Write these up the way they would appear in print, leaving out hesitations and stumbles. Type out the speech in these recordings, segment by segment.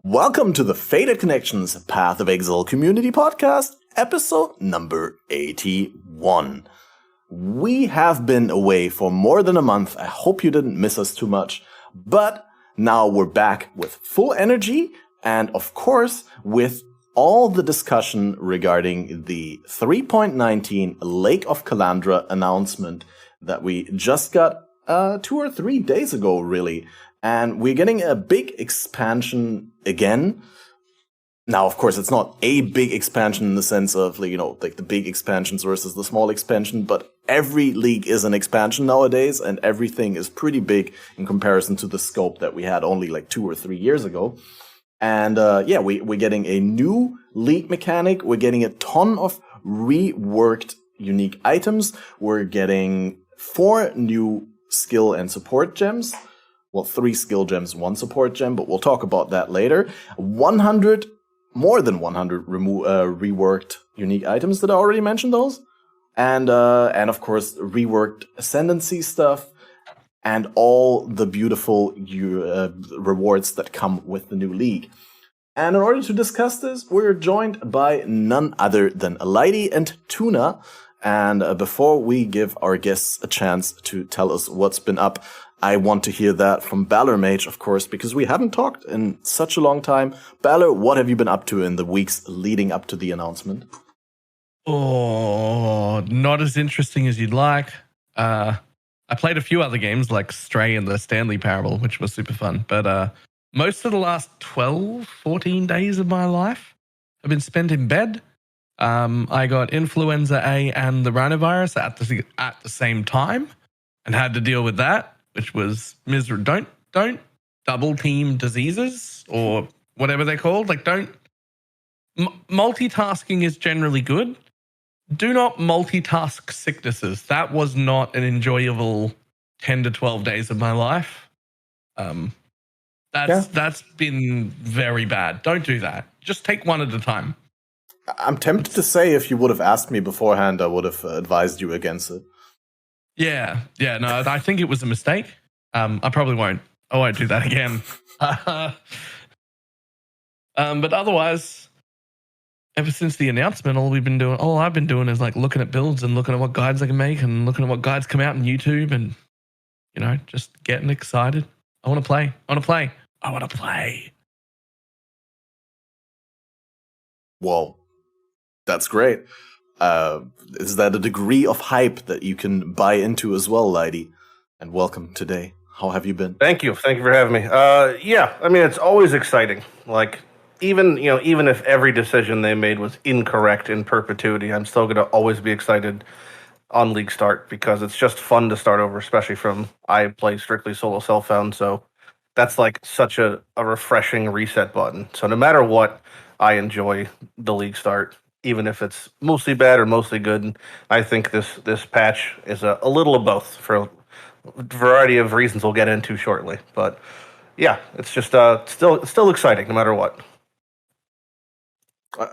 Welcome to the FATED Connections Path of Exile Community Podcast, episode number 81. We have been away for more than a month. I hope you didn't miss us too much. But now we're back with full energy and, of course, with all the discussion regarding the 3.19 Lake of Kalandra announcement that we just got 2 or 3 days ago, really. And we're getting a big expansion again. Now, of course, it's not a big expansion in the sense of, like the big expansions versus the small expansion, but every league is an expansion nowadays, and everything is pretty big in comparison to the scope that we had only like 2 or 3 years ago. And we're getting a new league mechanic. We're getting a ton of reworked unique items. We're getting 4 new skill and support gems. Well, 3 skill gems, 1 support gem, but we'll talk about that later. More than 100 reworked unique items. Did I already mention those? And of course, reworked ascendancy stuff and all the beautiful rewards that come with the new league. And in order to discuss this, we're joined by none other than Lighty and Tuna. And before we give our guests a chance to tell us what's been up, I want to hear that from BalorMage, of course, because we haven't talked in such a long time. Balor, what have you been up to in the weeks leading up to the announcement? Oh, not as interesting as you'd like. I played a few other games like Stray and the Stanley Parable, which was super fun. But most of the last 12, 14 days of my life have been spent in bed. I got influenza A and the rhinovirus at the same time and had to deal with that, which was miserable. Don't double team diseases or whatever they're called. Like, don't. Multitasking is generally good. Do not multitask sicknesses. That was not an enjoyable 10 to 12 days of my life. That's been very bad. Don't do that. Just take one at a time. I'm tempted to say if you would have asked me beforehand, I would have advised you against it. Yeah, no, I think it was a mistake. I probably won't. I won't do that again. But otherwise, ever since the announcement, all I've been doing is like looking at builds and looking at what guides I can make and looking at what guides come out on YouTube and, just getting excited. I want to play. Whoa, that's great. Is that a degree of hype that you can buy into as well, Lighty? And welcome today. How have you been? Thank you for having me. It's always exciting. Like, even if every decision they made was incorrect in perpetuity, I'm still gonna always be excited on League Start because it's just fun to start over, especially I play strictly solo self-found, so that's like such a refreshing reset button. So no matter what, I enjoy the League Start. Even if it's mostly bad or mostly good, I think this patch is a little of both for a variety of reasons we'll get into shortly. But yeah, it's just still exciting no matter what.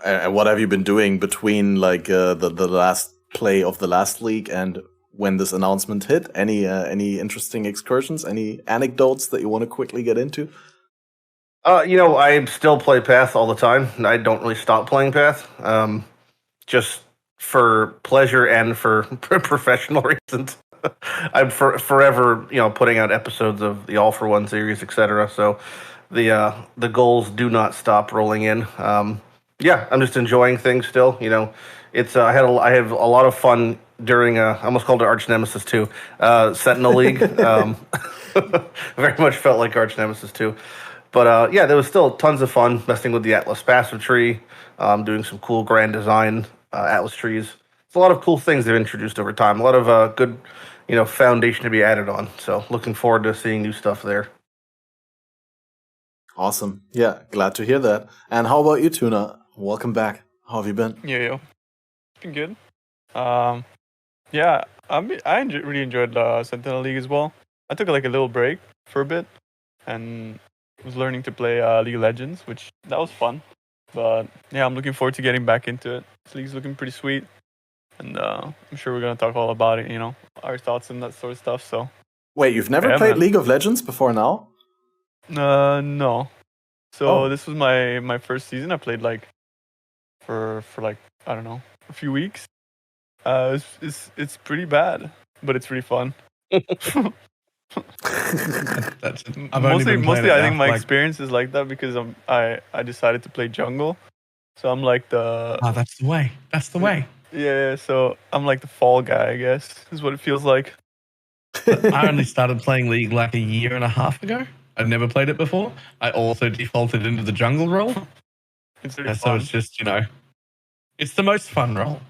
And what have you been doing between the last play of the last league and when this announcement hit? Any interesting excursions? Any anecdotes that you want to quickly get into? I still play Path all the time. I don't really stop playing Path, just for pleasure and for professional reasons. I'm forever, putting out episodes of the All for One series, etc. So the goals do not stop rolling in. I'm just enjoying things still. I have a lot of fun during I almost called it Arch Nemesis 2, Sentinel League. Very much felt like Arch Nemesis 2. But there was still tons of fun messing with the Atlas passive tree, doing some cool grand design Atlas trees. It's a lot of cool things they've introduced over time. A lot of good, foundation to be added on. So looking forward to seeing new stuff there. Awesome. Yeah, glad to hear that. And how about you, Tuna? Welcome back. How have you been? Yeah. Been good. I really enjoyed Sentinel League as well. I took a little break for a bit and was learning to play League of Legends, which that was fun. But yeah, I'm looking forward to getting back into it. This league's looking pretty sweet, and I'm sure we're gonna talk all about it. Our thoughts and that sort of stuff. So wait, you've never played League of Legends before now? No. So Oh. this was my first season. I played like for like I don't know a few weeks. It's pretty bad, but it's pretty fun. That's it. I've only been playing Mostly, it I now think for my like, experience is like that because I decided to play jungle, so I'm like the oh, that's the way. That's the way. yeah. So I'm like the fall guy, I guess, is what it feels like. I only started playing League like a year and a half ago. I'd never played it before. I also defaulted into the jungle role. It's really And so fun. it's just, it's the most fun role.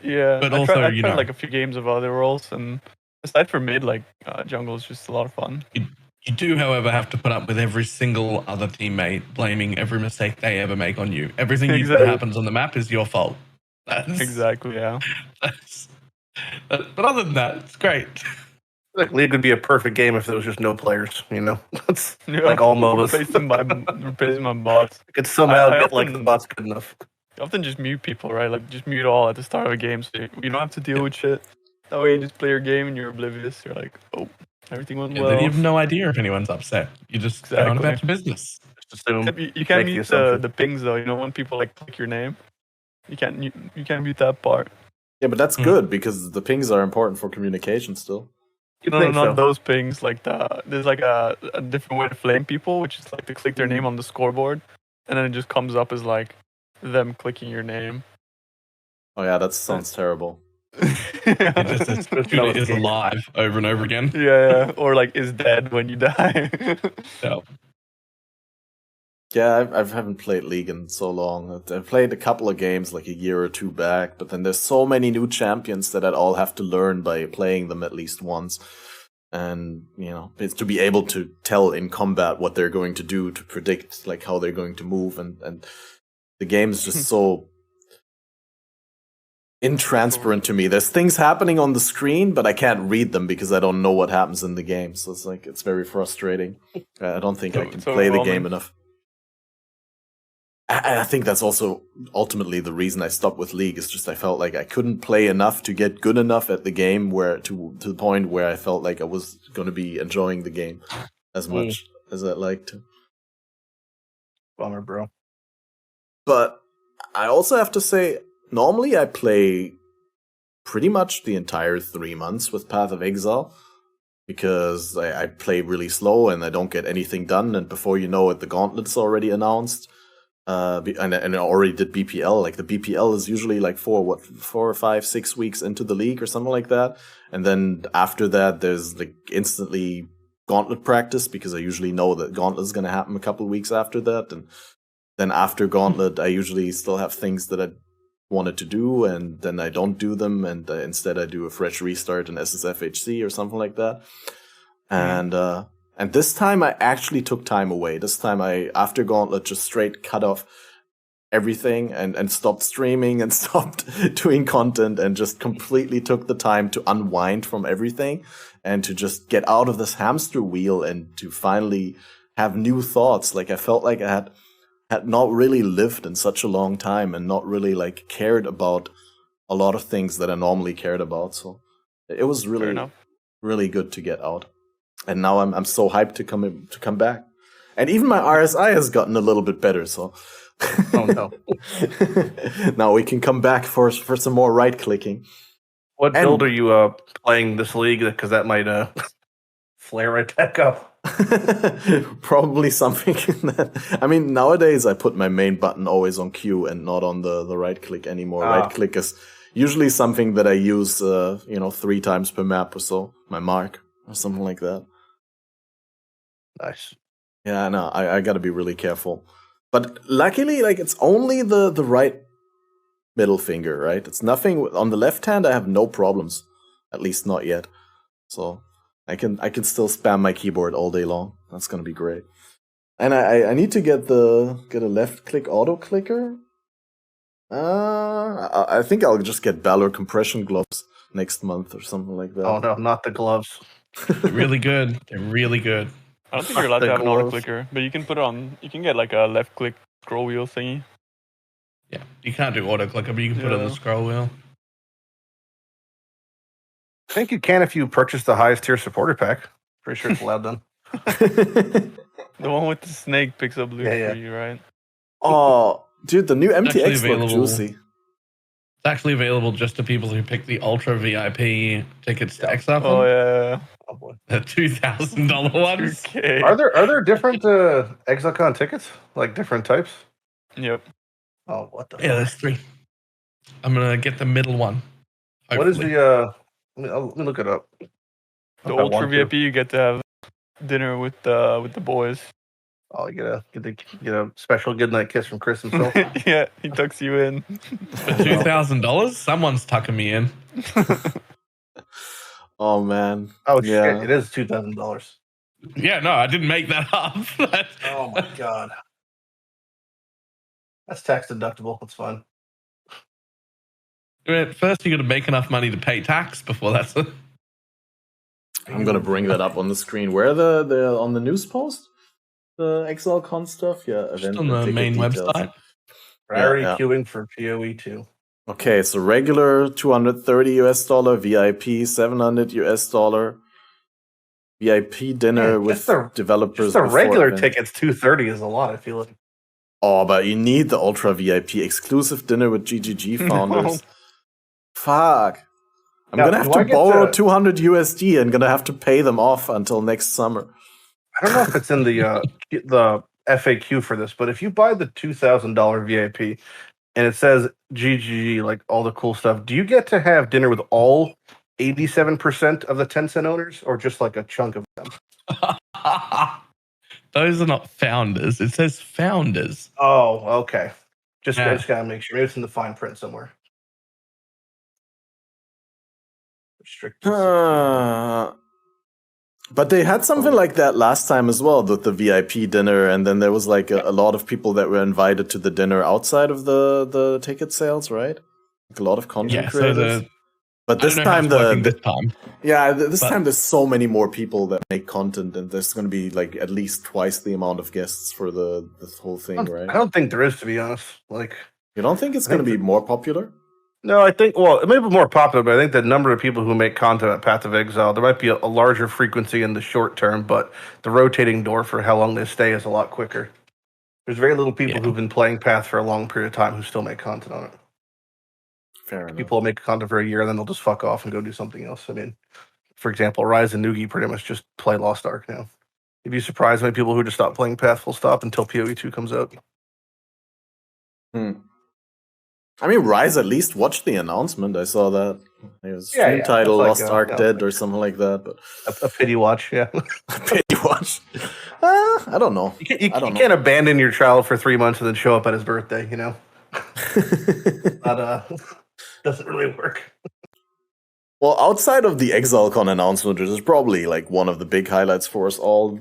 Yeah, But I also, tried like a few games of other roles, and aside from mid, like jungle is just a lot of fun. You do, however, have to put up with every single other teammate blaming every mistake they ever make on you. Everything Exactly. that happens on the map is your fault. Exactly, yeah. But other than that, it's great. Like League would be a perfect game if there was just no players. It's Yeah. like all MOBAs. Replacing my bots. I could somehow I get like often- the bots good enough. You often just mute people, right? Like just mute all at the start of a game, so you don't have to deal with shit. That way, you just play your game and you're oblivious. You're like, oh, everything went Yeah, well. then you have no idea if anyone's upset. You just go on Exactly. about your business. Just assume. Except you can't Make the mute assumption. the pings though. When people like click your name, you can't mute that part. Yeah, but that's good because the pings are important for communication still. You'd No, think not so. those pings. Like there's like a different way to flame people, which is like to click their name on the scoreboard, and then it just comes up as like them clicking your name. Oh yeah, that sounds terrible. It just says Tuna is alive over and over again. Yeah, or like is dead when you die. So, Yeah, I haven't played League in so long. I played a couple of games like a year or two back, but then there's so many new champions that I'd all have to learn by playing them at least once. And, it's to be able to tell in combat what they're going to do, to predict like how they're going to move, and the game's just so intransparent to me. There's things happening on the screen, but I can't read them because I don't know what happens in the game. So it's very frustrating. I don't think I can So play the overwhelming. game enough. I think that's also ultimately the reason I stopped with League. Is just I felt like I couldn't play enough to get good enough at the game where to the point where I felt like I was going to be enjoying the game as much as I'd like to. Bummer, bro. But I also have to say, normally I play pretty much the entire 3 months with Path of Exile because I play really slow and I don't get anything done. And before you know it, the Gauntlet's already announced. And I already did BPL. Like the BPL is usually like 4 or 5, 6 weeks into the league or something like that. And then after that, there's like instantly Gauntlet practice because I usually know that Gauntlet is going to happen a couple of weeks after that. And then after Gauntlet, I usually still have things that I wanted to do, and then I don't do them, and instead I do a fresh restart in SSFHC or something like that. And this time I actually took time away. This time I, after Gauntlet, just straight cut off everything and stopped streaming and stopped doing content and just completely took the time to unwind from everything and to just get out of this hamster wheel and to finally have new thoughts. Like I felt like I had not really lived in such a long time and not really like cared about a lot of things that I normally cared about. So it was really good to get out. And now I'm so hyped to come back. And even my RSI has gotten a little bit better, so Oh no. now we can come back for some more right clicking. What build are you playing this league? Because that might flare right back up. Probably something that, I mean, nowadays I put my main button always on Q and not on the right click anymore. Right click is usually something that I use 3 times per map or so, my mark or something like that. Nice. Yeah, no, I gotta be really careful. But luckily, like, it's only the right middle finger, right? It's nothing on the left hand. I have no problems, at least not yet. So I can still spam my keyboard all day long. That's gonna be great. And I need to get a left click auto clicker. I think I'll just get Balor compression gloves next month or something like that. Oh no, not the gloves. They're really good. They're really good. I don't think you're allowed to The have an auto gloves. clicker, but you can put it on. You can get like a left click scroll wheel thingy. Yeah, you can't do auto clicker, but you can put it on the Yeah. scroll wheel. I think you can if you purchase the highest tier supporter pack. Pretty sure it's allowed then. The one with the snake picks up loot Yeah. for you, right? Oh, dude, the new actually MTX look available. juicy. It's actually available just to people who pick the Ultra VIP tickets to Exile. Oh yeah. Oh boy. The $2,000 ones. 2K. Are there different ExileCon tickets? Like different types? Yep. Oh, what the Yeah, fuck? there's 3. I'm gonna get the middle one. What is hopefully. the let me look it up. The If I Ultra want to. VIP, you get to have dinner with the boys. Oh, you get a special goodnight kiss from Chris himself. Yeah, he tucks you in. For $2,000, someone's tucking me in. Oh man. Oh Yeah. shit! It is $2,000. Yeah, no, I didn't make that up. Oh my god. That's tax deductible. That's fine. First, you got to make enough money to pay tax before that's. I'm gonna bring that up on the screen. Where the on the news post? The ExileCon stuff? Yeah, Just event on the ticket main details. website. Priority Yeah. queuing for PoE 2. Okay, so regular $230, VIP $700, VIP dinner Yeah, with just the- developers. Just the before regular event. tickets, $230 is a lot. I feel like. Oh, but you need the Ultra VIP exclusive dinner with GGG founders. Fuck. I'm Now, gonna have do I to get borrow the- $200 and gonna have to pay them off until next summer. I don't know if it's in the FAQ for this, but if you buy the $2,000 VIP and it says GGG, like all the cool stuff, do you get to have dinner with all 87% of the Tencent owners, or just like a chunk of them? Those are not founders. It says founders. Oh, okay. I Yeah. just gotta make sure. Maybe it's in the fine print somewhere. Restricted. But they had something like that last time as well, with the VIP dinner, and then there was like a lot of people that were invited to the dinner outside of the ticket sales, right? Like a lot of content Yeah, so creators. But this I don't know how time it's working this time. this but- time there's so many more people that make content, and there's going to be like at least twice the amount of guests for the whole thing, right? I don't think there is, to be honest. Like, You don't think it's I going to think be more popular? no, I think, well, it may be more popular, but I think the number of people who make content at Path of Exile, there might be a larger frequency in the short term, but the rotating door for how long they stay is a lot quicker. There's very little people Yeah. who've been playing Path for a long period of time who still make content on it. Fair enough. People will make content for a year and then they'll just fuck off and go do something else. I mean, for example, Rise and Noogie pretty much just play Lost Ark now. You'd be surprised how many people who just stop playing Path full stop until PoE 2 comes out. I mean, Rise at least watched the announcement. I saw that. It was Yeah, stream yeah, title that's Lost like, Ark yeah, Dead like- or something like that, but A pity watch, yeah. pity watch. I don't know. You I don't know. can't abandon your child for 3 months and then show up at his birthday, you know? That doesn't really work. Well, outside of the ExileCon announcement, which is probably like one of the big highlights for us all,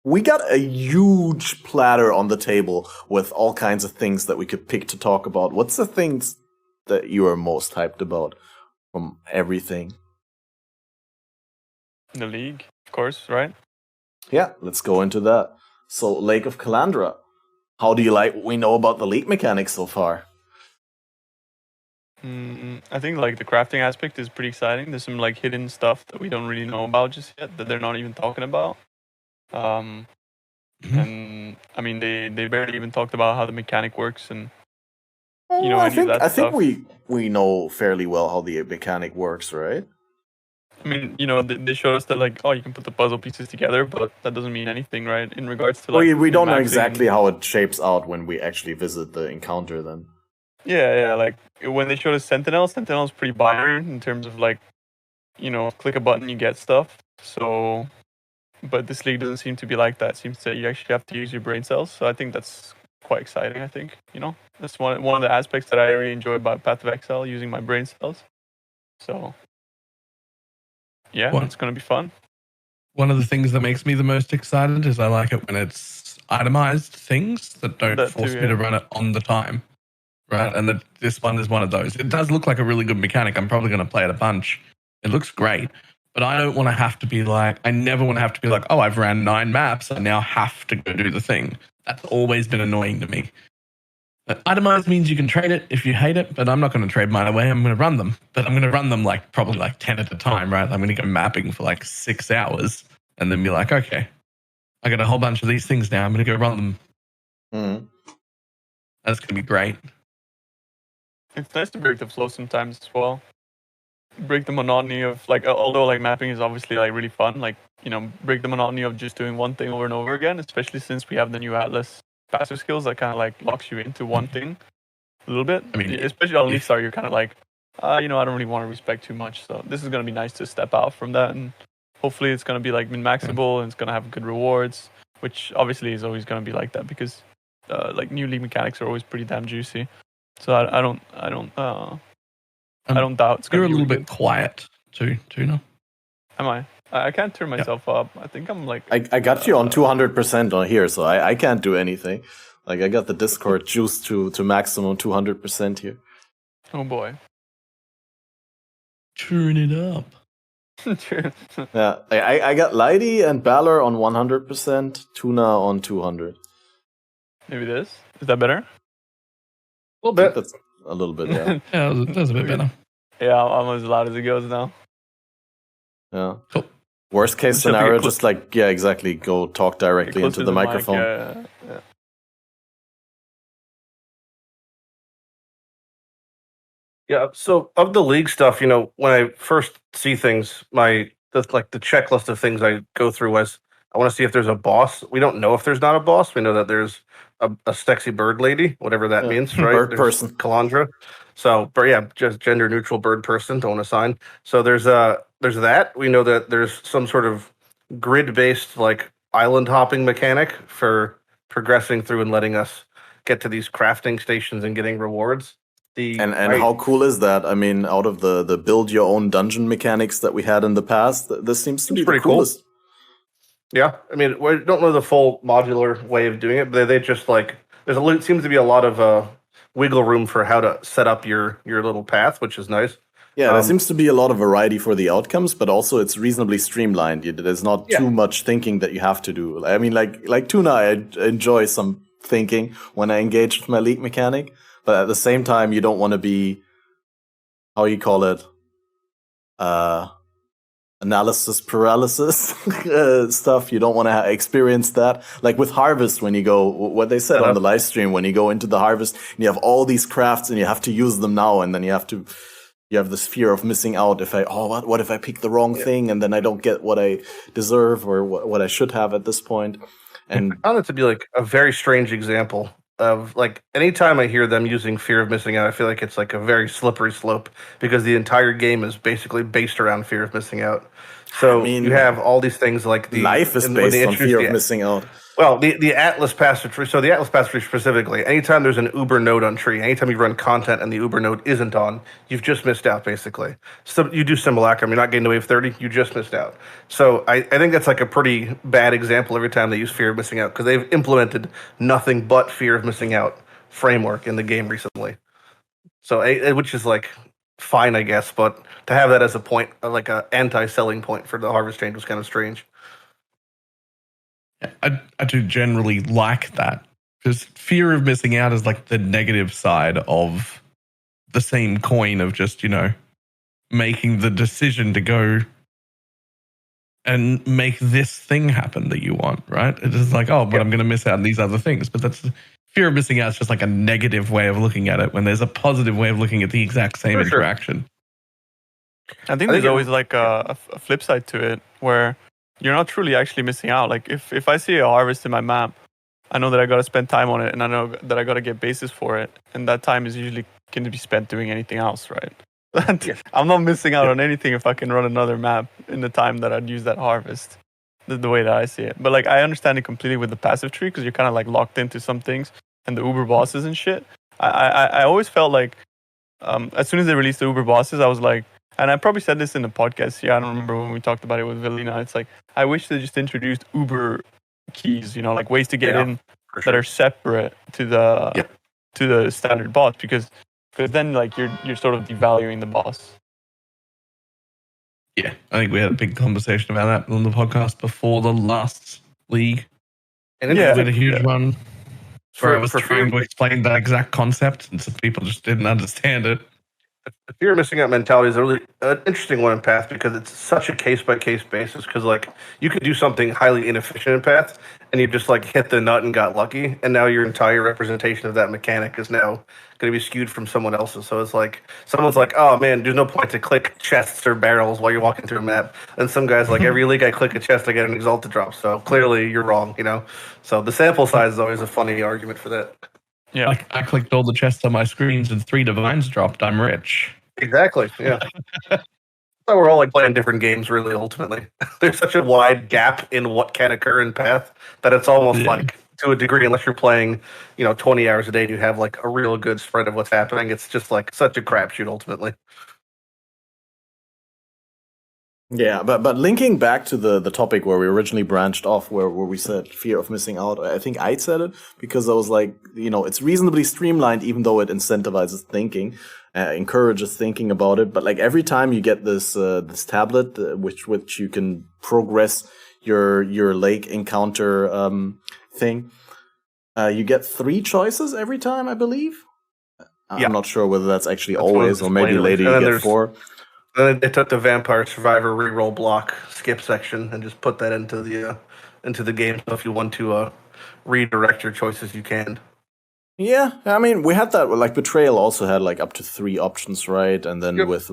we got a huge platter on the table with all kinds of things that we could pick to talk about. What's the things that you are most hyped about from everything? The league, of course, right? Yeah, let's go into that. So, Lake of Kalandra. How do you like what we know about the league mechanics so far? I think like the crafting aspect is pretty exciting. There's some like hidden stuff that we don't really know about just yet that they're not even talking about. And I mean they barely even talked about how the mechanic works and you know, I any of that think stuff. we know fairly well how the mechanic works, right? I mean, you know, they showed us that like, oh, you can put the puzzle pieces together, but that doesn't mean anything, right? In regards to like We don't know maxing- exactly how it shapes out when we actually visit the encounter then. Yeah, like when they showed us Sentinel's pretty binary in terms of like, you know, click a button, you get stuff. So, but this league doesn't seem to be like that. It seems that you actually have to use your brain cells. So I think that's quite exciting. I think, you know, that's one of the aspects that I really enjoy about Path of Exile, using my brain cells. So, yeah, What? it's gonna be fun. One of the things that makes me the most excited is I like it when it's itemized things that don't That force too, me to yeah. run it on the time. Right. And this one is one of those. It does look like a really good mechanic. I'm probably going to play it a bunch. It looks great. But I don't want to have to be like, I never want to have to be like, oh, I've ran 9 maps. I now have to go do the thing. That's always been annoying to me. But itemized means you can trade it if you hate it, but I'm not going to trade mine away. I'm going to run them. But I'm going to run them like probably like 10 at a time, right? I'm going to go mapping for like 6 hours and then be like, okay, I got a whole bunch of these things now. I'm going to go run them. Mhm. That's going to be great. It's nice to break the flow sometimes as well. Break the monotony of like, although like mapping is obviously like really fun. Like, you know, break the monotony of just doing one thing over and over again. Especially since we have the new Atlas passive skills that kind of like locks you into one thing a little bit. I mean, especially on Leaf Star, you're kind of like, you know, I don't really want to respect too much. So this is gonna be nice to step out from that, and hopefully it's gonna be like min-maxable and it's gonna have good rewards, which obviously is always gonna be like that because like new league mechanics are always pretty damn juicy. So I don't doubt it's gonna You're a be little really bit quiet too, Tuna. Am I? I can't turn myself up. I think I'm like. I got you on 200% on here, so I can't do anything. Like I got the Discord juiced to maximum 200% here. Oh boy. Turn it up. Yeah, I got Lighty and Balor on 100%, Tuna on 200. Maybe this is that better? A little bit. That's a little bit, yeah. Yeah, that's a bit better. Yeah, I'm as loud as it goes now. Yeah. Cool. Worst case Just have to scenario, get just like, yeah, exactly. Go talk directly into the microphone. Mic, yeah. Yeah. So of the league stuff, you know, when I first see things, the checklist of things I go through was I want to see if there's a boss. We don't know if there's not a boss. We know that there's a sexy bird lady, whatever that means, right? Bird There's person. Kalandra. So, but yeah, just gender neutral bird person. Don't assign. So there's that. We know that there's some sort of grid based like island hopping mechanic for progressing through and letting us get to these crafting stations and getting rewards. And how cool is that? I mean, out of the build your own dungeon mechanics that we had in the past, this seems to be pretty the coolest. Cool. Yeah, I mean, we don't know the full modular way of doing it, but they just like seems to be a lot of wiggle room for how to set up your little path, which is nice. Yeah, there seems to be a lot of variety for the outcomes, but also it's reasonably streamlined. There's not too much thinking that you have to do. I mean, like Tuna, I enjoy some thinking when I engage with my league mechanic, but at the same time, you don't want to be, how you call it, analysis paralysis stuff. You don't want to experience that. Like with Harvest, when you go, what they said on the live stream, when you go into the Harvest and you have all these crafts and you have to use them now, and then you have this fear of missing out. What if I pick the wrong thing and then I don't get what I deserve or what I should have at this point? And I found it to be like a very strange example of like anytime I hear them using fear of missing out, I feel like it's like a very slippery slope because the entire game is basically based around fear of missing out. So you have all these things like life is based on fear of missing out. Well, the Atlas passive tree. So the Atlas passive tree specifically, anytime there's an Uber node on tree, anytime you run content and the Uber node isn't on, you've just missed out basically. So you do simulacrum, you're not getting to wave 30, you just missed out. So I think that's like a pretty bad example every time they use fear of missing out because they've implemented nothing but fear of missing out framework in the game recently. So which is like fine, I guess, but to have that as a point, like a anti-selling point for the Harvest change was kind of strange. I do generally like that because fear of missing out is like the negative side of the same coin of just, making the decision to go and make this thing happen that you want, right? It is like, I'm going to miss out on these other things. But that's fear of missing out is just like a negative way of looking at it when there's a positive way of looking at the exact same interaction. I think there's always like a flip side to it where you're not truly actually missing out. Like if I see a harvest in my map, I know that I got to spend time on it and I know that I got to get bases for it. And that time is usually going to be spent doing anything else, right? I'm not missing out on anything if I can run another map in the time that I'd use that harvest, the way that I see it. But like I understand it completely with the passive tree because you're kind of like locked into some things and the Uber bosses and shit. I always felt like as soon as they released the Uber bosses, I was like, and I probably said this in the podcast. Yeah, I don't remember when we talked about it with Velina. It's like, I wish they just introduced Uber keys, like ways to get in that are separate to the standard boss because then like you're sort of devaluing the boss. Yeah, I think we had a big conversation about that on the podcast before the last league. And we had a huge one where I was trying to explain that exact concept and some people just didn't understand it. The fear of missing out mentality is a really interesting one in Path because it's such a case by case basis. Because like you could do something highly inefficient in Path, and you just like hit the nut and got lucky, and now your entire representation of that mechanic is now going to be skewed from someone else's. So it's like someone's like, "Oh man, there's no point to click chests or barrels while you're walking through a map," and some guys like, "Every league I click a chest, I get an exalted drop." So clearly you're wrong, you know. So the sample size is always a funny argument for that. Yeah. I clicked all the chests on my screens and 3 divines dropped. I'm rich. Exactly. Yeah. So we're all like playing different games, really. Ultimately, there's such a wide gap in what can occur in Path that it's almost like, to a degree, unless you're playing, 20 hours a day, and you have like a real good spread of what's happening. It's just like such a crapshoot. Ultimately. Yeah, but linking back to the topic where we originally branched off, where we said fear of missing out, I think I said it because I was like, it's reasonably streamlined, even though it incentivizes thinking, encourages thinking about it. But like every time you get this tablet, which you can progress your lake encounter thing, you get 3 choices every time, I believe. Yeah. I'm not sure whether that's actually always, or maybe later you get 4. Then they took the Vampire Survivor reroll block skip section and just put that into the game. So if you want to redirect your choices, you can. Yeah, I mean, we had that. Like Betrayal also had like up to 3 options, right? And then with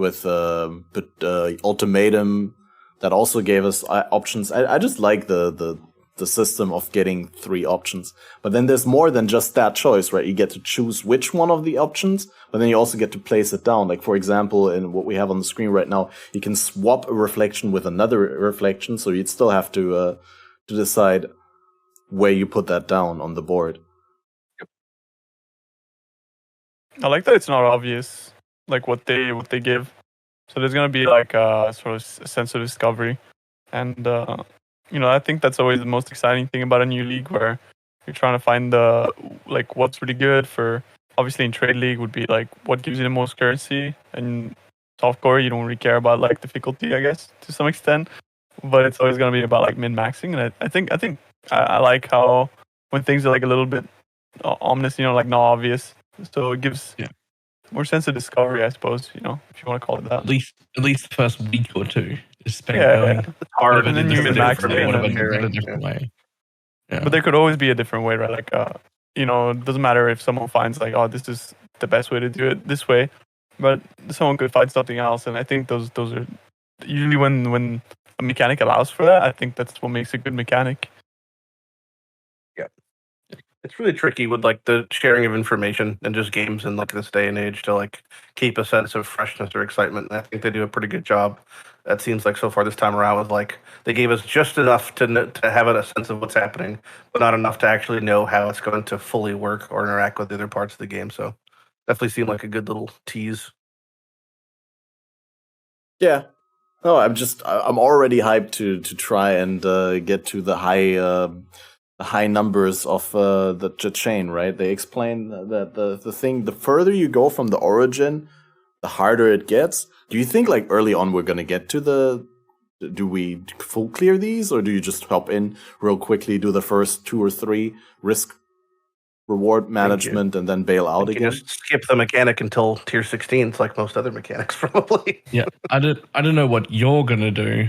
Ultimatum, that also gave us options. I just like the system of getting 3 options. But then there's more than just that choice, right? You get to choose which one of the options, but then you also get to place it down. Like, for example, in what we have on the screen right now, you can swap a reflection with another reflection, so you'd still have to decide where you put that down on the board. I like that it's not obvious, like what they give. So there's gonna be like a sort of sense of discovery, and I think that's always the most exciting thing about a new league, where you're trying to find what's really good. For obviously in trade league would be like what gives you the most currency, and softcore you don't really care about like difficulty, I guess, to some extent, but it's always gonna be about like min maxing. And I think I like how when things are like a little bit ominous, like not obvious, so it gives more sense of discovery, I suppose, if you want to call it that. At least the first week or 2 is spent going. It's hard, and then you max it in a different way. Yeah. But there could always be a different way, right? Like, it doesn't matter if someone finds like, oh, this is the best way to do it this way, but someone could find something else. And I think those are usually when a mechanic allows for that. I think that's what makes a good mechanic. Yeah, it's really tricky with like the sharing of information and just games in like this day and age to like keep a sense of freshness or excitement. And I think they do a pretty good job. That seems like so far this time around with like they gave us just enough to have a sense of what's happening, but not enough to actually know how it's going to fully work or interact with the other parts of the game. So definitely seemed like a good little tease. Yeah. No, I'm already hyped to try and get to the high numbers of the chain, right? They explain that the further you go from the origin, the harder it gets. Do you think like early on we're gonna get to do we full clear these, or do you just hop in real quickly, do the first 2 or 3 risk reward management and then bail out again? Just skip the mechanic until tier 16. It's like most other mechanics, probably. Yeah, I don't know what you're gonna do,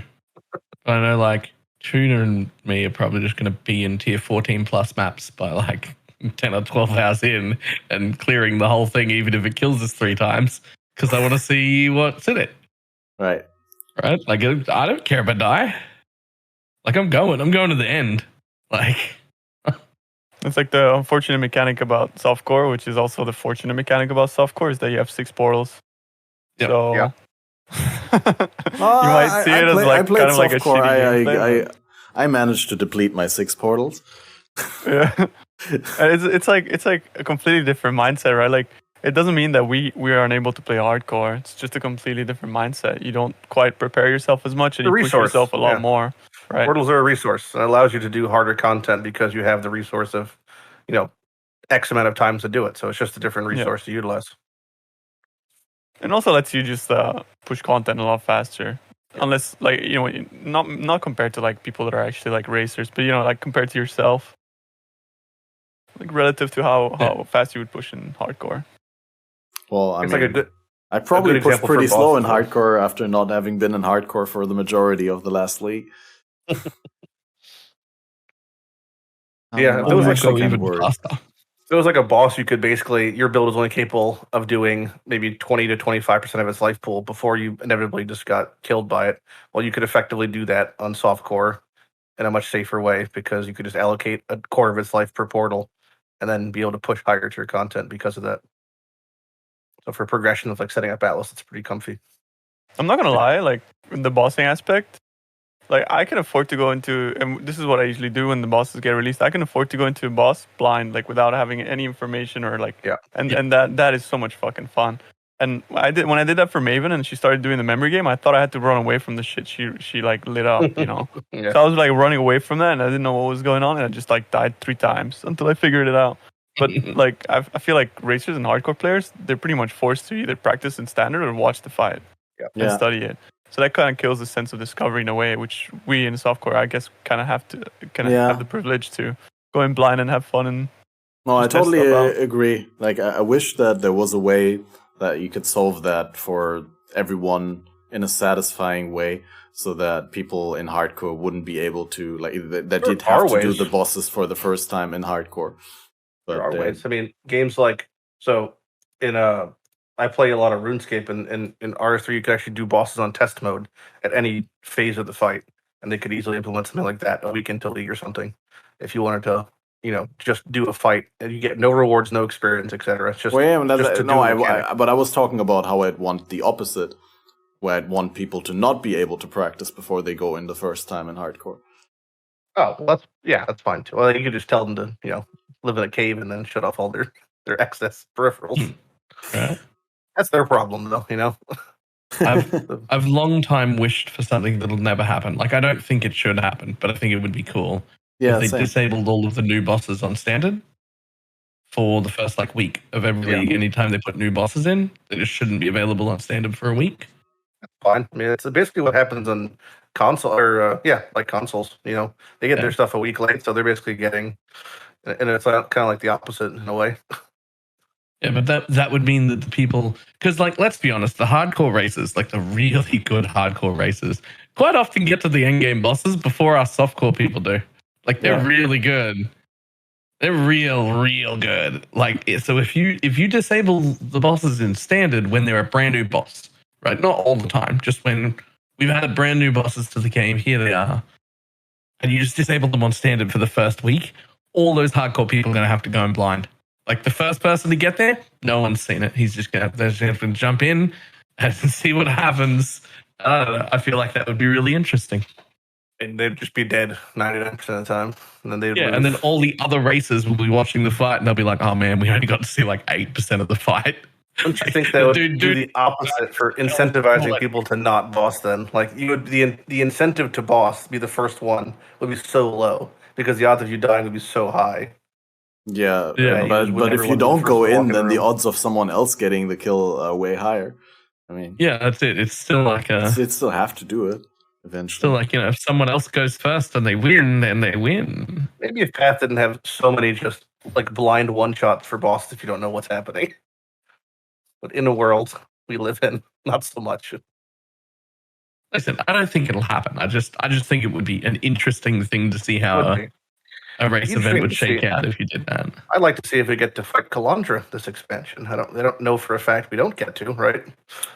but I know like Tuna and me are probably just gonna be in tier 14 plus maps by like 10 or 12 hours in and clearing the whole thing, even if it kills us 3 times, because I want to see what's in it. Right. Like I don't care if I die. Like I'm going to the end. Like. It's like the unfortunate mechanic about softcore, which is also the fortunate mechanic about softcore, is that you have 6 portals. Yep. So yeah. You might see it as like kind of like a shitty gameplay. I managed to deplete my 6 portals. Yeah, and it's like a completely different mindset, right? Like it doesn't mean that we are unable to play hardcore. It's just a completely different mindset. You don't quite prepare yourself as much, and you push yourself a lot more. Right. Portals are a resource. It allows you to do harder content because you have the resource of, X amount of times to do it. So it's just a different resource to utilize. And also lets you just push content a lot faster. Unless, like, not compared to like people that are actually like racers, but like compared to yourself, like relative to how fast you would push in hardcore. Well, It's like a good I probably good pushed example for pretty slow in bosses, hardcore after not having been in hardcore for the majority of the last league. Yeah, That there was would like actually go kind of even work. faster. There was like a boss you could basically, your build was only capable of doing maybe 20 to 25% of its life pool before you inevitably just got killed by it. Well, you could effectively do that on softcore in a much safer way because you could just allocate a quarter of its life per portal and then be able to push higher tier content because of that. So for progression of like setting up Atlas, it's pretty comfy. I'm not gonna lie, like in the bossing aspect, like I can afford to go into, and this is what I usually do when the bosses get released. I can afford to go into a boss blind, like without having any information or like, Yeah. and that is so much fucking fun. And when I did that for Maven, and she started doing the memory game, I thought I had to run away from the shit she like lit up, you know. Yeah. So I was like running away from that, and I didn't know what was going on, and I just like died 3 times until I figured it out. But like I feel like racers and hardcore players, they're pretty much forced to either practice in standard or watch the fight and Yeah. study it. So that kind of kills the sense of discovery in a way, which we in softcore, I guess, kind of have to have the privilege to go in blind and have fun. And No, I just test totally stuff out. agree. Like, I wish that there was a way that you could solve that for everyone in a satisfying way, so that people in hardcore wouldn't be able to that you'd There are have to do ways. the bosses for the first time in hardcore. There But are ways. I mean, games like in I play a lot of RuneScape, and in R3 you could actually do bosses on test mode at any phase of the fight, and they could easily implement something like that a week into league or something. If you wanted to, just do a fight and you get no rewards, no experience, etc. It's just well, yeah, just to no, do a mechanic. but I was talking about how I'd want the opposite, where I'd want people to not be able to practice before they go in the first time in hardcore. Oh, well, that's fine too. Well, you could just tell them to live in a cave and then shut off all their excess peripherals. Right. That's their problem, though. I've long time wished for something that'll never happen. Like, I don't think it should happen, but I think it would be cool Yeah, if they same. disabled all of the new bosses on standard for the first week of every league. Anytime they put new bosses in, they just shouldn't be available on standard for a week. Fine. I mean, it's basically what happens on console or like consoles. They get their stuff a week late, so they're basically getting, and it's kind of like the opposite in a way. Yeah, but that would mean that the people, because like, let's be honest, the hardcore races, like the really good hardcore races, quite often get to the end game bosses before our softcore people do. Like, they're really good. They're real good. Like, so if you disable the bosses in standard when they're a brand new boss, right? Not all the time, just when we've added brand new bosses to the game, here they are, and you just disable them on standard for the first week, all those hardcore people are going to have to go in blind. Like, the first person to get there, no one's seen it. He's just going to have to jump in and see what happens. I don't know. I feel like that would be really interesting. And they'd just be dead 99% of the time, and then they'd lose. And then all the other races will be watching the fight, and they'll be like, "Oh man, we only got to see like 8% of the fight." Don't you think that would do the opposite for incentivizing people to not boss? Then, like, you would the incentive to boss, be the first one, would be so low because the odds of you dying would be so high. Yeah, but if you don't go in, then the odds of someone else getting the kill are way higher. I mean, yeah, that's it. It's still like you'd still have to do it eventually. Still like, if someone else goes first and they win, then they win. Maybe if Path didn't have so many just like blind one shots for bosses if you don't know what's happening. But in a world we live in, not so much. Listen, I don't think it'll happen. I just think it would be an interesting thing to see how a race event would shake out if you did that. I'd like to see if we get to fight Kalandra this expansion. They don't know for a fact we don't get to, right?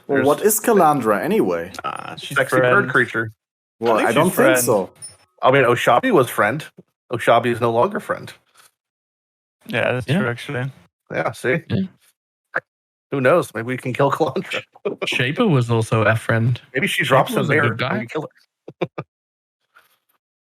Well, what is Kalandra anyway? She's sexy bird creature. Well, I don't think so. I mean, Oshabi was friend. Oshabi is no longer friend. Yeah, that's true, actually. Yeah, see? Yeah. Who knows? Maybe we can kill Kalandra. Shaper was also a friend. Maybe she drops him there and we kill her.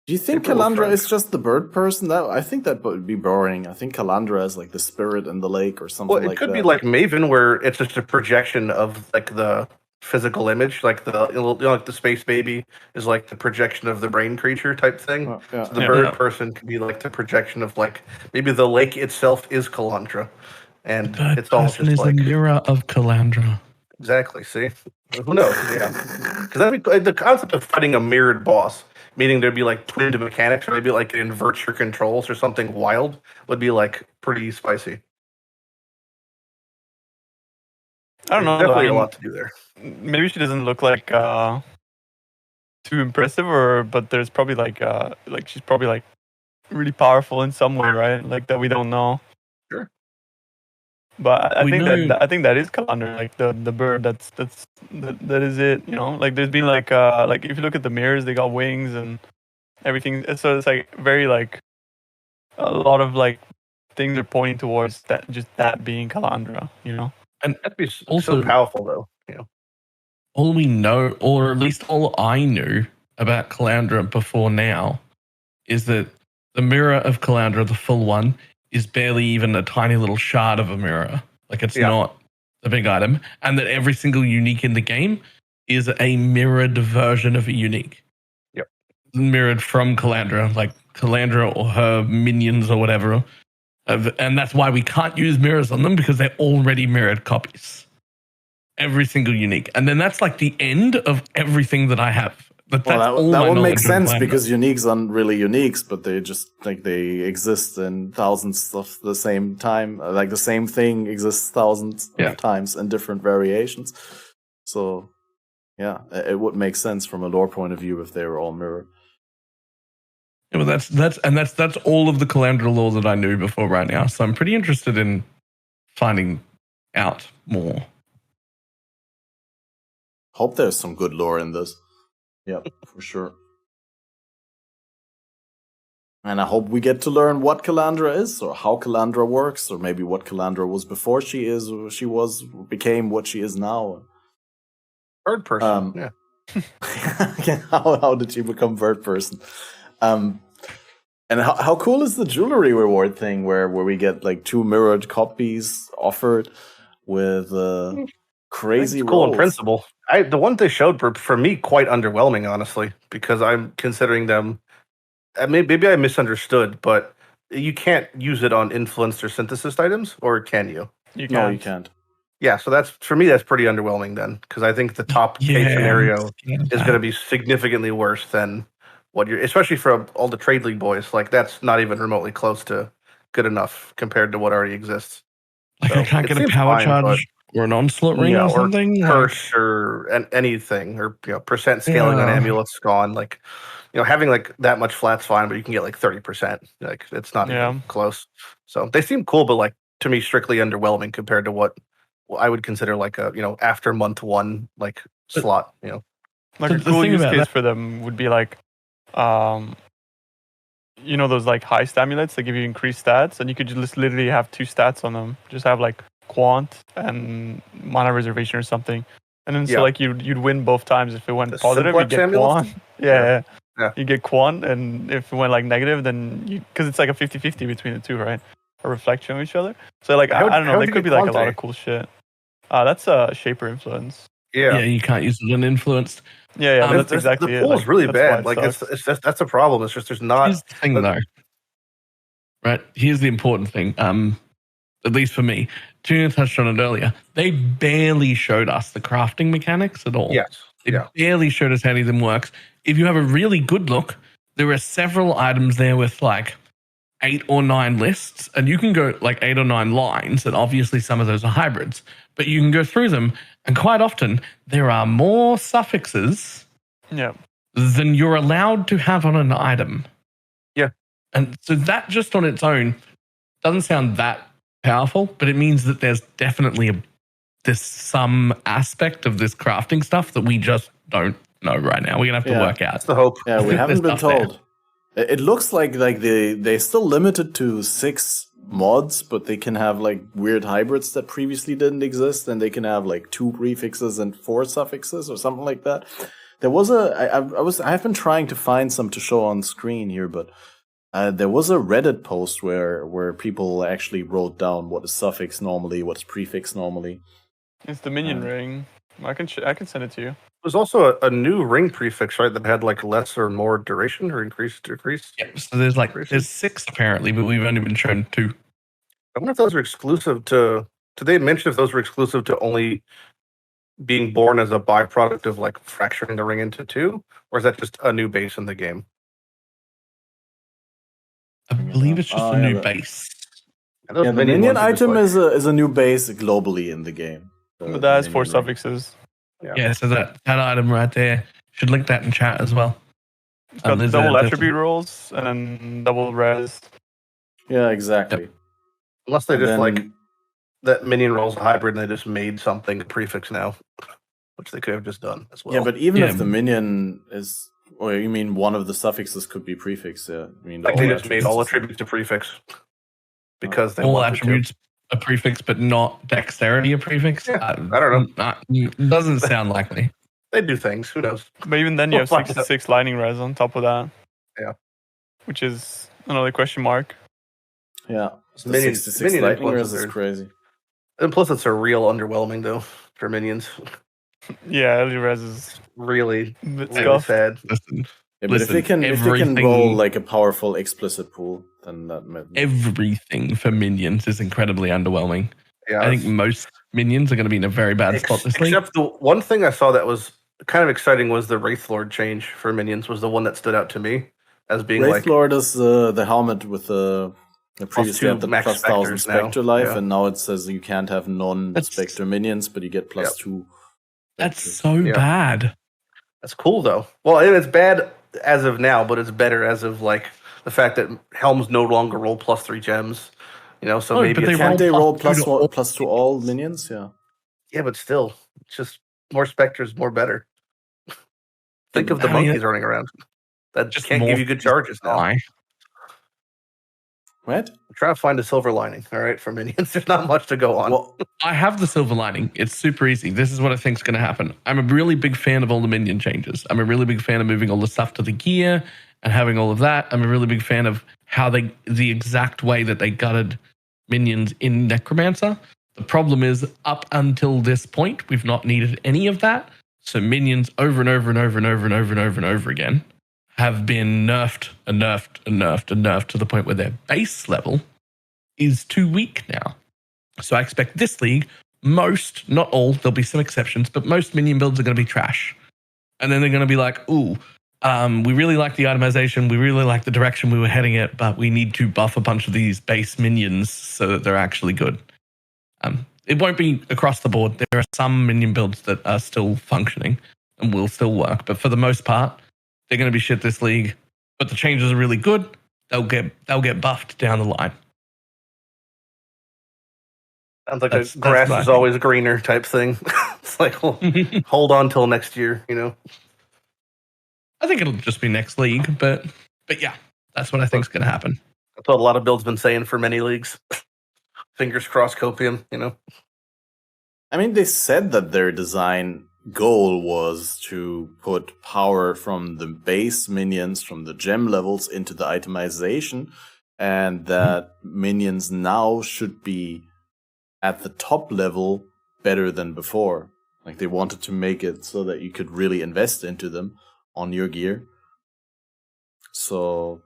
Do you think Kalandra is just the bird person? I think that would be boring. I think Kalandra is like the spirit in the lake or something like that. Well, it could be like Maven, where it's just a projection of like the physical image, like like the space baby is like the projection of the brain creature type thing. So the bird person could be like the projection of like maybe the lake itself is Kalandra, and it's all just like a mirror of Kalandra. Exactly. See, who knows? Yeah, because the concept of fighting a mirrored boss, meaning there'd be like twinned mechanics, or maybe like it inverts your controls or something wild, would be like pretty spicy. I don't know. Definitely I mean, a lot to do there. maybe she doesn't look like too impressive, but there's probably like she's probably like really powerful in some way, right? Like that we don't know. Sure. But I We think know- that is Kalandra, like the bird. That is it. You know, like there's been like if you look at the mirrors, they got wings and everything. So it's like very like a lot of like things are pointing towards that being Kalandra. You know. And That'd be Also- so powerful, though. You know. all we know, or at least all I knew about Kalandra before now, is that the mirror of Kalandra, the full one, is barely even a tiny little shard of a mirror. Like it's Yeah. not a big item. And that every single unique in the game is a mirrored version of a unique. Yep. Mirrored from Kalandra, like Kalandra or her minions or whatever. And that's why we can't use mirrors on them, because they're already mirrored copies. Every single unique. And then that's like the end of everything that I have. But that's Well, all that my would make knowledge of sense Kalandra. because uniques aren't really uniques, but they just like they exist in thousands of the same time. Like the same thing exists thousands Yeah. of times in different variations. So, yeah, it would make sense from a lore point of view if they were all mirrored. Yeah, well, that's all of the Kalandra lore that I knew before right now. So I'm pretty interested in finding out more. Hope there's some good lore in this. Yeah, for sure. And I hope we get to learn what Kalandra is, or how Kalandra works, or maybe what Kalandra was before she is, or she became what she is now. Third person. Yeah. How did she become third person? And how cool is the jewelry reward thing where we get like 2 mirrored copies offered with crazy It's cool in rolls? principle. The ones they showed were, for me, quite underwhelming, honestly, because I'm considering them. Maybe I misunderstood, but you can't use it on influenced or synthesis items, or can you? You No, can't. you can't. Yeah, so that's pretty underwhelming then, because I think the top case scenario is going to be significantly worse than what you're, especially for all the trade league boys. Like that's not even remotely close to good enough compared to what already exists. Like So I can't it get a seems power fine, charge or an onslaught ring Yeah, or or something. curse or anything, or percent scaling on Yeah. amulets gone. Like having like that much flat's fine, but you can get like 30%. Like it's not even close. So they seem cool, but like to me, strictly underwhelming compared to what I would consider like a after month 1 like slot. Like a The cool thing use about case that- for them would be like, those like heist amulets that give you increased stats, and you could just literally have 2 stats on them. Just have like quant and mana reservation or something, and then Yeah. so like you'd win both times if it went The positive. You simplex get amulets? quant. Yeah. Yeah. You get quant, and if it went like negative, then because it's like a 50-50 between the two, right? A reflection of each other. So like I don't know. how'd There you could get be like a lot Quante? of cool shit. That's a shaper influence. Yeah, Yeah. you can't use it uninfluenced. Yeah, Um, that's exactly the it. pool's Like, really that's why bad. it Like sucks. it's just that's a problem. It's just there's not. Here's the thing, though. Right, here's the important thing. At least for me, Tuna touched on it earlier. They barely showed us the crafting mechanics at all. Yes. They Yeah. barely showed us how any of them works. If you have a really good look, there are several items there with like 8 or 9 lists, and you can go like 8 or 9 lines, and obviously some of those are hybrids, but you can go through them, and quite often there are more suffixes Yeah. than you're allowed to have on an item. Yeah. And so that just on its own doesn't sound that powerful, but it means that there's definitely there's some aspect of this crafting stuff that we just don't know right now. We're going to have to work out. That's the hope. Yeah, we There's haven't been stuff there. told. It looks like they still limited to 6 mods, but they can have like weird hybrids that previously didn't exist, and they can have like 2 prefixes and 4 suffixes or something like that. There was I've been trying to find some to show on screen here, but there was a Reddit post where people actually wrote down what is suffix normally, what is prefix normally. It's the minion ring. I can send it to you. There's also a new ring prefix, right? That had like less or more duration or increased decrease. Yep. So there's 6 apparently, but we've only been shown 2. I wonder if those are exclusive to. Did they mention if those were exclusive to only being born as a byproduct of like fracturing the ring into 2, or is that just a new base in the game? I believe it's just a new yeah, base. And those Yeah, the minion ones are just item like- is a new base globally in the game. But that has 4 minion rank. suffixes. Yeah, so that item right there, should link that in chat as well. It's got there's double there's attribute rolls and then double res. Yeah, exactly. Unless they And just then- like that minion rolls hybrid and they just made something a prefix now, which they could have just done as well. Yeah, but even Yeah. if the minion is, or you mean one of the suffixes could be prefix? Yeah, I mean like all they just made all attributes. attributes a prefix because they all wanted attributes a prefix, but not dexterity a prefix. Yeah, I don't know. Doesn't sound likely. to. They do things. Who knows? But even then, you We'll have find 66 lightning res on top of that. Yeah. Which is another question mark. Yeah, the Minions- 66 minion lightning influencers res is are- crazy. And plus, it's a real underwhelming though for minions. Yeah, early res is Really, a bit really scuffed. sad. Listen, Yeah, but Listen, if they can everything- roll like a powerful explicit pool, then that might. everything for minions is incredibly underwhelming. Yeah, I think most minions are going to be in a very bad spot this week. except the one thing I saw that was kind of exciting was the Wraith Lord change for minions was the one that stood out to me as being Wraith like Lord is the helmet with the previously 2 had the max plus 1,000 specters now. spectre life, Yeah. and now it says you can't have non-spectre That's- minions, but you get plus 2. That's spectres. so Yeah. bad. that's cool though. Well, it's bad as of now, but it's better as of like the fact that helms no longer roll plus 3 gems. You know, so Oh, maybe but they it's, Can't they roll plus two to all plus 2 all minions? Yeah. yeah, but still, it's just more specters, more better. Think of the I mean, monkeys running around that just can't more give you good charges now. Why? What? I'm trying to find a silver lining. All right, for minions, there's not much to go on. Well, I have the silver lining. It's super easy. This is what I think is going to happen. I'm a really big fan of all the minion changes. I'm a really big fan of moving all the stuff to the gear and having all of that. I'm a really big fan of how the exact way that they gutted minions in Necromancer. The problem is, up until this point, we've not needed any of that. So minions over and over and over and over and over and over and over again have been nerfed and nerfed and nerfed and nerfed to the point where their base level is too weak now. So I expect this league, most, not all, there'll be some exceptions, but most minion builds are going to be trash. And then they're going to be like, ooh, we really like the itemization, we really like the direction we were heading it, but we need to buff a bunch of these base minions so that they're actually good. It won't be across the board. There are some minion builds that are still functioning and will still work, but for the most part, they're going to be shit this league. But the changes are really good. They'll get buffed down the line. Sounds like That's a grass what I is think. always greener type thing. It's like, well, hold on till next year, you know? I think it'll just be next league, but yeah, that's what I think is going to happen. That's what a lot of builds been saying for many leagues. Fingers crossed, Copium, you know? I mean, they said that their design goal was to put power from the base minions, from the gem levels, into the itemization, and that minions now should be at the top level better than before. Like, they wanted to make it so that you could really invest into them on your gear. So,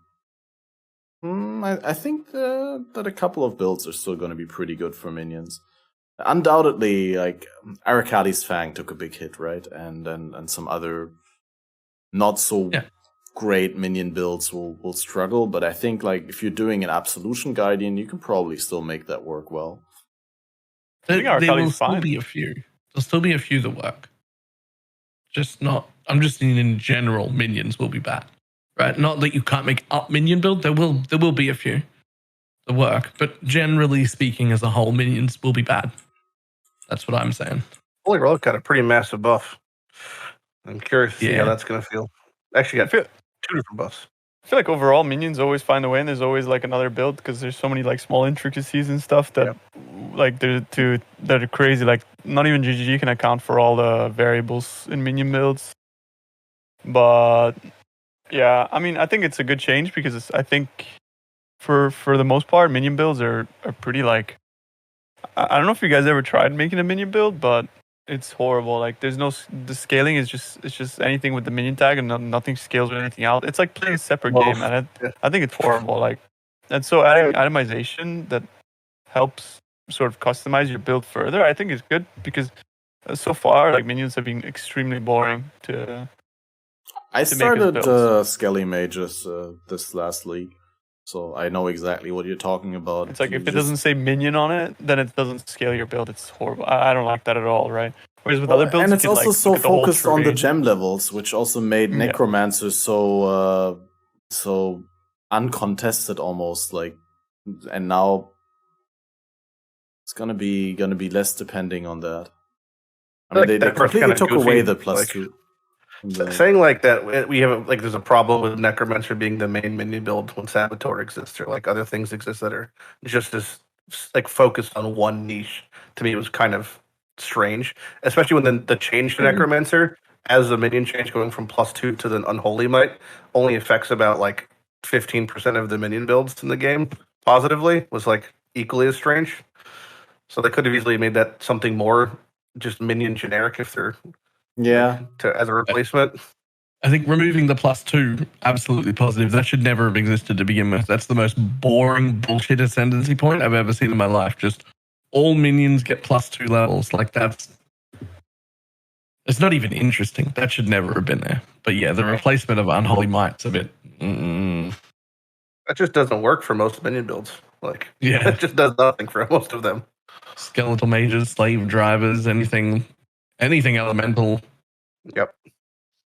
I think that a couple of builds are still going to be pretty good for minions. Undoubtedly, like Arakadi's Fang took a big hit, right? And some other not so great minion builds will struggle. But I think like if you're doing an Absolution Guardian, you can probably still make that work well. I think There will Arcadi's still fine. be a few. There'll still be a few that work. Just not. I'm just saying in general, minions will be bad, right? Not that you can't make up minion build. There will be a few that work, but generally speaking, as a whole, minions will be bad. That's what I'm saying. Holy Relic got a pretty massive buff. I'm curious to see how Yeah. that's going to feel. Actually, got 2 different buffs. I feel like overall minions always find a way, and there's always like another build because there's so many like small intricacies and stuff that like that are crazy. Like not even GGG can account for all the variables in minion builds. But yeah, I mean, I think it's a good change because I think for the most part, minion builds are pretty like. I don't know if you guys ever tried making a minion build, but it's horrible. Like there's the scaling is just anything with the minion tag and nothing scales with anything else. It's like playing a separate game, and I think it's horrible. Like, and so adding itemization that helps sort of customize your build further, I think is good because so far like minions have been extremely boring to. I To make his started builds. Skelly Mages this last league. so I know exactly what you're talking about. It's like You if it just- doesn't say minion on it, then it doesn't scale your build. It's horrible. I don't like that at all, right? Whereas with Well, other builds, and you it's can, also like, so look at the whole focused on the tree. gem levels, which also made Yeah. Necromancer so uncontested almost. Like, and now it's gonna be less depending on that. I mean, they That part's completely kinda took goofy, away the like, +2. from the- saying like that we have like there's a problem with Necromancer being the main minion build when Saboteur exists or like other things exist that are just as like focused on one niche. To me, it was kind of strange, especially when the change to Necromancer as the minion change going from +2 to the Unholy Might only affects about like 15% of the minion builds in the game positively was like equally as strange. So they could have easily made that something more just minion generic if they're Yeah, as a replacement. I think removing the +2, absolutely positive. That should never have existed to begin with. That's the most boring bullshit ascendancy point I've ever seen in my life. Just all minions get +2 levels. Like it's not even interesting. That should never have been there. But yeah, the replacement of Unholy Might's a bit. That just doesn't work for most minion builds. Like, Yeah. it just does nothing for most of them. Skeletal mages, slave drivers, anything elemental. Yep.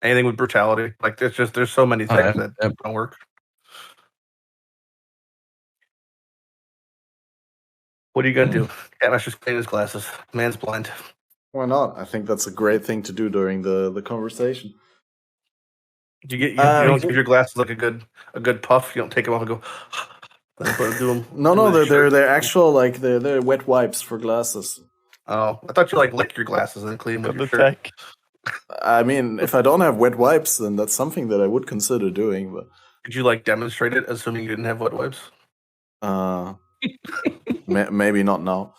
Anything with brutality. Like, there's so many Oh, things yeah. that don't work. What are you gonna do? Catmaster's just clean his glasses. Man's blind. why not? I think that's a great thing to do during the conversation. You don't give your glasses like a good puff. You don't take them off and go. Do them. No, they're actual like they're wet wipes for glasses. Oh, I thought you like lick your glasses and clean them with The your shirt. tech. I mean, if I don't have wet wipes, then that's something that I would consider doing. But Did you like demonstrate it, assuming you didn't have wet wipes? maybe not now.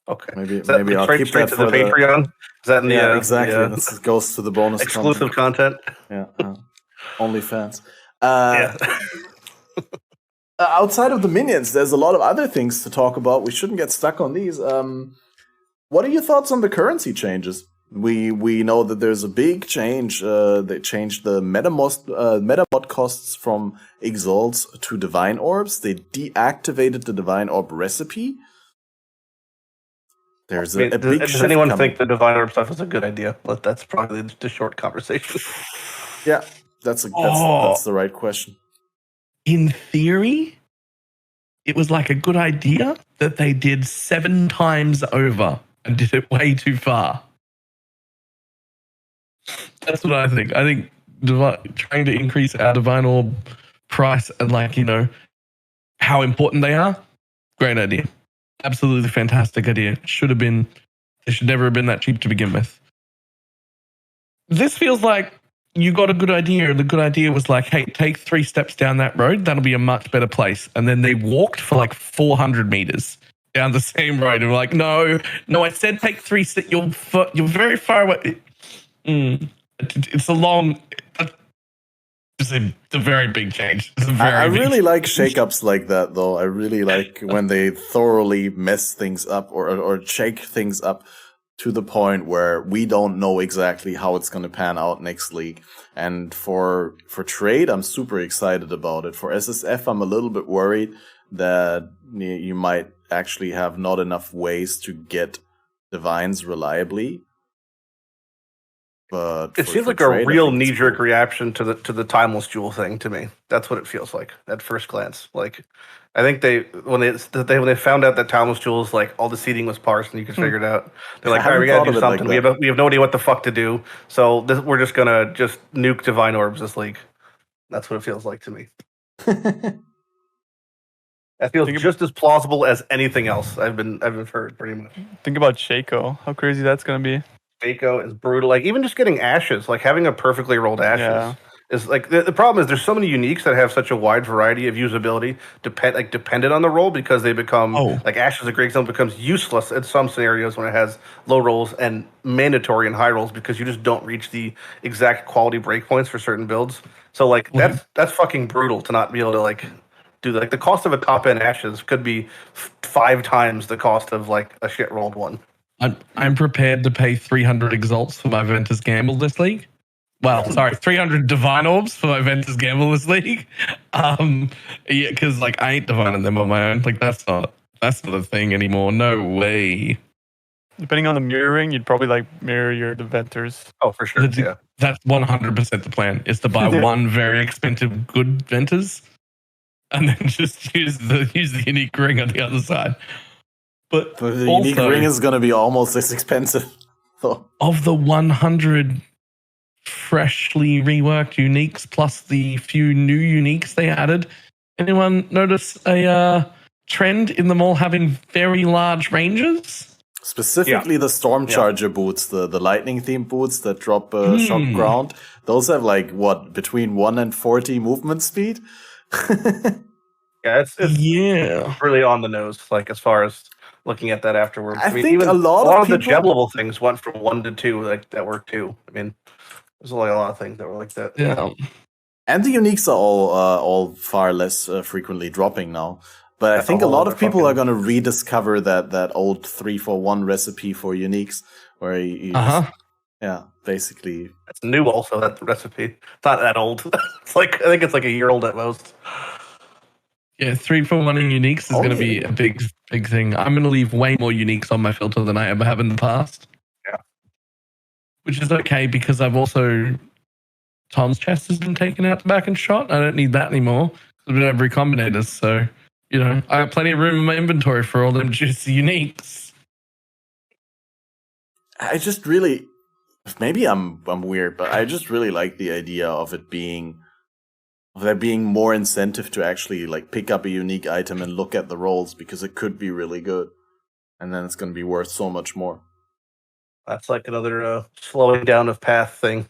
Okay. Maybe Is that maybe I'll straight keep that to for the Patreon? Is that in the yeah, exactly. the, This goes to the bonus exclusive content? Yeah, OnlyFans. Yeah. Outside of the minions, there's a lot of other things to talk about. We shouldn't get stuck on these. What are your thoughts on the currency changes? We know that there's a big change. They changed the metamod costs from exalts to divine orbs. They deactivated the divine orb recipe. There's a big does shift anyone coming. think the divine orb stuff is a good idea? But that's probably the short conversation. Yeah, that's the right question. In theory, it was like a good idea that they did 7 times over and did it way too far. That's what I think. I think trying to increase our divine orb price and how important they are, great idea. Absolutely fantastic idea. They should never have been that cheap to begin with. This feels like you got a good idea, and the good idea was like, hey, take 3 steps down that road, that'll be a much better place. And then they walked for like 400 meters down the same road, and were like, no, I said take 3 steps. You're very far away. It's a very big change. I really like shakeups like that, though. I really like when they thoroughly mess things up or shake things up to the point where we don't know exactly how it's going to pan out next league. And for trade, I'm super excited about it. For SSF, I'm a little bit worried that you might actually have not enough ways to get divines reliably. But It seems like a real knee-jerk reaction to the timeless jewel thing to me. That's what it feels like at first glance. Like, I think when they found out that timeless jewels, like all the seeding was parsed and you could figure it out. They're like, all right, we gotta do something. Like we have no idea what the fuck to do. So we're just gonna nuke divine orbs this league. That's what it feels like to me. That feels just as plausible as anything else I've heard pretty much. Think about Shaco. How crazy that's gonna be. Shaco is brutal. Like even just getting ashes, like having a perfectly rolled ashes is like the problem is there's so many uniques that have such a wide variety of usability dependent on the roll because they become like ashes is a great example becomes useless in some scenarios when it has low rolls and mandatory in high rolls because you just don't reach the exact quality breakpoints for certain builds. So like that's fucking brutal to not be able to like do that. Like the cost of a top end ashes could be 5 times the cost of like a shit rolled one. I'm prepared to pay 300 exalts for my Ventus Gamble this league. Well, sorry, 300 divine orbs for my Ventus Gamble this league. Yeah, because like I ain't divining them on my own. Like that's not a thing anymore. No way. Depending on the mirroring, you'd probably like mirror your Deventers. Oh, for sure. Yeah. That's 100% the plan. Is to buy one very expensive good Ventus, and then just use the unique ring on the other side. But the unique ring is going to be almost as expensive. Of the 100 freshly reworked uniques plus the few new uniques they added, anyone notice a trend in them all having very large ranges? Specifically the Stormcharger boots, the lightning themed boots that drop shock ground. Those have like between 1 and 40 movement speed. Yeah, it's really on the nose, like as far as looking at that afterwards. I mean, think even a lot of the gem level things went from 1 to 2, like that worked too. I mean, there's like a lot of things that were like that. Yeah. And the uniques are all far less frequently dropping now. But I think a lot of people are going to rediscover that old 3-for-1 recipe for uniques, where you basically. It's new also, that recipe. It's not that old. It's like, I think it's like a year old at most. Yeah, 3-for-1 in uniques is going to be a big thing. I'm going to leave way more uniques on my filter than I ever have in the past. Yeah. Which is okay because I've also... Tom's chest has been taken out the back and shot. I don't need that anymore. I've been over recombinators, so... You know, I have plenty of room in my inventory for all them juicy uniques. I just really, maybe I'm weird, but I just really like the idea of there being more incentive to actually like pick up a unique item and look at the rolls, because it could be really good, and then it's going to be worth so much more. That's like another slowing down of path thing.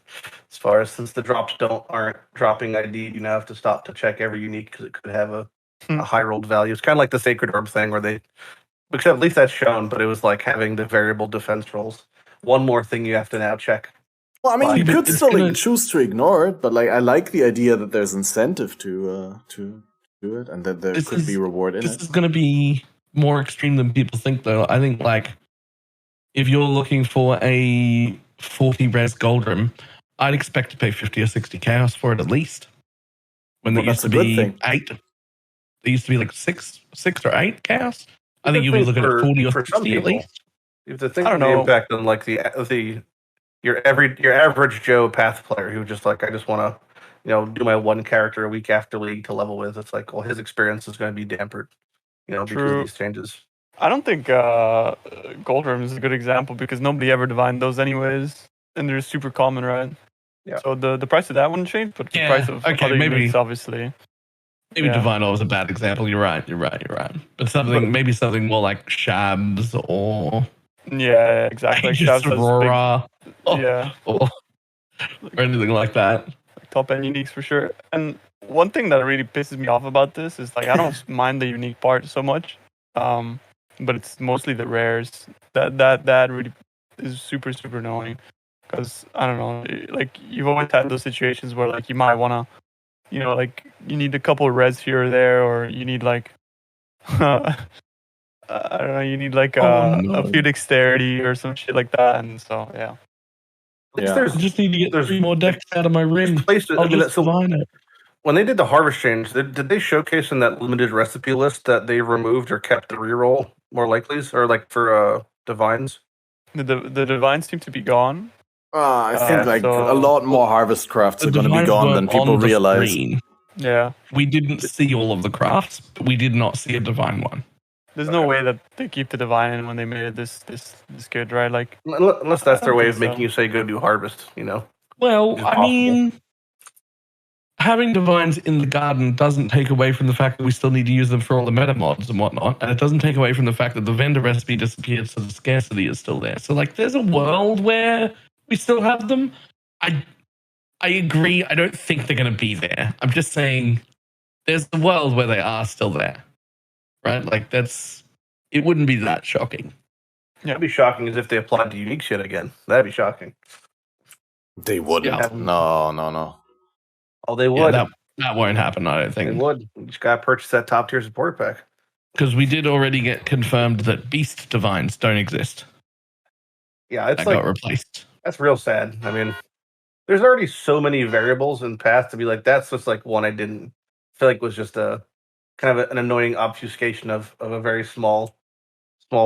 As far as since the drops aren't dropping ID, you now have to stop to check every unique because it could have a high rolled value. It's kind of like the Sacred Orb thing where except at least that's shown, but it was like having the variable defense rolls. One more thing you have to now check. Well, I mean, you could still choose to ignore it, but like I like the idea that there's incentive to do it, and that there could be reward in it. This is going to be more extreme than people think, though. I think like if you're looking for a 40 res Goldrim, I'd expect to pay 50 or 60 chaos for it at least. When there used to be 8. There used to be like 6 or 8 chaos. I think you'll be looking at 40 or 60 at least. If the thing the impact on like your average Joe path player who just like, I just want to do my one character a week after league to level with, it's like, well, his experience is going to be dampered, because of these changes. I don't think Goldrim is a good example because nobody ever divined those anyways, and they're super common, right? Yeah. So the price of that wouldn't change, but the price of other uniques, obviously. Maybe Divine Orb is a bad example. You're right. But maybe something more like Shabs or exactly. Shabs Aurora, or anything like that. Like top end uniques for sure. And one thing that really pisses me off about this is like I don't mind the unique part so much, but it's mostly the rares that really is super annoying. Because I don't know, like you've always had those situations where like you might want to, like you need a couple of res here or there, or you need like, I don't know, you need like a few dexterity or some shit like that, and so I just need to get 3 more decks out of my ring. I'll just divine it. When they did the harvest change, did they showcase in that limited recipe list that they removed or kept the reroll more likelies, or like for divines? The divines seem to be gone. I think a lot more harvest crafts are going to be gone than people realize. Yeah. We didn't see all of the crafts, but we did not see a divine one. There's no way that they keep the divine in when they made it this good, right? Like, unless that's their way of making you say go do harvest, Well, I mean, having divines in the garden doesn't take away from the fact that we still need to use them for all the meta mods and whatnot, and it doesn't take away from the fact that the vendor recipe disappeared, so the scarcity is still there. So, like, there's a world where we still have them. I agree. I don't think they're going to be there. I'm just saying there's a world where they are still there. Right? Like, it wouldn't be that shocking. Yeah, it'd be shocking as if they applied to unique shit again. That'd be shocking. They wouldn't. Yeah. No. Oh, they would. Yeah, that won't happen, I don't think. They would. You just gotta purchase that top tier supporter pack. Because we did already get confirmed that beast divines don't exist. Yeah, it's got replaced. That's real sad. I mean, there's already so many variables in Path to be like, that's just like one I didn't feel like was just a kind of an annoying obfuscation of a very small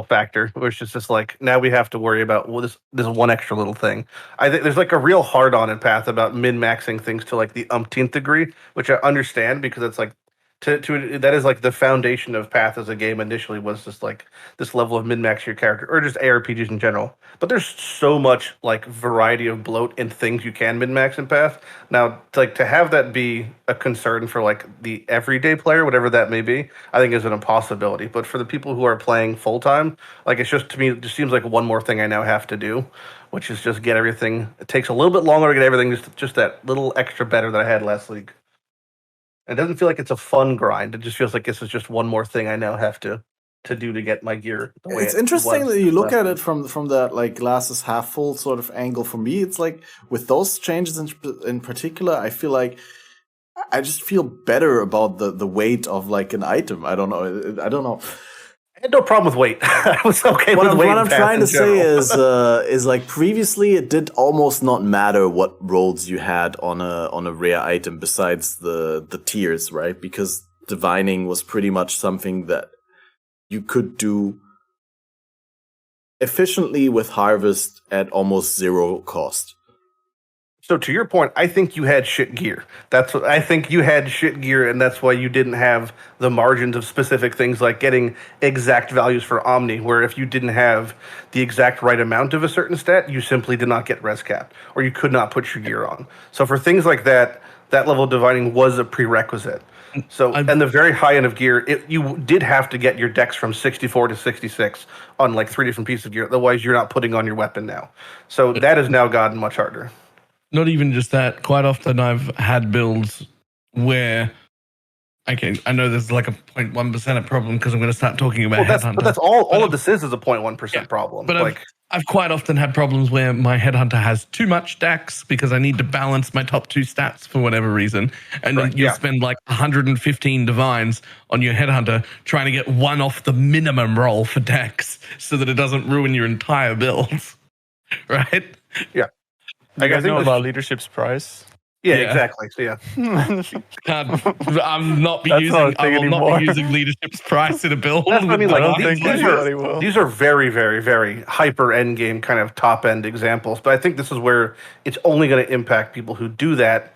factor, which is just like now we have to worry about this one extra little thing. I think there's like a real hard on in Path about min maxing things to like the umpteenth degree, which I understand because it's like to that is like the foundation of Path as a game initially was just like this level of min max your character or just ARPGs in general. But there's so much like variety of bloat and things you can min max in Path. Now, to have that be a concern for like the everyday player, whatever that may be, I think is an impossibility. But for the people who are playing full time, like it's just to me, it just seems like one more thing I now have to do, which is just get everything. It takes a little bit longer to get everything just that little extra better that I had last league. It doesn't feel like it's a fun grind. It just feels like this is just one more thing I now have to do to get my gear. It's interesting that you look at it from that like glass is half full sort of angle. For me, it's like with those changes in particular, I feel like I just feel better about the weight of like an item. I don't know. I had no problem with weight. I was okay with weight. What I'm trying to say is like previously it did almost not matter what rolls you had on a rare item besides the tiers, right? Because divining was pretty much something that you could do efficiently with harvest at almost zero cost. So to your point, I think you had shit gear. That's what I think you had shit gear, and that's why you didn't have the margins of specific things like getting exact values for Omni, where if you didn't have the exact right amount of a certain stat, you simply did not get res cap, or you could not put your gear on. So for things like that, that level of divining was a prerequisite. So, and the very high end of gear, you did have to get your dex from 64 to 66 on like 3 different pieces of gear. Otherwise, you're not putting on your weapon now. So that has now gotten much harder. Not even just that. Quite often I've had builds where, okay, I know there's like a 0.1% problem because I'm going to start talking about Headhunter. But that's all of this is a 0.1% problem. But I've quite often had problems where my Headhunter has too much dex because I need to balance my top 2 stats for whatever reason. And then you'll spend like 115 divines on your Headhunter trying to get one off the minimum roll for dex so that it doesn't ruin your entire build. Right? Yeah. You guys know about Leadership's Prize? Yeah, exactly. So yeah, I'm not be using Leadership's Prize in a build. That's what I mean. Like these are very, very, very hyper end game kind of top end examples. But I think this is where it's only going to impact people who do that.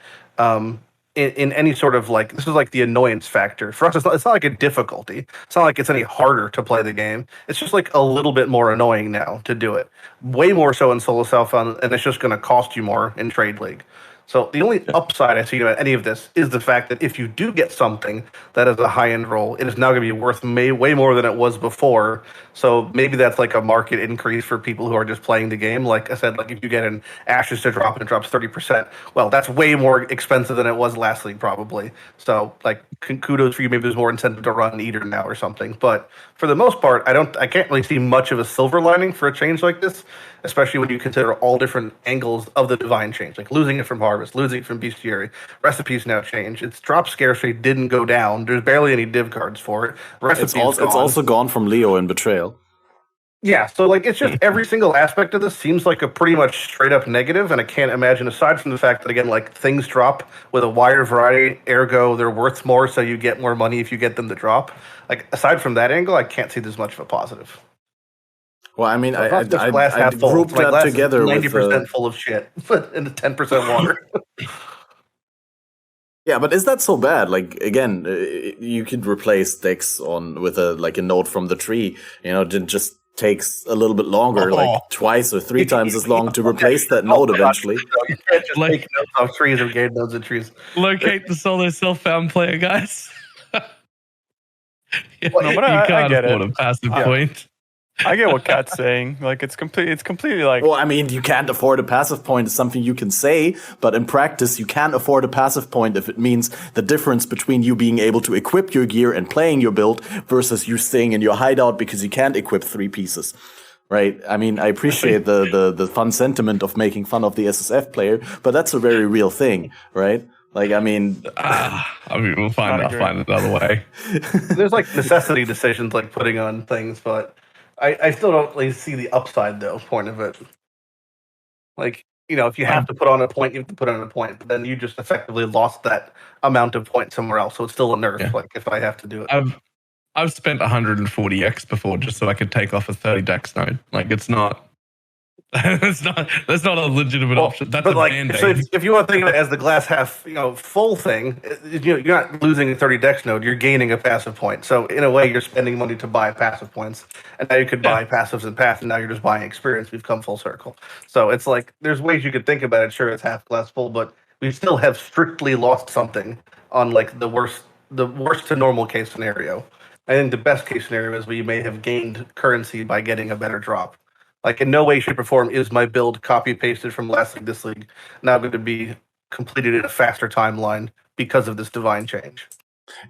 In any sort of like, this is like the annoyance factor. For us, it's not like a difficulty. It's not like it's any harder to play the game. It's just like a little bit more annoying now to do it. Way more so in solo self-found, and it's just going to cost you more in Trade League. So the only upside I see about any of this is the fact that if you do get something that is a high-end roll, it is now going to be worth way more than it was before. So maybe that's like a market increase for people who are just playing the game. Like I said, like if you get an Ashes to drop and it drops 30%, well, that's way more expensive than it was last league probably. So like kudos for you. Maybe there's more incentive to run Eater now or something. But for the most part, I can't really see much of a silver lining for a change like this, especially when you consider all different angles of the divine change, like losing it from Harvest, losing it from Bestiary. Recipes now change. Its drop scarcity didn't go down. There's barely any div cards for it. It's also gone from Leo in Betrayal. Yeah, so like it's just every single aspect of this seems like a pretty much straight up negative, and I can't imagine, aside from the fact that again, like things drop with a wider variety, ergo they're worth more, so you get more money if you get them to drop. Like aside from that angle, I can't see this much of a positive. Well, I mean, so I grouped that together 90% full of shit, and 10% water. Yeah, but is that so bad? Like again, you could replace decks with a node from the tree. You know, it just takes a little bit longer, like twice or 3 times as long to replace that node eventually. You can't just take nodes off trees or gain nodes of trees. Locate the solo self-found player, guys. You can't afford a passive point. I get what Kat's saying. Like it's completely like. Well, I mean, you can't afford a passive point is something you can say, but in practice, you can't afford a passive point if it means the difference between you being able to equip your gear and playing your build versus you staying in your hideout because you can't equip 3 pieces. Right? I mean, I appreciate the fun sentiment of making fun of the SSF player, but that's a very real thing, right? Like, I mean, we'll find another way. There's like necessity decisions, like putting on things, but I still don't really see the upside though. Point of it, like if you have to put on a point, you have to put on a point. But then you just effectively lost that amount of points somewhere else. So it's still a nerf. Yeah. Like if I have to do it. I've spent 140x before just so I could take off a 30 dex node. Like it's not. that's not a legitimate option. That's a band-aid. So if you want to think of it as the glass half, full thing, you're not losing a 30 dex node. You're gaining a passive point. So in a way, you're spending money to buy passive points, and now you could buy passives in Path, and now you're just buying experience. We've come full circle. So it's like there's ways you could think about it. Sure, it's half glass full, but we still have strictly lost something on like the worst to normal case scenario. I think the best case scenario is we may have gained currency by getting a better drop. Like in no way, shape, or form is my build copy pasted from last league this league now going to be completed in a faster timeline because of this divine change.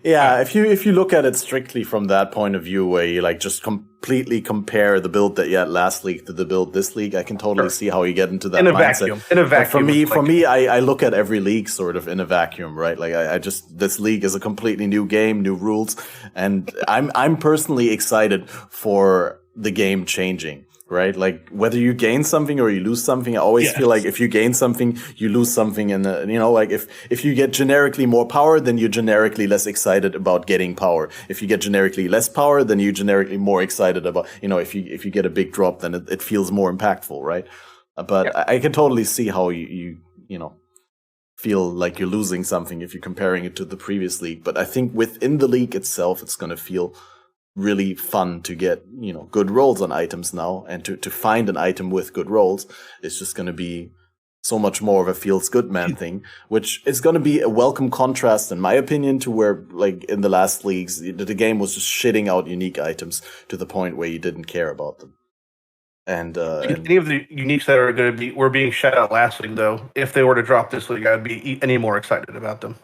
Yeah, if you look at it strictly from that point of view, where you like just completely compare the build that you had last league to the build this league, I can totally see how you get into that mindset. In a vacuum. For me, I look at every league sort of in a vacuum, right? Like I just this league is a completely new game, new rules, and I'm personally excited for the game changing. Right, like whether you gain something or you lose something, I always feel like if you gain something, you lose something, and like if you get generically more power, then you're generically less excited about getting power. If you get generically less power, then you're generically more excited about, if you get a big drop, then it feels more impactful, right? But I can totally see how you feel like you're losing something if you're comparing it to the previous league. But I think within the league itself, it's going to feel really fun to get, good rolls on items now, and to find an item with good rolls is just going to be so much more of a feels good man thing, which is going to be a welcome contrast, in my opinion, to where, like, in the last leagues, the game was just shitting out unique items to the point where you didn't care about them. And any of the uniques that were being shut out last league, though, if they were to drop this league, I'd be any more excited about them.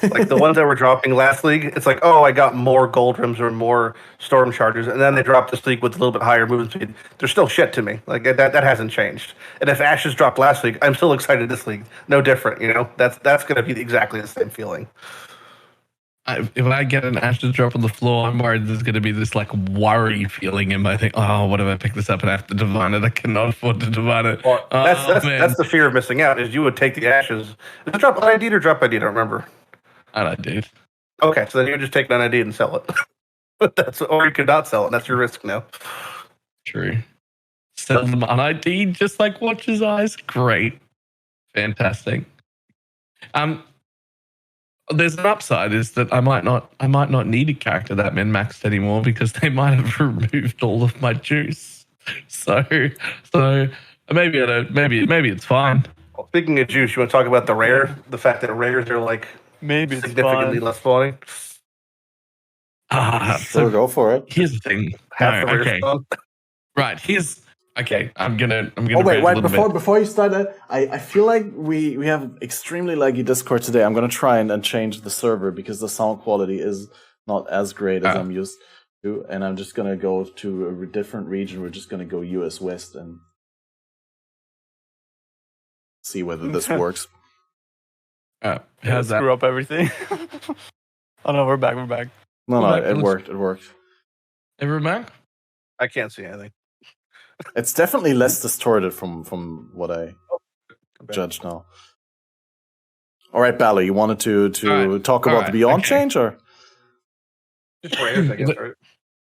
Like the ones that were dropping last league, it's like, oh, I got more gold rims or more storm chargers, and then they dropped this league with a little bit higher movement speed. They're still shit to me. Like that hasn't changed. And if Ashes dropped last league, I'm still excited this league. No different, That's going to be exactly the same feeling. If I get an Ashes drop on the floor, I'm worried there's going to be this like worry feeling in my thing. Oh, what if I pick this up and I have to divine it? I cannot afford to divine it. Well, that's the fear of missing out. Is you would take the Ashes. Is it drop ID or drop ID? I don't remember. ID. Okay, so then you just take an ID and sell it. Or you could not sell it. That's your risk now. True. Sell them on ID, just like Watch's Eyes. Great. Fantastic. There's an upside is that I might not need a character that min-maxed anymore because they might have removed all of my juice. So maybe I don't. Maybe it's fine. Well, speaking of juice, you want to talk about the fact that rares are like maybe significantly less spawning? Sure, go for it. Here's the thing. Okay. Right. I'm gonna. Oh wait! Before you start that, I feel like we have extremely laggy Discord today. I'm gonna try and change the server because the sound quality is not as great as I'm used to, and I'm just gonna go to a different region. We're just gonna go US West and see whether this works. How's that? Screw up everything. Oh no, we're back. No, it worked. Ever back? I can't see anything. It's definitely less distorted from what I judge now. All right, Balor, you wanted to talk about the Beyond change, or just rares, I guess, right?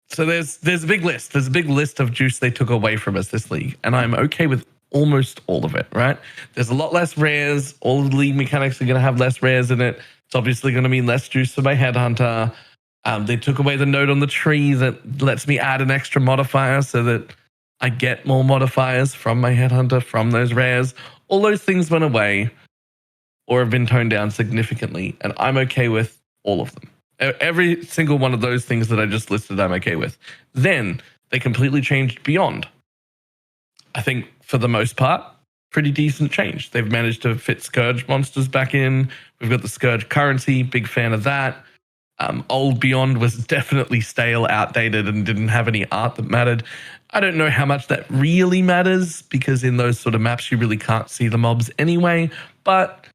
So there's a big list. There's a big list of juice they took away from us this league, and I'm okay with almost all of it. Right? There's a lot less rares. All of the league mechanics are going to have less rares in it. It's obviously going to mean less juice for my headhunter. They took away the node on the tree that lets me add an extra modifier so that I get more modifiers from my headhunter from those rares. All those things went away or have been toned down significantly, and I'm okay with all of them. Every single one of those things that I just listed, I'm okay with. Then they completely changed Beyond. I think for the most part, pretty decent change. They've managed to fit Scourge monsters back in. We've got the Scourge currency, big fan of that. Old Beyond was definitely stale, outdated, and didn't have any art that mattered. I don't know how much that really matters because in those sort of maps, you really can't see the mobs anyway. But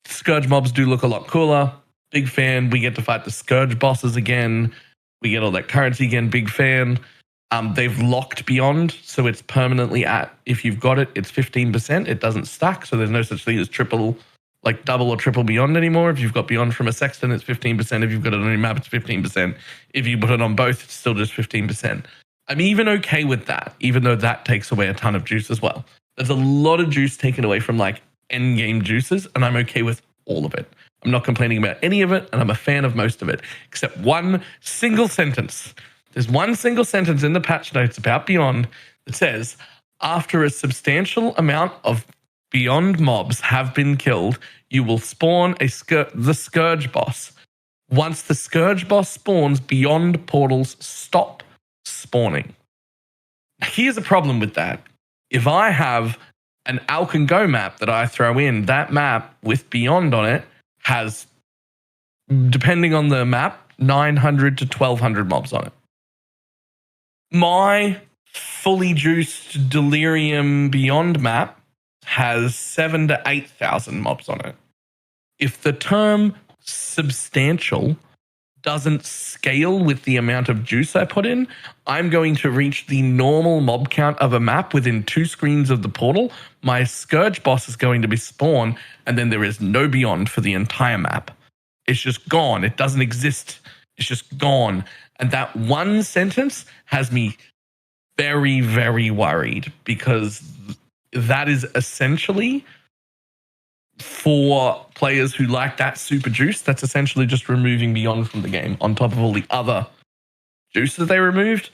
Scourge mobs do look a lot cooler. Big fan. We get to fight the Scourge bosses again. We get all that currency again. Big fan. They've locked Beyond, so it's permanently at, if you've got it, it's 15%. It doesn't stack, so there's no such thing as double or triple Beyond anymore. If you've got Beyond from a Sexton, it's 15%. If you've got it on your map, it's 15%. If you put it on both, it's still just 15%. I'm even okay with that, even though that takes away a ton of juice as well. There's a lot of juice taken away from like end game juices, and I'm okay with all of it. I'm not complaining about any of it, and I'm a fan of most of it, except one single sentence. There's one single sentence in the patch notes about Beyond that says, after a substantial amount of Beyond mobs have been killed, you will spawn the Scourge boss. Once the Scourge boss spawns, Beyond portals stop spawning. Here's a problem with that. If I have an Alk and Go map that I throw in, that map with Beyond on it has, depending on the map, 900 to 1200 mobs on it. My fully juiced Delirium Beyond map has 7,000 to 8,000 mobs on it. If the term substantial doesn't scale with the amount of juice I put in, I'm going to reach the normal mob count of a map within 2 screens of the portal. My Scourge boss is going to be spawned, and then there is no Beyond for the entire map. It's just gone. It doesn't exist. It's just gone. And that one sentence has me very, very worried, because that is essentially, for players who like that super juice, that's essentially just removing Beyond from the game on top of all the other juices they removed.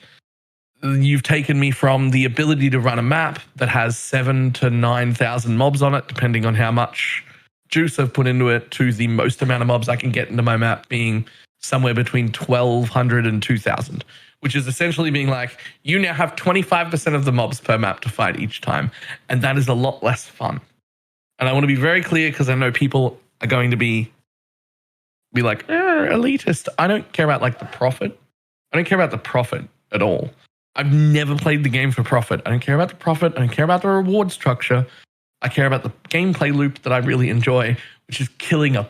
You've taken me from the ability to run a map that has 7,000 to 9,000 mobs on it, depending on how much juice I've put into it, to the most amount of mobs I can get into my map being somewhere between 1,200 and 2,000, which is essentially being like, you now have 25% of the mobs per map to fight each time. And that is a lot less fun. And I want to be very clear, because I know people are going to be like, elitist. I don't care about like the profit. I don't care about the profit at all. I've never played the game for profit. I don't care about the profit. I don't care about the reward structure. I care about the gameplay loop that I really enjoy, which is killing a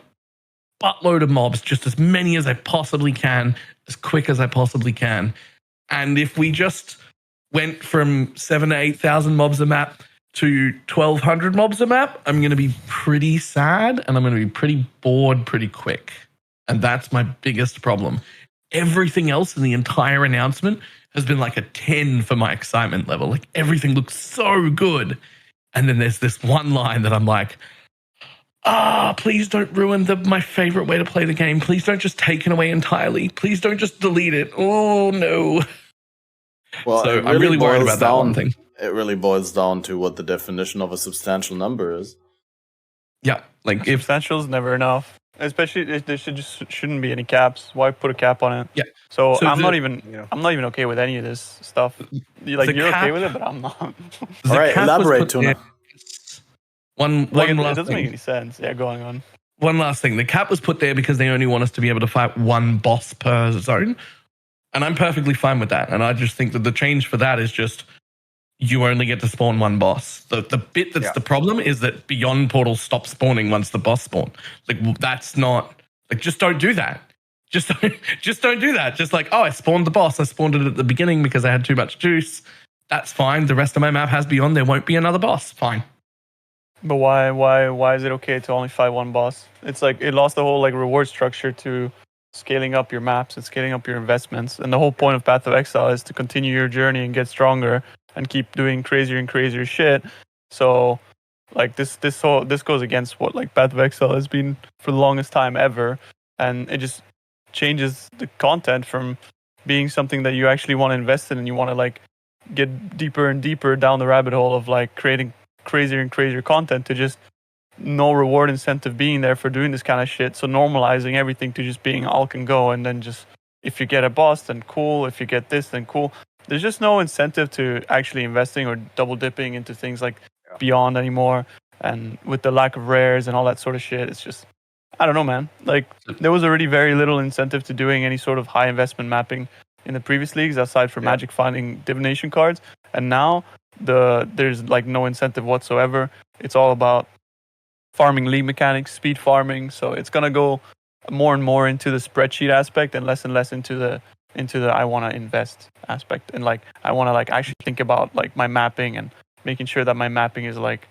buttload of mobs, just as many as I possibly can, as quick as I possibly can. And if we just went from 7,000 to 8,000 mobs a map to 1,200 mobs a map, I'm going to be pretty sad, and I'm going to be pretty bored pretty quick. And that's my biggest problem. Everything else in the entire announcement has been like a 10 for my excitement level. Like, everything looks so good. And then there's this one line that I'm like, please don't ruin my favorite way to play the game. Please don't just take it away entirely. Please don't just delete it. Oh, no. Well, so I'm really worried about that one thing. It really boils down to what the definition of a substantial number is. Yeah, like if substantial is never enough. Especially, there shouldn't be any caps. Why put a cap on it? Yeah. So I'm not even okay with any of this stuff. You're okay with it, but I'm not. All right, elaborate, Tuna. It doesn't make any sense. Yeah, going on. One last thing. The cap was put there because they only want us to be able to fight one boss per zone. And I'm perfectly fine with that. And I just think that the change for that is just, you only get to spawn one boss. The bit that's the problem is that Beyond portals stop spawning once the boss spawn. Like, that's not, like, just don't do that. Just don't do that. Just like, I spawned the boss. I spawned it at the beginning because I had too much juice. That's fine. The rest of my map has Beyond. There won't be another boss. Fine. But why is it okay to only fight one boss? It's like it lost the whole like reward structure to scaling up your maps and scaling up your investments. And the whole point of Path of Exile is to continue your journey and get stronger and keep doing crazier and crazier shit. So like this goes against what like Path of Exile has been for the longest time ever. And it just changes the content from being something that you actually want to invest in and you want to like get deeper and deeper down the rabbit hole of like creating crazier and crazier content to just no reward incentive being there for doing this kind of shit. So normalizing everything to just being all can go, and then just if you get a boss, then cool. If you get this, then cool. There's just no incentive to actually investing or double dipping into things like Beyond anymore. And with the lack of rares and all that sort of shit, it's just, I don't know, man. Like there was already very little incentive to doing any sort of high investment mapping in the previous leagues aside from Magic finding divination cards. And now there's like no incentive whatsoever. It's all about farming league mechanics, speed farming. So it's gonna go more and more into the spreadsheet aspect and less into the into the I want to invest aspect, and like I want to like actually think about like my mapping and making sure that my mapping is like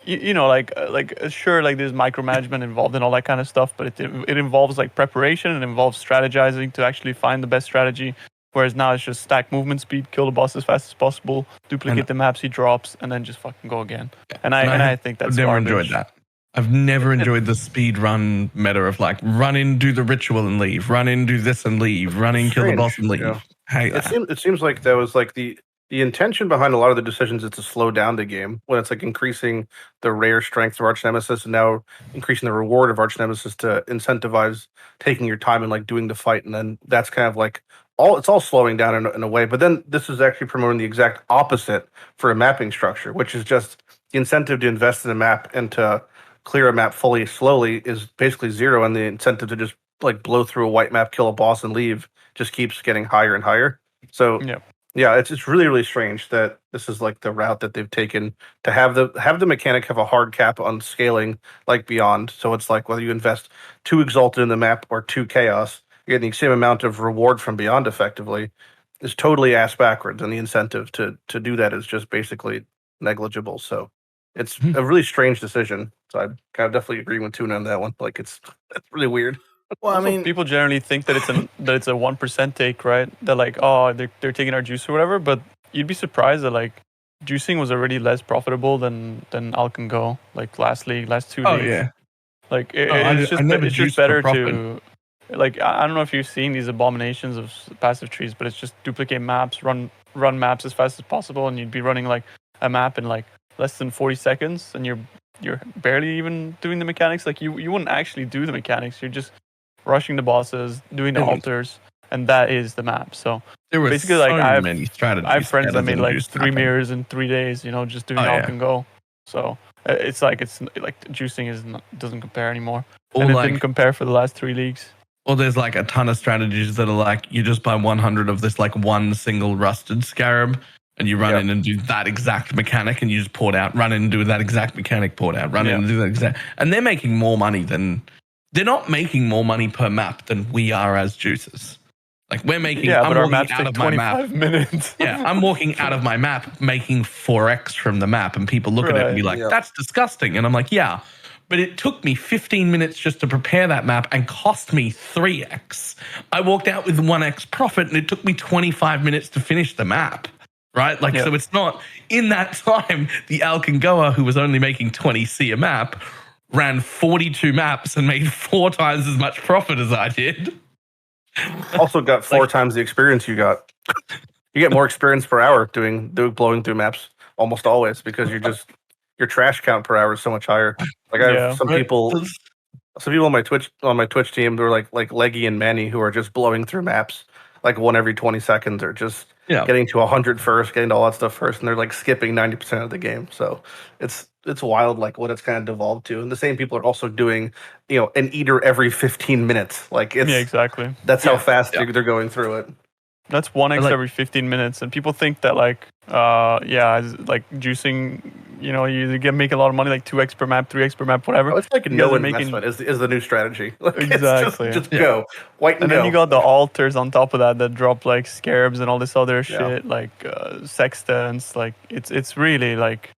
sure, like there's micromanagement involved and all that kind of stuff, but it involves like preparation and involves strategizing to actually find the best strategy. Whereas now it's just stack movement speed, kill the boss as fast as possible, duplicate the maps he drops, and then just fucking go again. And I think that's I've never garbage. enjoyed that. I've never enjoyed the speed run meta of like run in, do the ritual and leave, run in, do this and leave, run in, kill the boss and leave. Yeah. Hate It that. seems like that was like the intention behind a lot of the decisions is to slow down the game when it's like increasing the rare strength of Arch Nemesis and now increasing the reward of Arch Nemesis to incentivize taking your time and like doing the fight, and then that's kind of like it's all slowing down in a way. But then this is actually promoting the exact opposite for a mapping structure, which is just the incentive to invest in a map and to clear a map fully slowly is basically zero, and the incentive to just like blow through a white map, kill a boss, and leave just keeps getting higher and higher. So yeah, it's really, really strange that this is like the route that they've taken to have the mechanic have a hard cap on scaling like Beyond. So it's like whether you invest 2 Exalted in the map or 2 Chaos, you're getting the same amount of reward from Beyond effectively, is totally ass backwards, and the incentive to do that is just basically negligible. So it's a really strange decision. So I kind of definitely agree with Tuna on that one. Like it's really weird. Well, Also, I mean, people generally think that it's a 1% take, right? They're like, oh, they're taking our juice or whatever. But you'd be surprised that like juicing was already less profitable than Alcan Go, like last 2 leagues. Yeah. Like I never it's just juiced for better profit. to like I don't know if you've seen these abominations of passive trees, but it's just duplicate maps, run maps as fast as possible, and you'd be running like a map in like less than 40 seconds, and you're barely even doing the mechanics. Like you wouldn't actually do the mechanics. You're just rushing the bosses, doing the altars, and that is the map. So There were basically, so like many strategies. I have friends better that made than like juiced 3 mapping. mirrors in 3 days, just doing Alcan Go. So it's like juicing doesn't compare anymore. Or And it like, didn't compare for the last 3 leagues. or there's like a ton of strategies that are like you just buy 100 of this like one single rusted scarab, and you run in and do that exact mechanic, and you just port out, run in and do that exact mechanic, port out, run in and do that exact. And they're making more money than they're not making more money per map than we are as juicers. Like we're making, I'm but our walking maps out take of my map. 25 minutes. I'm walking out of my map making 4x from the map, and people look at it and be like, that's disgusting. And I'm like, yeah, but it took me 15 minutes just to prepare that map and cost me 3x. I walked out with 1x profit, and it took me 25 minutes to finish the map. Right? Like, so it's not in that time, the Alcan Goa, who was only making 20C a map, ran 42 maps and made 4 times as much profit as I did. Also got 4 times the experience you got. You get more experience per hour doing blowing through maps almost always, because your trash count per hour is so much higher. Like I have some people on my Twitch team, they're like Leggy and Manny, who are just blowing through maps like one every 20 seconds, or just getting to 100 first, getting to all that stuff first, and they're like skipping 90% of the game. So it's wild, like what it's kind of devolved to. And the same people are also doing, an eater every 15 minutes. Like it's exactly. That's how fast they're going through it. That's 1x every 15 minutes, and people think that like juicing, you make a lot of money, like 2x per map, 3x per map, whatever. Oh, it's like no investment is the new strategy. Like, exactly. Just go. White and then you got the altars on top of that drop like scarabs and all this other shit, like sextants. Like it's really like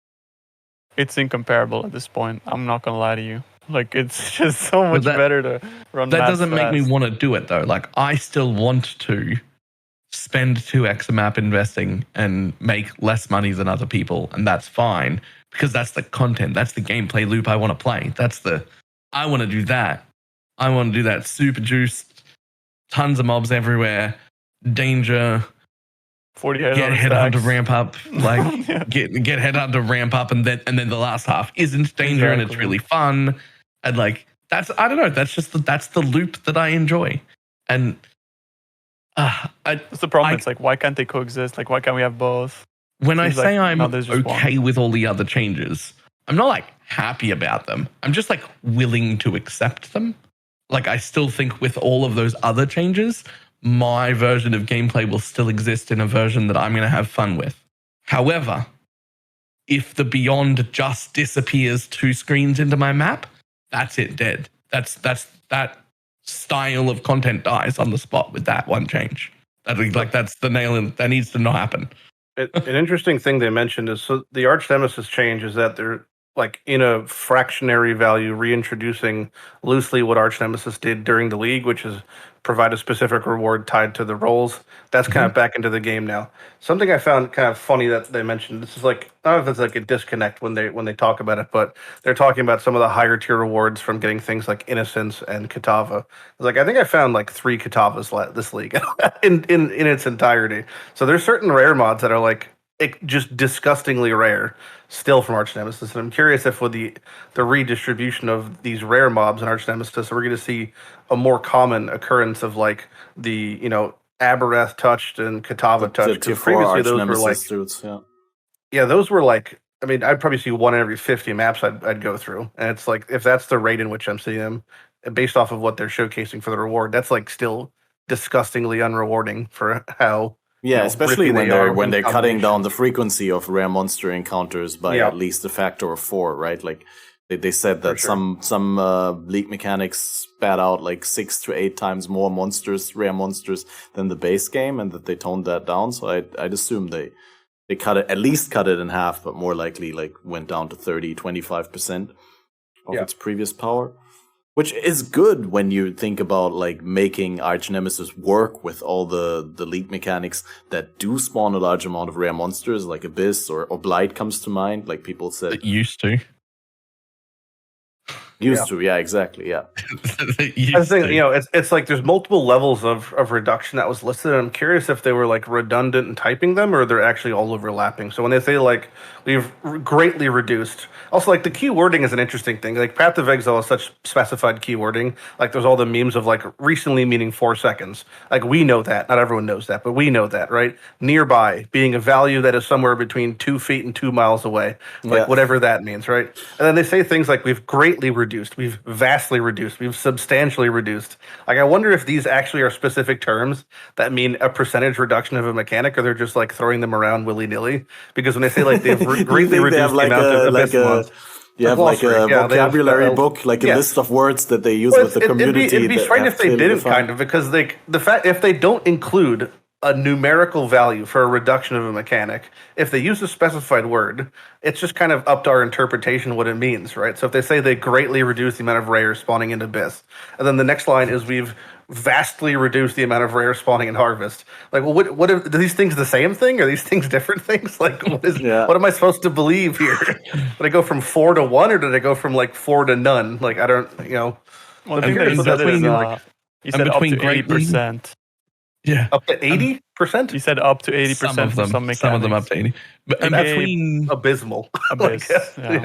it's incomparable at this point. I'm not gonna lie to you. Like it's just so much better to run. That doesn't make me want to do it though. Like I still want to spend 2x a map investing and make less money than other people, and that's fine because that's the content, that's the gameplay loop I want to play. I want to do that. I want to do that super juiced, tons of mobs everywhere, danger, 48 get headhunter ramp up, like get headhunter ramp up, and then the last half isn't danger and it's really fun, and like that's that's the loop that I enjoy. And that's the problem. It's like, why can't they coexist? Like, why can't we have both? When I say I'm okay with all the other changes, I'm not like happy about them. I'm just like willing to accept them. Like I still think with all of those other changes, my version of gameplay will still exist in a version that I'm going to have fun with. However, if the Beyond just disappears 2 screens into my map, that's it dead. That style of content dies on the spot with that one change. That's the nail in. That needs to not happen. An interesting thing they mentioned is so the arch nemesis change is that they're like in a fractionary value reintroducing loosely what arch nemesis did during the league, which is provide a specific reward tied to the rolls. That's kind of back into the game now. Something I found kind of funny that they mentioned. This is like, I don't know if it's like a disconnect when they talk about it, but they're talking about some of the higher tier rewards from getting things like innocence and Katava. It's like I think I found like 3 Katavas this league in its entirety. So there's certain rare mods that are like just disgustingly rare still from Arch Nemesis, and I'm curious if with the redistribution of these rare mobs in Arch Nemesis, we're going to see a more common occurrence of like the Aberrath touched and Katava touched. Because previously those were like suits, those were like, I mean, I'd probably see one in every 50 maps I'd go through, and it's like if that's the rate in which I'm seeing them, based off of what they're showcasing for the reward, that's like still disgustingly unrewarding for how. Yeah, especially when they're cutting down the frequency of rare monster encounters by at least a factor of 4, right? Like they said that some league mechanics spat out like 6 to 8 times more rare monsters than the base game, and that they toned that down. So I'd assume they at least cut it in half, but more likely like went down to 30-25% of its previous power. Which is good when you think about like making Arch Nemesis work with all the league mechanics that do spawn a large amount of rare monsters, like Abyss or Blight comes to mind, like people said. It used to. Yeah, exactly, yeah. I think, it's like there's multiple levels of reduction that was listed, and I'm curious if they were like redundant in typing them or they're actually all overlapping. So when they say like we've greatly reduced, also like the keywording is an interesting thing. Like Path of Exile is such specified keywording. Like there's all the memes of like recently meaning 4 seconds. Like we know that. Not everyone knows that, but we know that, right? Nearby being a value that is somewhere between 2 feet and 2 miles away. Like whatever that means, right? And then they say things like we've greatly reduced, we've vastly reduced, we've substantially reduced. Like I wonder if these actually are specific terms that mean a percentage reduction of a mechanic, or they're just like throwing them around willy-nilly. Because when they say like they've greatly reduced the amount of Abyss mods, you have like a vocabulary book, like a list of words that they use with the community. It'd be strange if they didn't, kind of, because the fact if they don't include a numerical value for a reduction of a mechanic, if they use a specified word, it's just kind of up to our interpretation what it means, right? So if they say they greatly reduce the amount of rares spawning in Abyss, and then the next line is we've vastly reduced the amount of rares spawning in Harvest. Like, well, what are these things the same thing? Are these things different things? Like, what am I supposed to believe here? Did I go from 4 to 1, or did I go from like 4 to none? Like, I don't, Well, I think they said you said up to 80%. Yeah, up to 80%. You said up to 80% for some mechanics. Some of them up to 80. But between abysmal,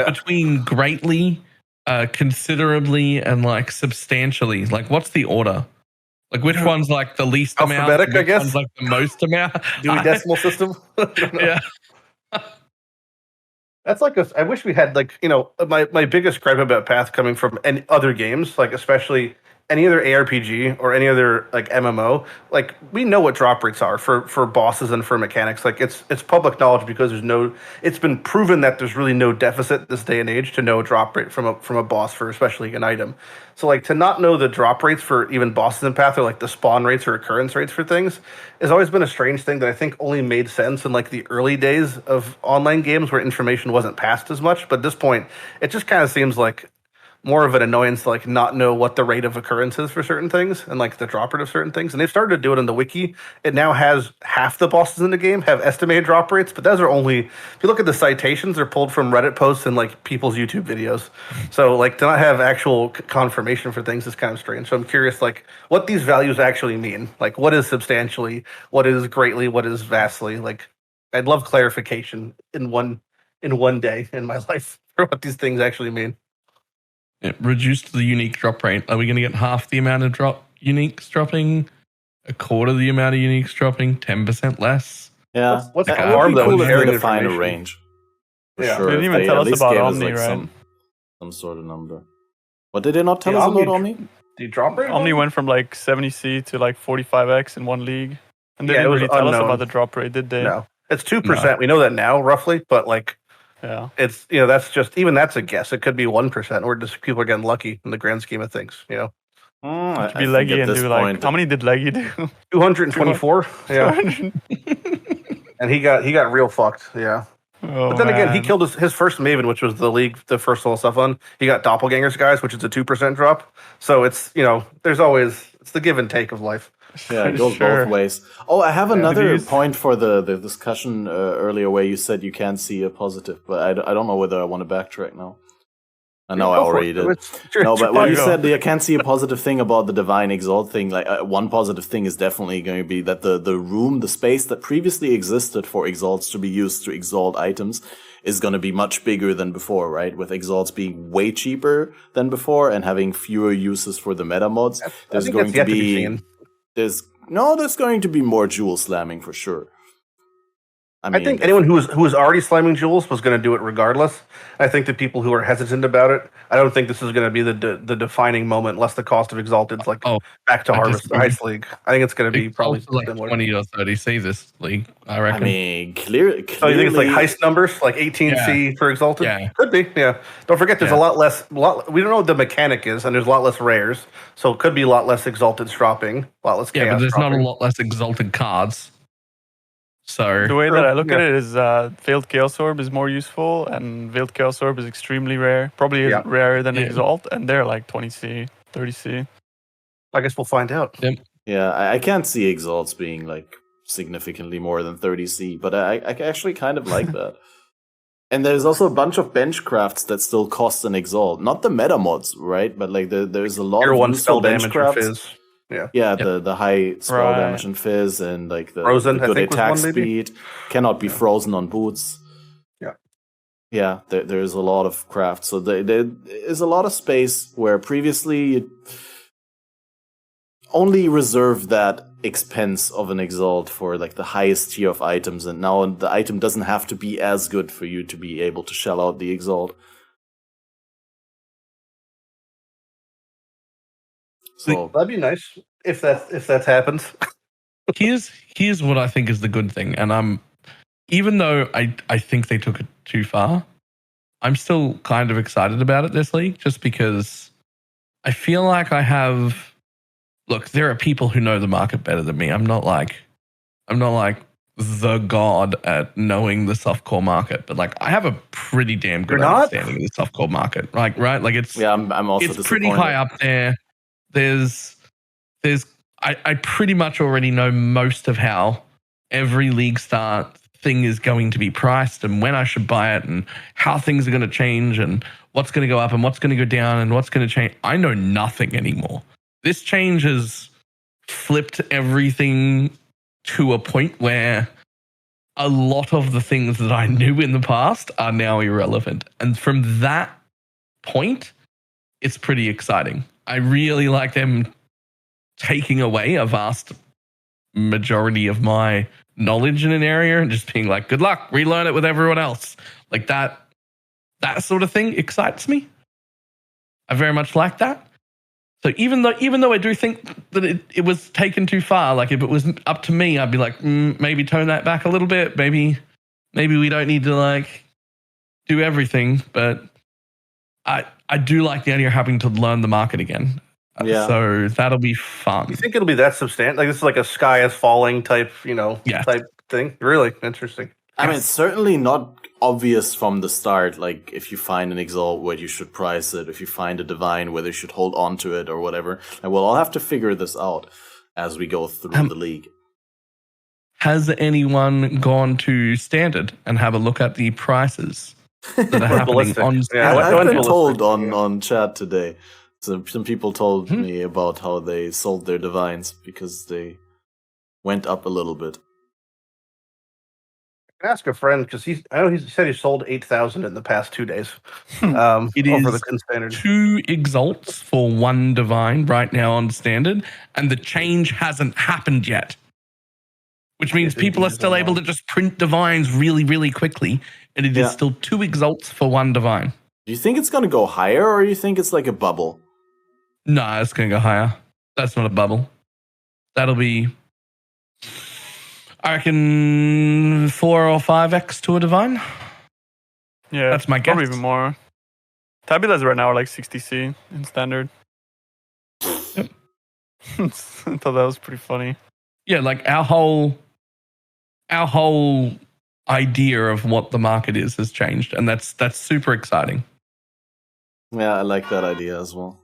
between greatly, considerably, and like substantially, like what's the order? Like which one's like the least amount? Alphabetic, I guess. One's like the most amount. Dewey Decimal System. Yeah. That's like I wish we had like my biggest gripe about Path coming from any other games, like especially any other ARPG or any other like MMO, like we know what drop rates are for bosses and for mechanics. Like it's public knowledge because it's been proven that there's really no deficit this day and age to know drop rate from a boss for especially an item. So like to not know the drop rates for even bosses in Path or like the spawn rates or occurrence rates for things has always been a strange thing that I think only made sense in like the early days of online games where information wasn't passed as much. But at this point, it just kind of seems like more of an annoyance to like not know what the rate of occurrence is for certain things and like the drop rate of certain things. And they've started to do it in the wiki. It now has half the bosses in the game have estimated drop rates, but those are only, if you look at the citations, they're pulled from Reddit posts and like people's YouTube videos. So like to not have actual confirmation for things is kind of strange. So I'm curious like what these values actually mean. Like what is substantially, what is greatly, what is vastly. Like I'd love clarification in one day in my life for what these things actually mean. Reduced the unique drop rate. Are we going to get half the amount of uniques dropping? A quarter the amount of uniques dropping? 10% less? Yeah. What's like, the harm though? To find a range. Yeah. Sure. They didn't even tell us about Omni, like right? Some sort of number. What did they not tell us about Omni? The drop rate? Omni went from like 70C to like 45X in one league. And they didn't really tell us about the drop rate, did they? No. It's 2%. We know that now, roughly, but like yeah, it's that's just that's a guess. It could be 1%, or just people are getting lucky in the grand scheme of things. To be leggy and do like how many did leggy do? 224. Yeah. And he got real fucked. Yeah. Oh, But then again, he man. killed his first Maven, which was the first level stuff on. He got Doppelgangers, guys, which is a 2% drop. So it's, there's always, it's the give and take of life. Yeah, it goes both ways. Oh, I have another point for the discussion earlier where you said you can't see a positive, but I don't know whether I want to backtrack now. I know I already did. No, but when you said I can't see a positive thing about the Divine Exalt thing, like one positive thing is definitely going to be that the space that previously existed for Exalts to be used to exalt items is going to be much bigger than before, right? With Exalts being way cheaper than before and having fewer uses for the meta mods, there's going to be there's going to be more jewel slamming for sure. I think anyone who was already slamming jewels was going to do it regardless. I think the people who are hesitant about it, I don't think this is going to be the defining moment, unless the cost of Exalted's back to Harvest or Ice League. I think it's going to be probably like similar. 20 or 30C this league, I reckon. I mean, clearly. So you think it's like heist numbers, like 18C for Exalted? Yeah. Could be, yeah. Don't forget, there's a lot less. We don't know what the mechanic is, and there's a lot less rares, so it could be a lot less Exalted dropping, a lot less chaos. Yeah, but there's dropping. not a lot less Exalted cards. So the way that I look at it is Veiled Chaos Orb is more useful, and Veiled Chaos Orb is extremely rare, probably rarer than Exalt, and they're like 20C, 30C. I guess we'll find out. Yep. Yeah, I can't see Exalts being like significantly more than 30C, but I actually kind of like that. And there's also a bunch of bench crafts that still cost an Exalt. Not the meta mods, right? But like there's a lot of useful bench crafts. Yeah, the high spell damage and fizz, and like the good attack speed cannot be frozen on boots. Yeah, there's a lot of crafts. So there is a lot of space where previously you only reserved that expense of an Exalt for like the highest tier of items, and now the item doesn't have to be as good for you to be able to shell out the Exalt. So that'd be nice if that happens. Here's what I think is the good thing, and even though I think they took it too far, I'm still kind of excited about it this league, just because I feel like I have. Look, there are people who know the market better than me. I'm not like the god at knowing the softcore market, but like I have a pretty damn good understanding of the softcore market. Like, right? Like it's I'm also it's pretty high up there. I pretty much already know most of how every league start thing is going to be priced and when I should buy it and how things are going to change and what's going to go up and what's going to go down and what's going to change. I know nothing anymore. This change has flipped everything to a point where a lot of the things that I knew in the past are now irrelevant. And from that point, it's pretty exciting. I really like them taking away a vast majority of my knowledge in an area and just being like, good luck, relearn it with everyone else. Like that sort of thing excites me. I very much like that. So even though I do think that it was taken too far, like if it was up to me, I'd be like, maybe tone that back a little bit. Maybe we don't need to like do everything, but I do like the idea of having to learn the market again. Yeah. So that'll be fun. You think it'll be that substantial? Like this is like a sky is falling type, type thing? Really interesting. I mean, it's certainly not obvious from the start, like if you find an Exalt where you should price it, if you find a Divine whether you should hold on to it or whatever. And we'll all have to figure this out as we go through the league. Has anyone gone to Standard and have a look at the prices that are happening on Standard? I've been told on chat today. Some people told me about how they sold their Divines because they went up a little bit. I can ask a friend because I know he said he sold 8,000 in the past 2 days. It over is the Standard. 2 Exalts for 1 Divine right now on Standard, and the change hasn't happened yet. Which means people are still able to just print Divines really, really quickly, and it is still 2 Exalts for 1 Divine. Do you think it's going to go higher, or do you think it's like a bubble? No, it's going to go higher. That's not a bubble. That'll be, I reckon, 4 or 5x to a Divine. Yeah, that's my guess. Probably even more. Tabulas right now are like 60C in Standard. Yep. I thought that was pretty funny. Yeah, like our whole idea of what the market is has changed, and that's super exciting. Yeah, I like that idea as well.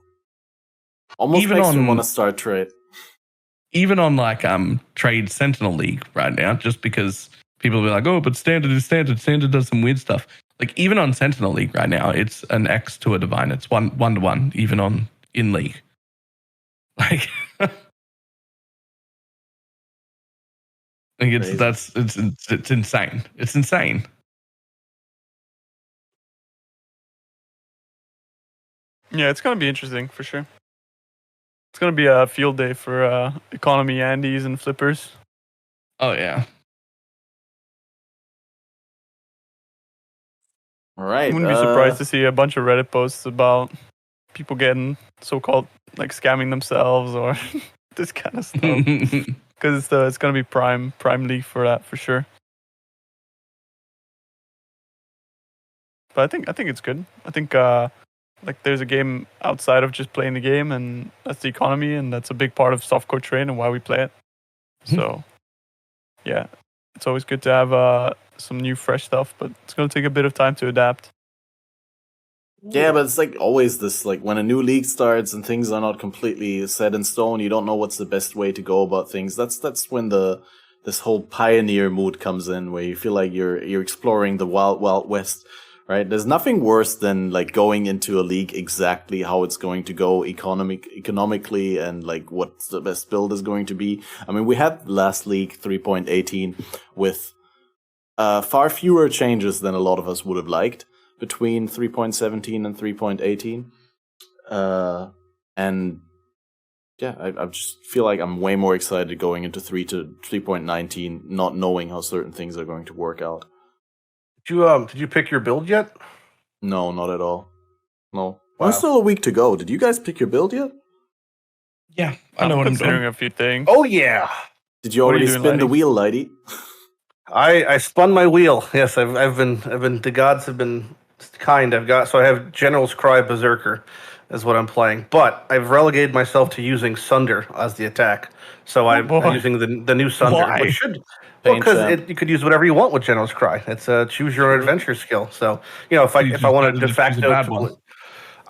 Almost Even makes me on- want to start trade. Even on like Trade Sentinel League right now, just because people will be like, oh, but standard is standard. Standard does some weird stuff. Like even on Sentinel League right now, it's an X to a divine. It's 1-1, even in League. Like, like it's insane. It's insane. Yeah, it's gonna be interesting for sure. It's gonna be a field day for economy Andes and flippers. Oh yeah. All right. Wouldn't be surprised to see a bunch of Reddit posts about people getting so-called like scamming themselves or this kind of stuff. Because it's gonna be prime league for that for sure. But I think it's good. I think like there's a game outside of just playing the game, and that's the economy, and that's a big part of softcore trade and why we play it. So yeah, it's always good to have some new fresh stuff, but it's gonna take a bit of time to adapt. Yeah, but it's like always this, like when a new league starts and things are not completely set in stone, you don't know what's the best way to go about things. That's when this whole pioneer mood comes in, where you feel like you're exploring the wild west, right? There's nothing worse than like going into a league exactly how it's going to go economically and like what the best build is going to be. I mean, we had last league 3.18 with far fewer changes than a lot of us would have liked between 3.17 and 3.18. And yeah, I just feel like I'm way more excited going into 3.19, not knowing how certain things are going to work out. Did you pick your build yet? No, not at all. No. Wow. There's still a week to go. Did you guys pick your build yet? Yeah, I know what I'm considering doing. a few things. Oh yeah. Did you What are already you doing, spin the Lighty? wheel, Lighty? I spun my wheel. Yes, I've been the gods have been kind. I have General's Cry Berserker is what I'm playing, but I've relegated myself to using Sunder as the attack. So I'm boy. using the new Sunder, Why? which should Pain because champ. you could use whatever you want with General's Cry. It's a choose your own adventure skill. So if I want to de facto.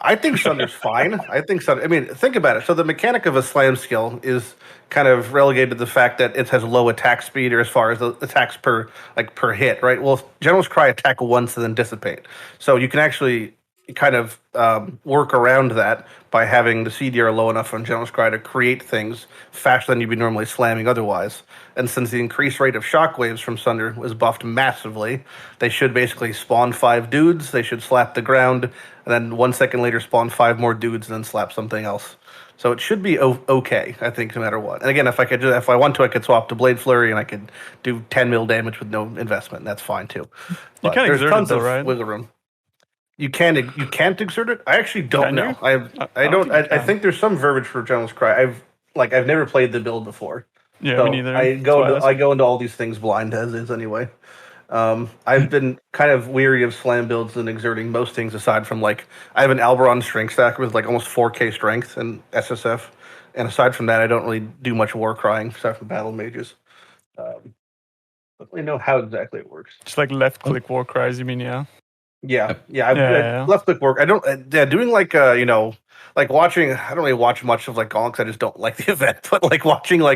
I think Sunder's fine. I mean, think about it. So the mechanic of a slam skill is kind of relegated to the fact that it has low attack speed, or as far as the attacks per hit, right? Well, General's Cry attack once and then dissipate. So you can actually kind of work around that by having the CDR low enough on General's Cry to create things faster than you'd be normally slamming otherwise. And since the increased rate of shockwaves from Sunder was buffed massively, they should basically spawn 5 dudes, they should slap the ground, and then 1 second later spawn 5 more dudes and then slap something else. So it should be okay, I think, no matter what. And again, if I want to, I could swap to Blade Flurry and I could do 10 mil damage with no investment. That's fine too. But can't there's exert tons it though, of right? wiggle room. You can't exert it. I actually don't Can know. you? I don't. think you I can. think there's some verbiage for General's Cry. I've never played the build before. Yeah, So me neither. I That's why I go into all these things blind as is anyway. I've been kind of weary of slam builds and exerting most things aside from I have an Alberon strength stack with almost 4k strength and SSF, and aside from that, I don't really do much war crying aside from battle mages. Don't really know how exactly it works. Just like left click war cries, you mean? Yeah. Yeah. Yeah. Left click work. I don't. Doing watching. I don't really watch much of Gonk. I just don't like the event. But watching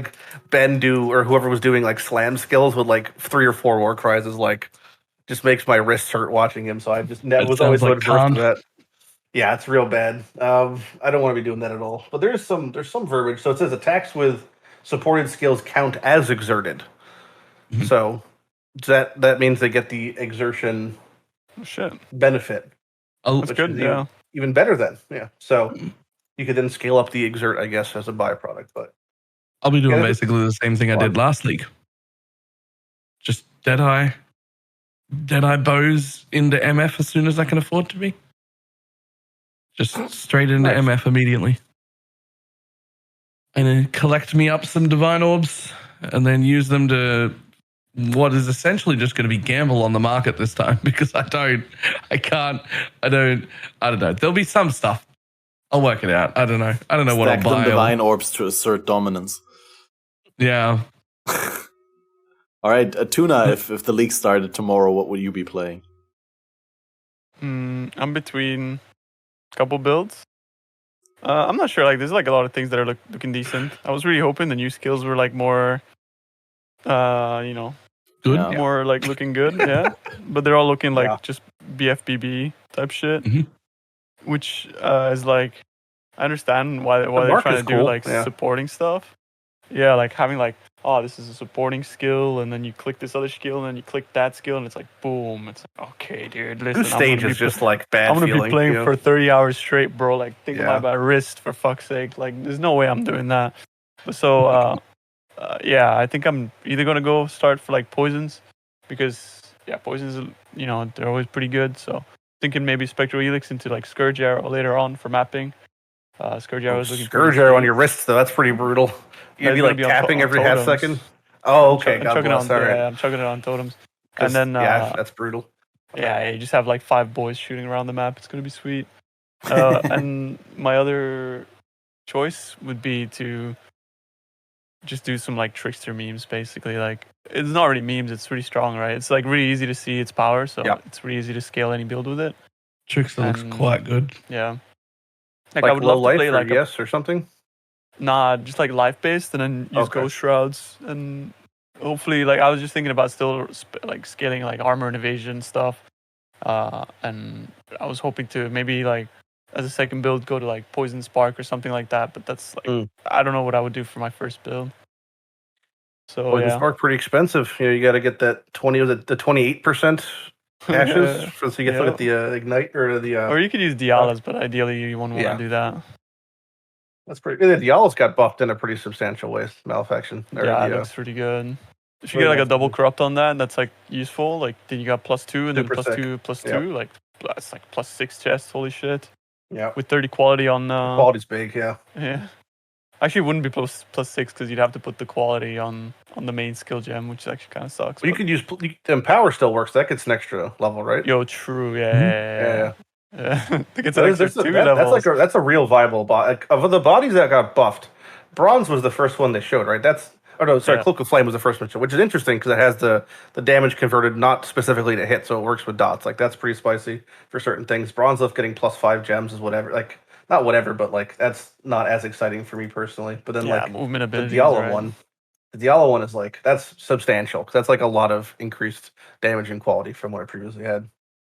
Ben do or whoever was doing slam skills with 3 or 4 war cries is just makes my wrists hurt watching him. So I just was always so adverse to that. Yeah, it's real bad. I don't want to be doing that at all. But there's some verbiage. So it says attacks with supported skills count as exerted. Mhm. So that means they get the exertion Oh, shit. benefit. Oh, That's Which good. is Yeah. even better then. Yeah. So you could then scale up the exert, I guess, as a byproduct. But I'll be doing Yeah, basically the same thing I did last league. Just Deadeye bows into MF as soon as I can afford to be. Just straight into Nice. MF immediately. And then collect me up some divine orbs and then use them to what is essentially just going to be gamble on the market this time because I don't know. There'll be some stuff I'll work it out. I don't know. I don't know what I'll Stack them buy. divine orbs to assert dominance. Yeah. All right, Tuna, if the league started tomorrow, what would you be playing? I'm between a couple builds. I'm not sure. Like, there's like a lot of things that are looking decent. I was really hoping the new skills were like more, Good. Yeah. more like looking good. Yeah, but they're all looking like Yeah. just BFBB type shit, Mhm. which is like, I understand why they're mark trying is to do cool, like yeah. supporting stuff. Yeah, like having like, oh, this is a supporting skill, and then you click this other skill, and then you click that skill, and it's like, boom. It's like, okay, dude, listen. This stage is just like bad I'm gonna feeling. be playing you know? for 30 hours straight, bro. Like, think Yeah. about my wrist, for fuck's sake. Like, there's no way I'm doing that. So, yeah, I think I'm either gonna go start for like poisons, because yeah, poisons, you know, they're always pretty good. So, thinking maybe Spectral Helix into like Scourge Arrow later on for mapping. Scourge Arrow is looking Scourge pretty arrow on sweet. your wrists, though. That's pretty brutal. You'd That's be gonna like be on tapping on every half totems. second. Oh, I'm okay. God chugging bless. on, All right. yeah, I'm chugging it on totems. 'Cause, And then, yeah, that's brutal. yeah, you just have like 5 boys shooting around the map. It's gonna be sweet. And my other choice would be to just do some like trickster memes, basically. Like, it's not really memes; it's pretty strong, right? It's like really easy to see its power, so Yeah. it's really easy to scale any build with it. Trickster looks And- quite good. Yeah, Like I would low love to life play or like yes or something. nah, just like life based, and then use Okay. ghost shrouds, and hopefully, like I was just thinking about still like scaling like armor and evasion stuff, and I was hoping to maybe like as a second build go to like poison spark or something like that. But that's like I don't know what I would do for my first build. So Poison yeah, spark pretty expensive. You know, you got to get that 20 or the 28% ashes, Yeah. so you get to Yeah. get the ignite or the. Or you could use Dialas, but ideally you wouldn't want Yeah. to do that. That's pretty. The Dialos got buffed in a pretty substantial way. Malefaction. Or Yeah, it the, looks pretty good. If you really get like a nice. double corrupt on that, that's like useful. Like then you got +2 and then Super sick. +2, +2. Yeah. Like that's like +6 chests. Holy shit! yeah, With 30 quality on. quality's big. Yeah. Yeah. Actually, it wouldn't be +6 because you'd have to put the quality on the main skill gem, which actually kind of sucks. But you could use Empower. Still works. That gets an extra level, right? Yo, true. Yeah. Yeah. I think it's an There's- extra there's 2 a- levels. that's a real viable bot. Like, of the bodies that got buffed, Bronze was the first one they showed, right? Yeah. Cloak of Flame was the first one, which is interesting because it has the damage converted not specifically to hit, so it works with dots. Like that's pretty spicy for certain things. Bronze Lift getting +5 gems is whatever. Like not whatever, but like that's not as exciting for me personally. But then Yeah, like movement the abilities. Diallo right? one, the Diallo one is like that's substantial because that's like a lot of increased damage and quality from what I previously had.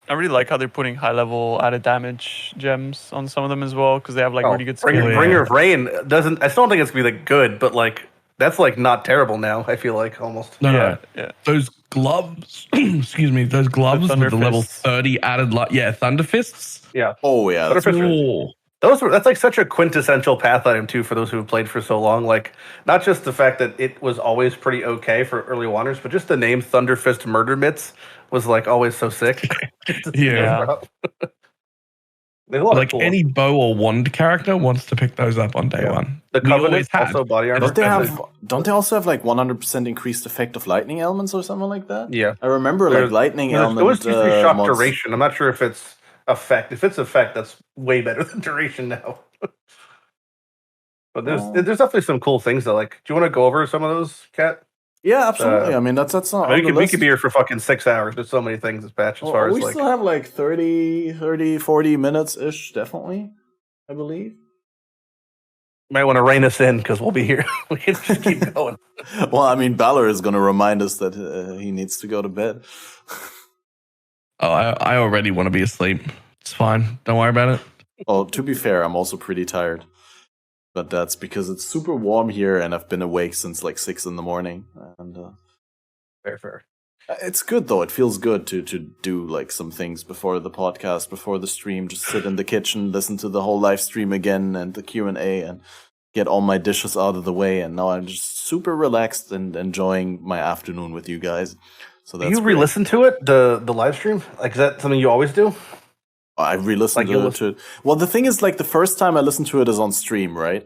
I really like how they're putting high level added damage gems on some of them as well because they have like really good Bringer, skill. Bringer of Rain doesn't. I still don't think it's gonna be like good, but like that's like not terrible now. I feel like almost. No, Yeah, no. yeah. Those gloves, excuse me, those gloves Thunder with the level Fists. 30 added, Thunder Fists. Yeah, Oh yeah, that's Butterfish- Oh, that's like such a quintessential path item too for those who have played for so long. Like not just the fact that it was always pretty okay for early wanderers, but just the name Thunderfist Murder Mitts was like always so sick. yeah. There's a lot of Like cool any bow or wand character wants to pick those up on day Yeah. one. the We Covenant always had. also body armor. Don't they also have like 100% increased effect of lightning elements or something like that? Yeah, I remember like lightning it element. was usually shock mods. duration. I'm not sure if it's effect. If it's effect, that's way better than duration now. But there's Oh. there's definitely some cool things that like. Do you want to go over some of those, Kat? Yeah, absolutely. I mean, that's not. I on mean, the we list. could be here for fucking 6 hours. There's so many things this patch as far as we like. still have like 30, 40 minutes ish, definitely. I believe. Might want to rein us in because we'll be here. We can just keep going. Well, I mean, Balor is going to remind us that he needs to go to bed. Oh, I already want to be asleep. It's fine. Don't worry about it. Oh, to be fair, I'm also pretty tired. But that's because it's super warm here and I've been awake since like 6 in the morning. And Fair. it's good though. It feels good to do like some things before the podcast, before the stream. Just sit in the kitchen, listen to the whole live stream again and the Q&A and get all my dishes out of the way. And now I'm just super relaxed and enjoying my afternoon with you guys. So Do that's you great. re-listen to it, the live stream? Like, is that something you always do? I re-listened Like, you'll to it. Well, the thing is, like, the first time I listened to it is on stream, right?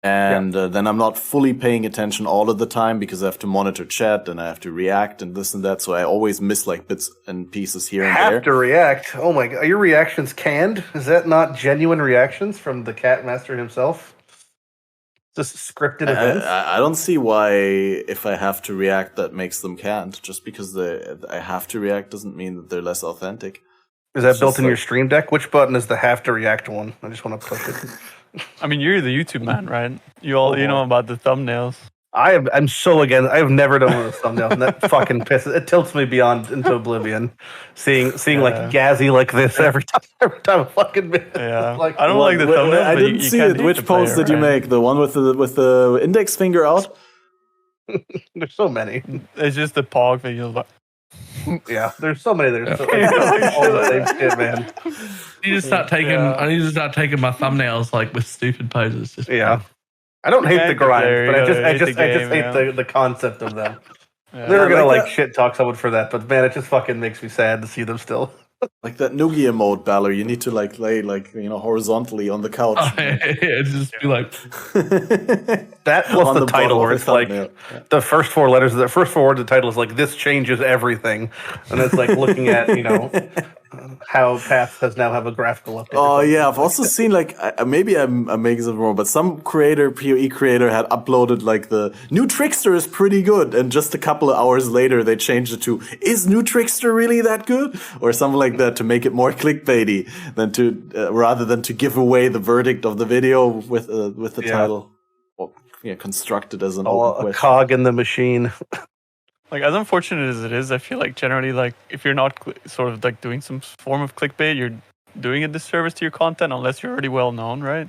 And then I'm not fully paying attention all of the time because I have to monitor chat and I have to react and this and that. So I always miss like bits and pieces here and there. Have to react. Oh my god, are your reactions canned? Is that not genuine reactions from the Catmaster himself? Just scripted events? I don't see why if I have to react that makes them canned. Just because I have to react doesn't mean that they're less authentic. Is that built in your Stream Deck? Which button is the have to react one? I just want to push it. I mean, you're the YouTube man, right? You know about the thumbnails. I'm so against. I have never done one of the thumbnails, and that fucking pisses. It tilts me beyond into oblivion. Seeing like Gazzy like this every time I fucking. Yeah, like, I don't like the thumbnails. I didn't see it. Which pose did you make? The one with the index finger out? There's so many. It's just the pog thing. Yeah, there's so many. There's so many. All the same shit, man. I need to start taking my thumbnails like with stupid poses. Just I don't hate the grind, but I just hate the concept of them. They're gonna like shit talk someone for that, but man, it just fucking makes me sad to see them still. Like that noogie emote, Balor. You need to like lay horizontally on the couch. Just be like that plus the title where it's like the first four letters. The first four words of the title is like this changes everything, and it's like looking at how Path has now have a graphical update. Oh yeah, I've also seen like maybe I'm making something wrong, but some PoE creator had uploaded like the new Trickster is pretty good, and just a couple of hours later they changed it to is new Trickster really that good or something like that to make it more clickbaity than rather than to give away the verdict of the video with the title. Well, constructed as an open a cog in the machine. Like, as unfortunate as it is, I feel like generally, like, if you're not sort of like doing some form of clickbait, you're doing a disservice to your content unless you're already well known, right?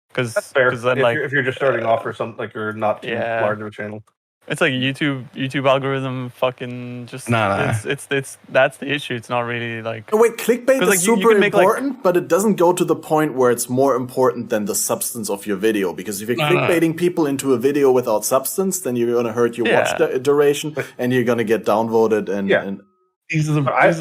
Because that's fair. Then, if you're just starting off or something, like you're not too large of a channel. It's like YouTube algorithm fucking just it's that's the issue. It's not really like wait, clickbait is super important, but it doesn't go to the point where it's more important than the substance of your video. Because if you're clickbaiting people into a video without substance, then you're gonna hurt your watch duration and you're gonna get downvoted and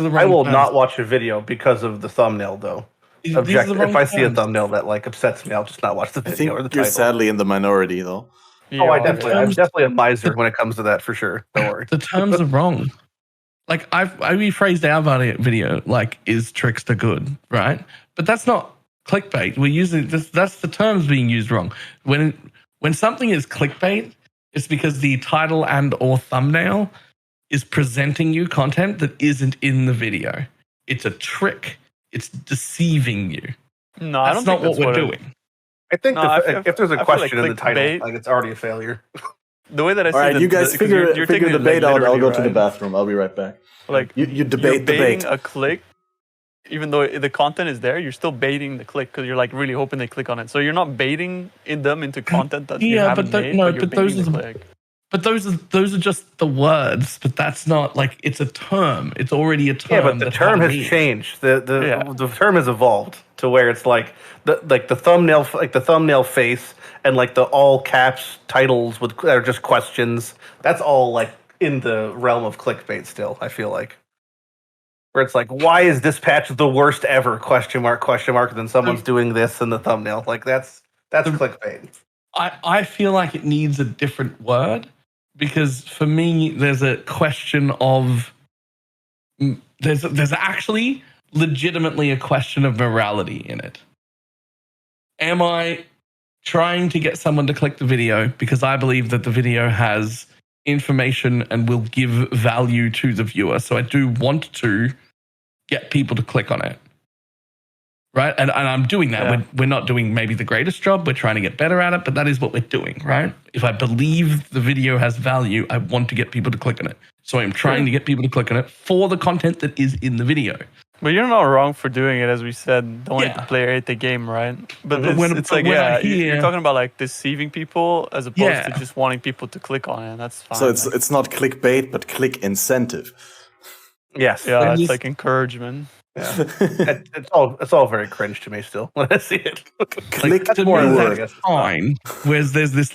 I will not watch a video because of the thumbnail though. If I see a thumbnail that like upsets me, I'll just not watch the video. I think or the you're title. sadly in the minority though. I'm definitely a miser when it comes to that for sure. Don't worry. The terms are wrong. Like I rephrased our video like is Trickster good, right? But that's not clickbait. We're using that's the terms being used wrong. When something is clickbait, it's because the title and or thumbnail is presenting you content that isn't in the video. It's a trick. It's deceiving you. No, I don't think that's not what we're doing. I think if there's a question in the title, like it's already a failure. The way that I see all right, you guys figure the debate out. I'll go to the bathroom. I'll be right back. Like you debate a click, even though the content is there, you're still baiting the click because you're like really hoping they click on it. So you're not baiting them into content that you haven't made. But those are just the words. But that's not like it's a term. It's already a term. Yeah, but the term has changed. The term has evolved to where it's like the thumbnail face and like the all caps titles that are just questions. That's all like in the realm of clickbait still. I feel like where it's like, why is this patch the worst ever? Question mark. Then someone's doing this in the thumbnail. Like that's clickbait. I feel like it needs a different word because for me, there's a question of there's actually legitimately a question of morality in it. Am I trying to get someone to click the video because I believe that the video has information and will give value to the viewer? So I do want to get people to click on it. Right? And I'm doing that. Yeah. We're not doing maybe the greatest job. We're trying to get better at it, but that is what we're doing, right? If I believe the video has value, I want to get people to click on it. So I'm trying to get people to click on it for the content that is in the video. But you're not wrong for doing it, as we said. Don't want the player hate the game, right? But you're talking about like deceiving people as opposed to just wanting people to click on it. And that's fine. So it's not clickbait, but click incentive. Yes. Yeah, it's like encouragement. Yeah. it's all very cringe to me still when I see it. Click to me, that's fine. Whereas there's this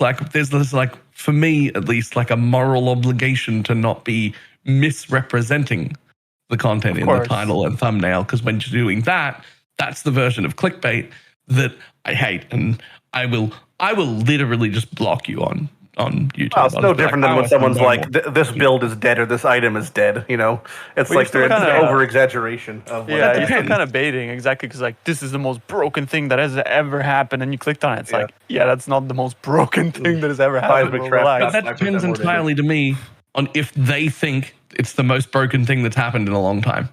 for me at least like a moral obligation to not be misrepresenting the content in the title and thumbnail, because when you're doing that, that's the version of clickbait that I hate, and I will I will literally just block you on YouTube. Well, it's no different than when someone's like, "This build is dead" or "This item is dead." You know, it's Well, like you're they're still kinda- over exaggeration of what Yeah, That you're still depends. kind of baiting exactly because like this is the most broken thing that has ever happened, and you clicked on it. It's Yeah. like, yeah, that's not the most broken thing that has ever happened. Seismic bro, trap relax. But that 5% depends more damage. entirely to me on if they think it's the most broken thing that's happened in a long time.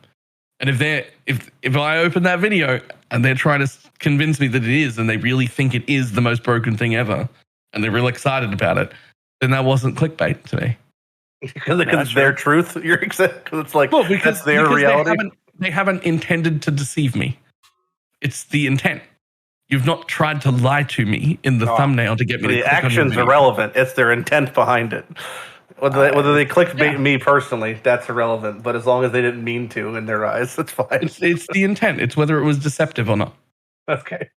And if I open that video and they're trying to convince me that it is, and they really think it is the most broken thing ever, and they're real excited about it, then that wasn't clickbait to me. because it's their truth. You're because it's like Well, because that's their reality. They haven't intended to deceive me. It's the intent. You've not tried to lie to me in the thumbnail to get me to The click on your actions are video. relevant. It's their intent behind it. Whether they clickbait me personally, that's irrelevant. But as long as they didn't mean to in their eyes, that's fine. It's the intent. It's whether it was deceptive or not. Okay.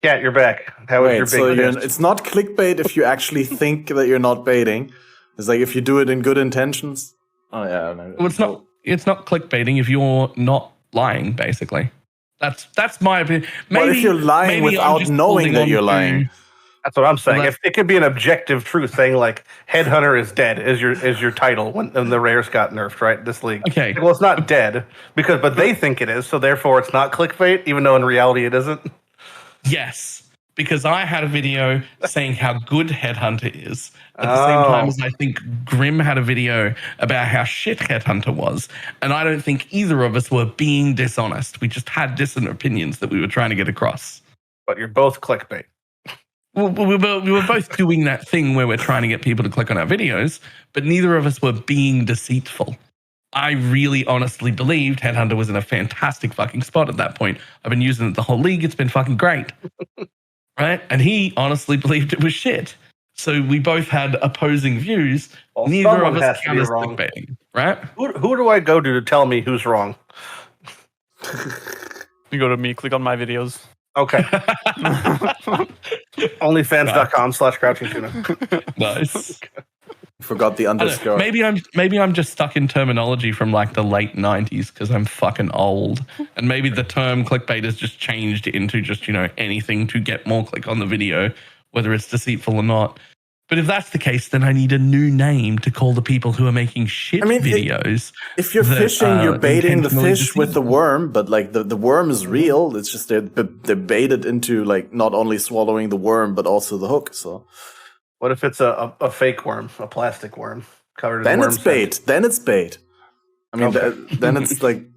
Cat, you're back. How was your Wait, so big test? it's not clickbait if you actually think that you're not baiting. It's like if you do it in good intentions. Oh yeah. No, Well, it's not clickbaiting if you're not lying, basically. That's my opinion. Well, if you're lying maybe I'm without just knowing holding that on you're to- lying. That's what I'm saying. Well, If it could be an objective truth, saying like "Headhunter is dead" is your title when the rares got nerfed, right? This league. Okay. Well, it's not dead but they think it is, so therefore it's not clickbait, even though in reality it isn't. Yes, because I had a video saying how good Headhunter is at the same time as I think Grim had a video about how shit Headhunter was. And I don't think either of us were being dishonest. We just had dissonant opinions that we were trying to get across. But you're both clickbait. Well, we were both doing that thing where we're trying to get people to click on our videos, but neither of us were being deceitful. I really honestly believed Headhunter was in a fantastic fucking spot at that point. I've been using it the whole league. It's been fucking great. Right? And he honestly believed it was shit. So we both had opposing views. Well, Neither someone of has us to be counted wrong. clickbaiting, right? Who do I go to tell me who's wrong? You go to me, click on my videos. Okay. Onlyfans.com/crouchingtuna. Nice. Forgot the I don't know, underscore. maybe I'm just stuck in terminology from like the late 90s because I'm fucking old. And maybe the term clickbait has just changed into just, anything to get more click on the video, whether it's deceitful or not. But if that's the case, then I need a new name to call the people who are making shit videos. If you're that fishing, you're are baiting the intentionally fish with the worm, but like the worm is real. It's just they're baited into like not only swallowing the worm but also the hook. So What if it's a fake worm, a plastic worm covered in then worm it's bait. scent? Then it's bait. I mean, Okay. then it's like. If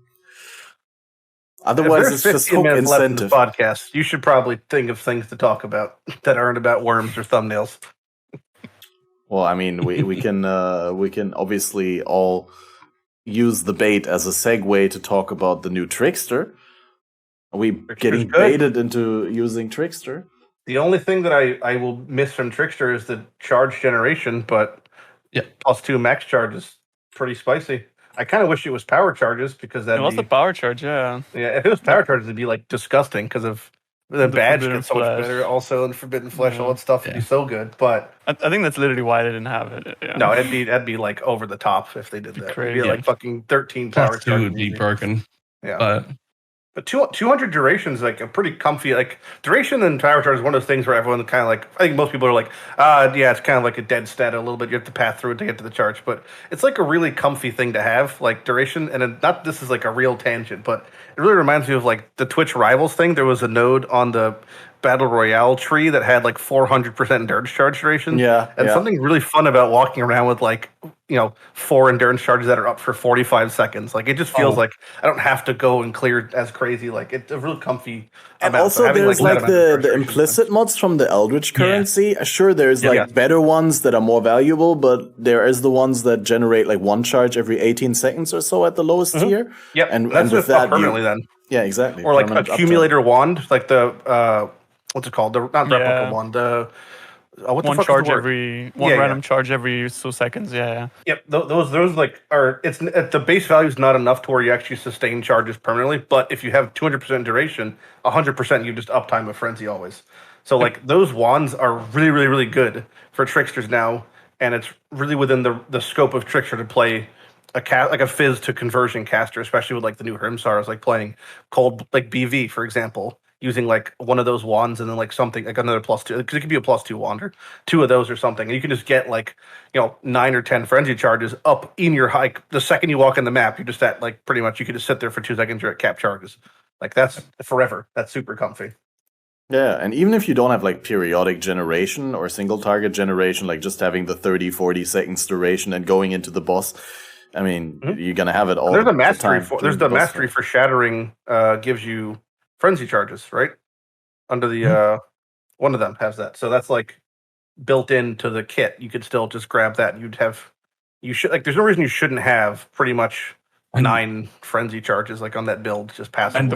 Otherwise, there's it's just 15 hook minutes left in the incentive. podcast, you should probably think of things to talk about that aren't about worms or thumbnails. Well, I mean, we can obviously all use the bait as a segue to talk about the new Trickster. Are we getting good. baited into using Trickster? The only thing that I will miss from Trickster is the charge generation, but +2 max charge is pretty spicy. I kind of wish it was power charges because It was the power charge, yeah. Yeah, if it was power charges, it'd be like disgusting because of the badge Forbidden gets so much Flesh. better. Also, and Forbidden Flesh, all that stuff would be Yeah. so good. But I think that's literally why they didn't have it. Yeah. no, that'd be like over the top if they did that. It'd be crazy. like fucking 13 power Plus 2 charges. would be broken. Yeah. But 200 duration is like a pretty comfy, like duration and power charge is one of those things where everyone kind of like, I think most people are like, yeah, it's kind of like a dead stat a little bit. You have to pass through it to get to the charge, but it's like a really comfy thing to have, like duration. And not this is like a real tangent, but it really reminds me of like the Twitch Rivals thing. There was a node on the Battle Royale tree that had like 400% endurance charge duration. Yeah, And yeah. something really fun about walking around with like, 4 endurance charges that are up for 45 seconds. Like it just feels like I don't have to go and clear as crazy. Like it's a real comfy. And amount. So also, having, there's that like amount of the frustration is implicit mods from the Eldritch Yeah. currency. Sure, there's like Yeah. better ones that are more valuable, but there is the ones that generate like one charge every 18 seconds or so at the lowest tier. nice. Yep, and that's with just up that, permanently then, yeah, exactly. or like Permanent uptime. accumulator wand, like the what's it called? The not replica Yeah. wand. What the One fuck charge is the word? every one Yeah, random charge every so seconds. Yeah. Yep, those like are it's the base value is not enough to where you actually sustain charges permanently. But if you have 200% duration, 100% you just uptime a frenzy always. So like those wands are really really really good for tricksters now, and it's really within the scope of trickster to play like a fizz to conversion caster, especially with like the new Hrimsars, like playing cold like BV for example. using like one of those wands and then like something like another +2, because it could be a +2 wand or 2 of those or something, and you can just get like 9 or 10 frenzy charges up in your hike. The second you walk in the map, you're just at like pretty much you can just sit there for 2 seconds. You're at cap charges. Like that's forever. That's super comfy. Yeah, and even if you don't have like periodic generation or single target generation, like just having the 30-40 seconds duration and going into the boss, I mean, you're gonna have it all. There's a mastery the for there's the mastery for shattering. Gives you frenzy charges, right? Under the one of them has that, so that's like built into the kit. You could still just grab that. You should like. There's no reason you shouldn't have pretty much 9 frenzy charges like on that build just passively. And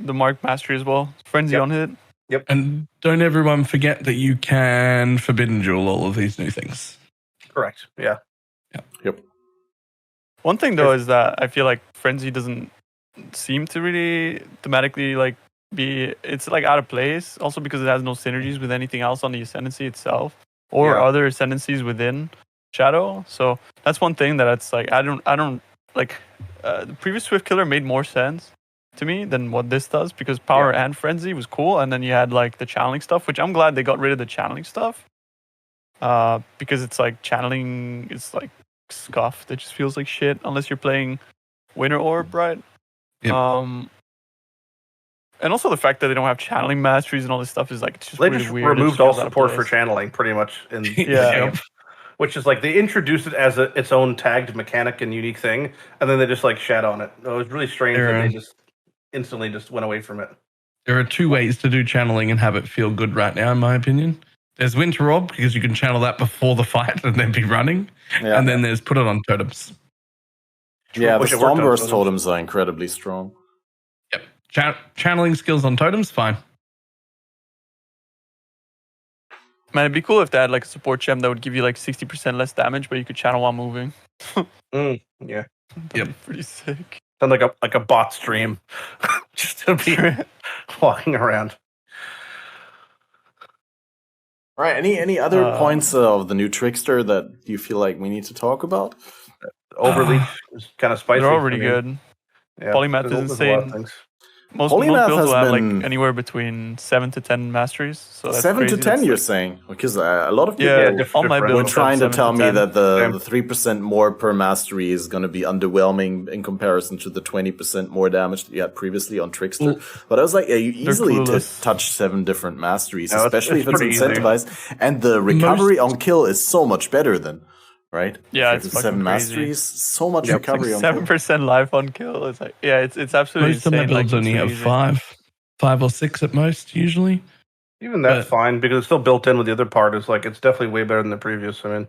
the mark mastery as well. Frenzy on hit. Yep. And don't everyone forget that you can Forbidden Duel all of these new things. Correct. Yeah. Yep. One thing though is that I feel like Frenzy doesn't seem to really thematically like it's like out of place. Also because it has no synergies with anything else on the Ascendancy itself or other Ascendancies within Shadow. So that's one thing that it's like I don't like. The previous Swift Killer made more sense to me than what this does, because Power and Frenzy was cool, and then you had like the channeling stuff, which I'm glad they got rid of the channeling stuff. Because it's like channeling is like scuffed. It just feels like shit unless you're playing Winter Orb, right? Yep. And also the fact that they don't have channeling masteries and all this stuff is like it's just They really just weird. removed all support for channeling pretty much in the game. Which is like they introduced it as its own tagged mechanic and unique thing, and then they just like shat on it. It was really strange that they just instantly just went away from it. There are 2 ways to do channeling and have it feel good right now, in my opinion. There's Winter Orb, because you can channel that before the fight and then be running. Yeah. And then there's put it on totems. Yeah, the Stormburst totems are incredibly strong. Yep. Channeling skills on totems, fine. Man, it'd be cool if they had like a support gem that would give you like 60% less damage, but you could channel while moving. Yeah. That'd be pretty sick. Sound like a bot stream. Just to be walking around. All right. Any other points of the new Trickster that you feel like we need to talk about? Overleaf is kind of spicy. They're already good. Yeah, Polymath is insane. Most builds will have like anywhere between 7 to 10 masteries. So that's 7 to 10, you're saying? Because a lot of people were trying to tell me that the 3% more per mastery is going to be underwhelming in comparison to the 20% more damage that you had previously on Trickster. But I was like, you easily touch 7 different masteries, especially if it's incentivized. Easy. And the recovery on kill is so much better than... Right? Yeah, it's 7 masteries, so much recovery on 7% life on kill. It's like it's absolutely most insane. Most of my builds only have 5 or 6 at most, usually. Even that's fine because it's still built in with the other part. It's like it's definitely way better than the previous. I mean,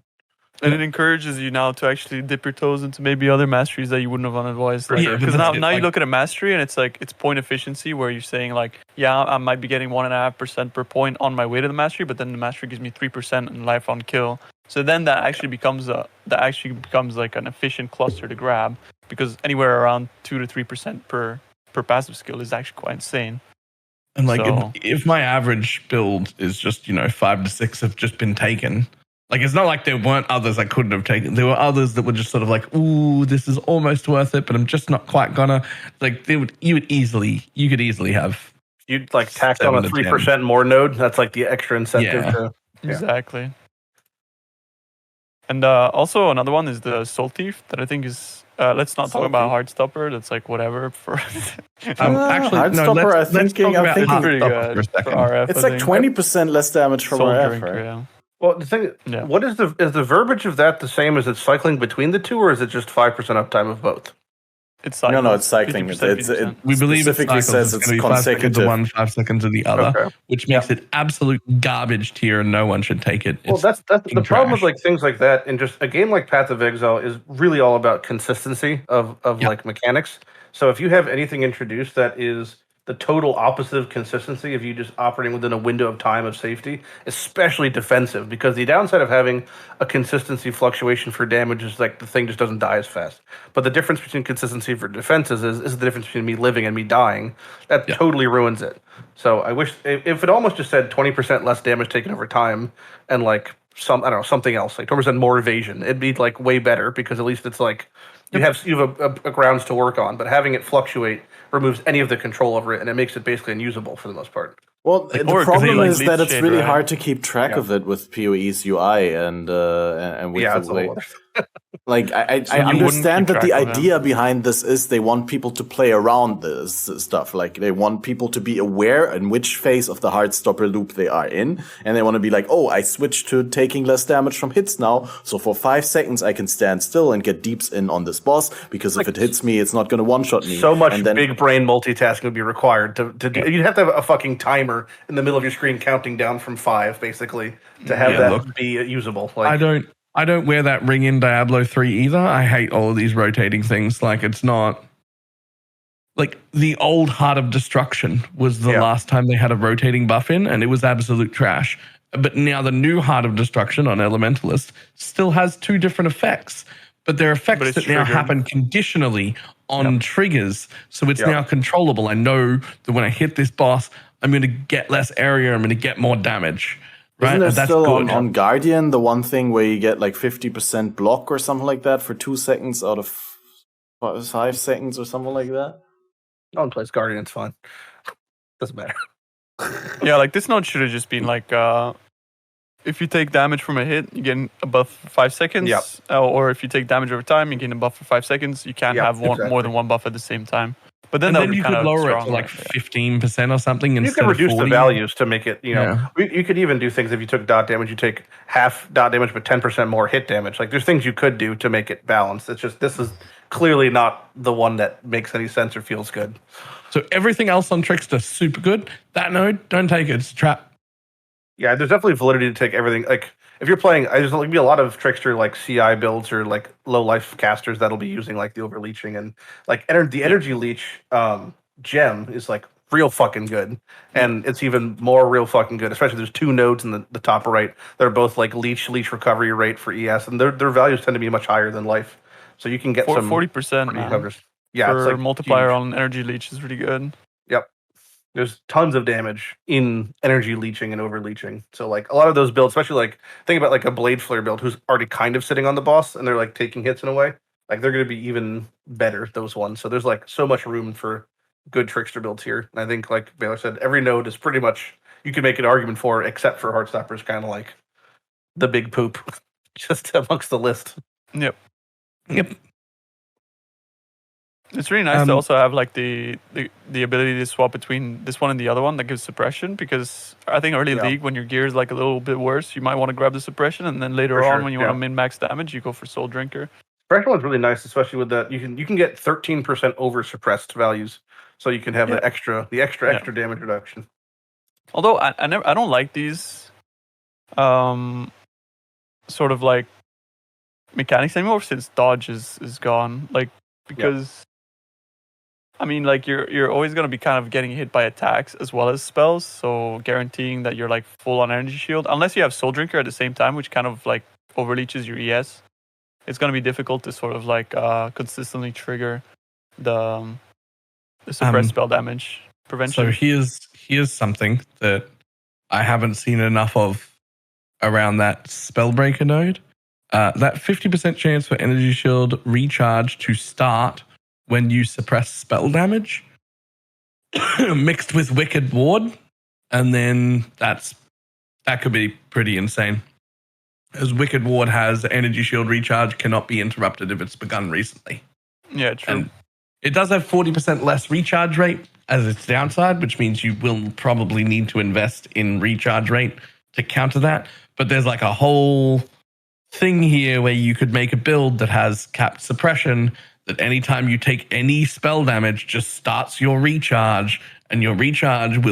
and it encourages you now to actually dip your toes into maybe other masteries that you wouldn't have otherwise. Like, because now you look at a mastery and it's like it's point efficiency where you're saying like, I might be getting 1.5% per point on my way to the mastery, but then the mastery gives me 3% in life on kill. So then that actually becomes like an efficient cluster to grab, because anywhere around 2 to 3% per passive skill is actually quite insane. And like if my average build is just 5 to 6 have just been taken, like it's not like there weren't others I couldn't have taken. There were others that were just sort of like, ooh, this is almost worth it, but I'm just not quite gonna. Like you could easily have. You'd like tack on a 3% more node. That's like the extra incentive. Exactly. And also another one is the Soul Thief that I think is. Let's not talk about Heartstopper. That's like whatever for. Actually, Heartstopper. I'm thinking pretty good for RF. It's like 20% less damage from RF. Right? Yeah. Well, the thing, what is the verbiage of that the same as it's cycling between the two, or is it just 5% uptime of both? It's cycling. No, it's cycling. We believe specifically says it's consecutive. 5 seconds to one, 5 seconds to the other, which makes it absolute garbage tier, and no one should take it. Well, that's the problem with like things like that, and just a game like Path of Exile is really all about consistency of like mechanics. So if you have anything introduced that is the total opposite of consistency, if you just operating within a window of time of safety, especially defensive, because the downside of having a consistency fluctuation for damage is like the thing just doesn't die as fast. But the difference between consistency for defenses is the difference between me living and me dying. That totally ruins it. So I wish if it almost just said 20% less damage taken over time and like something else, like 20% more evasion, it'd be like way better, because at least it's like you have a grounds to work on, but having it fluctuate removes any of the control over it, and it makes it basically unusable for the most part. Well, the or 'cause problem they, is that it's shade, really right? hard to keep track of it with PoE's UI and with Yeah, the that's a way. whole other. Like I So you wouldn't understand keep that the track of them. idea behind this is they want people to play around this stuff. Like they want people to be aware in which phase of the Heartstopper loop they are in, and they want to be like, oh, I switched to taking less damage from hits now, so for 5 seconds I can stand still and get deeps in on this boss because if it hits me, it's not going to one shot me. So much and then, big brain multitasking would be required to do. You'd have to have a fucking timer in the middle of your screen counting down from 5, basically, to have that be usable. Like, I don't wear that ring in Diablo 3 either. I hate all of these rotating things. Like it's not like the old Heart of Destruction was the last time they had a rotating buff in, and it was absolute trash. But now the new Heart of Destruction on Elementalist still has 2 different effects, but they're effects that now happen conditionally on triggers. So it's now controllable. I know that when I hit this boss, I'm going to get less area. I'm going to get more damage. Right? Isn't there That's still good. on Guardian the one thing where you get like 50% block or something like that for 2 seconds out of 5 seconds or something like that? no one plays Guardian, it's fine. Doesn't matter. Yeah, like this note should have just been like, if you take damage from a hit, you get a buff for 5 seconds. Yep. Or if you take damage over time, you get a buff for 5 seconds. You can't have more than one buff at the same time. But then, you could lower it to like 15% or something You instead can reduce of the 40. values to make it, you could even do things if you took dot damage, you take half dot damage but 10% more hit damage. Like there's things you could do to make it balanced. It's just this is clearly not the one that makes any sense or feels good. So everything else on Trickster super good. That node, don't take it. It's a trap. Yeah, there's definitely validity to take everything. Like if you're playing, there's going to be a lot of Trickster like CI builds or like low life casters that'll be using like the overleeching and like the energy leech gem is like real fucking good, and it's even more real fucking good. Especially there's 2 nodes in the top right. They're both like leech recovery rate for ES, and their values tend to be much higher than life. So you can get some 40%. Man. coverage. Yeah, for it's like multiplier huge. on energy leech is really good. Yep. There's tons of damage in energy leeching and over leeching. So like a lot of those builds, especially like think about like a blade flare build who's already kind of sitting on the boss and they're like taking hits in a way. Like they're going to be even better, those ones. So there's like so much room for good trickster builds here. And I think like Baylor said, every node is pretty much you can make an argument for, except for Heartstopper's kind of like the big poop just amongst the list. Yep. Yep. It's really nice to also have like the ability to swap between this one and the other one that gives suppression, because I think early league when your gear is like a little bit worse, you might want to grab the suppression, and then later on when you want to min max damage, you go for Soul Drinker. Suppression one's really nice, especially with that you can get 13% over suppressed values, so you can have the extra damage reduction. Although I don't like these sort of like mechanics anymore since dodge is gone. Like because I mean, like you're always gonna be kind of getting hit by attacks as well as spells, so guaranteeing that you're like full on energy shield, unless you have Soul Drinker at the same time, which kind of like overleaches your ES. It's gonna be difficult to sort of like consistently trigger the suppressed spell damage prevention. So here's something that I haven't seen enough of around that Spellbreaker node. That 50% chance for energy shield recharge to start when you suppress spell damage mixed with Wicked Ward, and then that could be pretty insane. As Wicked Ward has energy shield recharge cannot be interrupted if it's begun recently. Yeah, true. And it does have 40% less recharge rate as its downside, which means you will probably need to invest in recharge rate to counter that. But there's like a whole thing here where you could make a build that has capped suppression, that anytime you take any spell damage just starts your recharge, and your recharge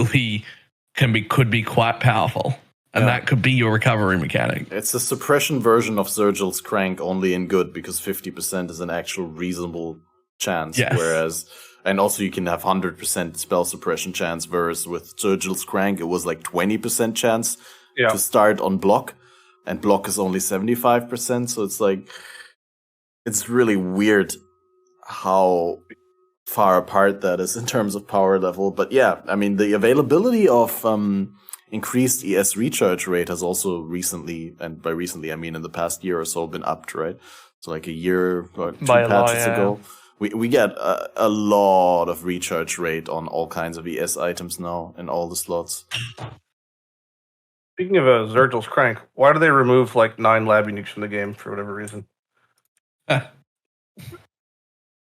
could be quite powerful. And that could be your recovery mechanic. It's a suppression version of Zergil's Crank, only in good, because 50% is an actual reasonable chance. Yes. Whereas, and also you can have 100% spell suppression chance, whereas with Zergil's Crank, it was like 20% chance to start on block, and block is only 75%. So it's like, it's really weird how far apart that is in terms of power level. But yeah, I mean, the availability of increased ES recharge rate has also recently, and by recently I mean in the past year or so, been upped, right? so like a year or 2 By a lot, patches ago. We get a lot of recharge rate on all kinds of ES items now in all the slots. Speaking of Zergil's Crank, why do they remove like 9 lab uniques from the game for whatever reason? 9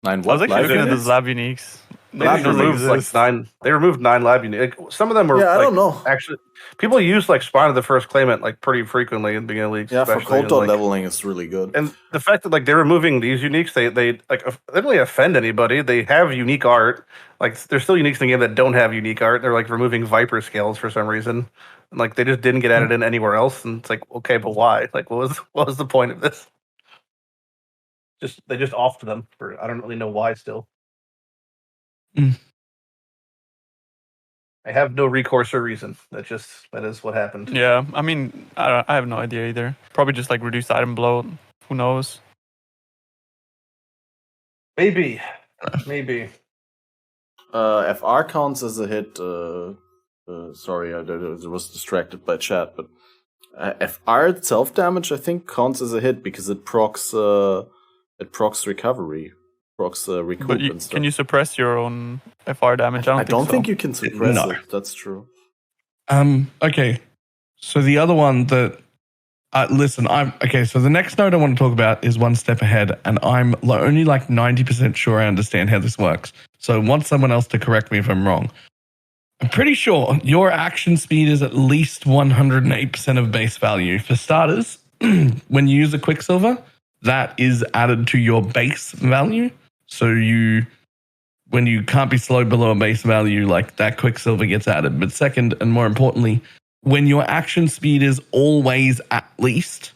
I was what? actually Live looking at uniques? those lab uniques. They They didn't know they removed like exist. 9. They removed 9 lab uniques. Like, some of them were. Yeah, I like, don't know. Actually, people use like Spawn of the First Claimant like pretty frequently in the beginning of leagues. Yeah, for especially, cold dot like, leveling, it's really good. And the fact that like they're removing these uniques, they like they don't really offend anybody. They have unique art. Like there's still uniques in the game that don't have unique art. They're like removing Viper scales for some reason. And, like they just didn't get added in anywhere else. And it's like, okay, but why? Like what was the point of this? They just offed them for I don't really know why still. Mm. I have no recourse or reason. That is what happened. Yeah, I mean, I have no idea either. Probably just like reduced item bloat. Who knows? Maybe. FR counts as a hit. Sorry, I was distracted by chat, but FR self damage I think counts as a hit because it procs recovery, procs recoup But and stuff. can you suppress your own FR damage? I don't think so. you can suppress No. it. That's true. Okay. So the other one that listen, so the next node I want to talk about is one step ahead, and I'm only like 90% sure I understand how this works. So I want someone else to correct me if I'm wrong. I'm pretty sure your action speed is at least 108% of base value. For starters, when you use a Quicksilver, that is added to your base value. So when you can't be slowed below a base value, like that Quicksilver gets added. But second, and more importantly, when your action speed is always at least,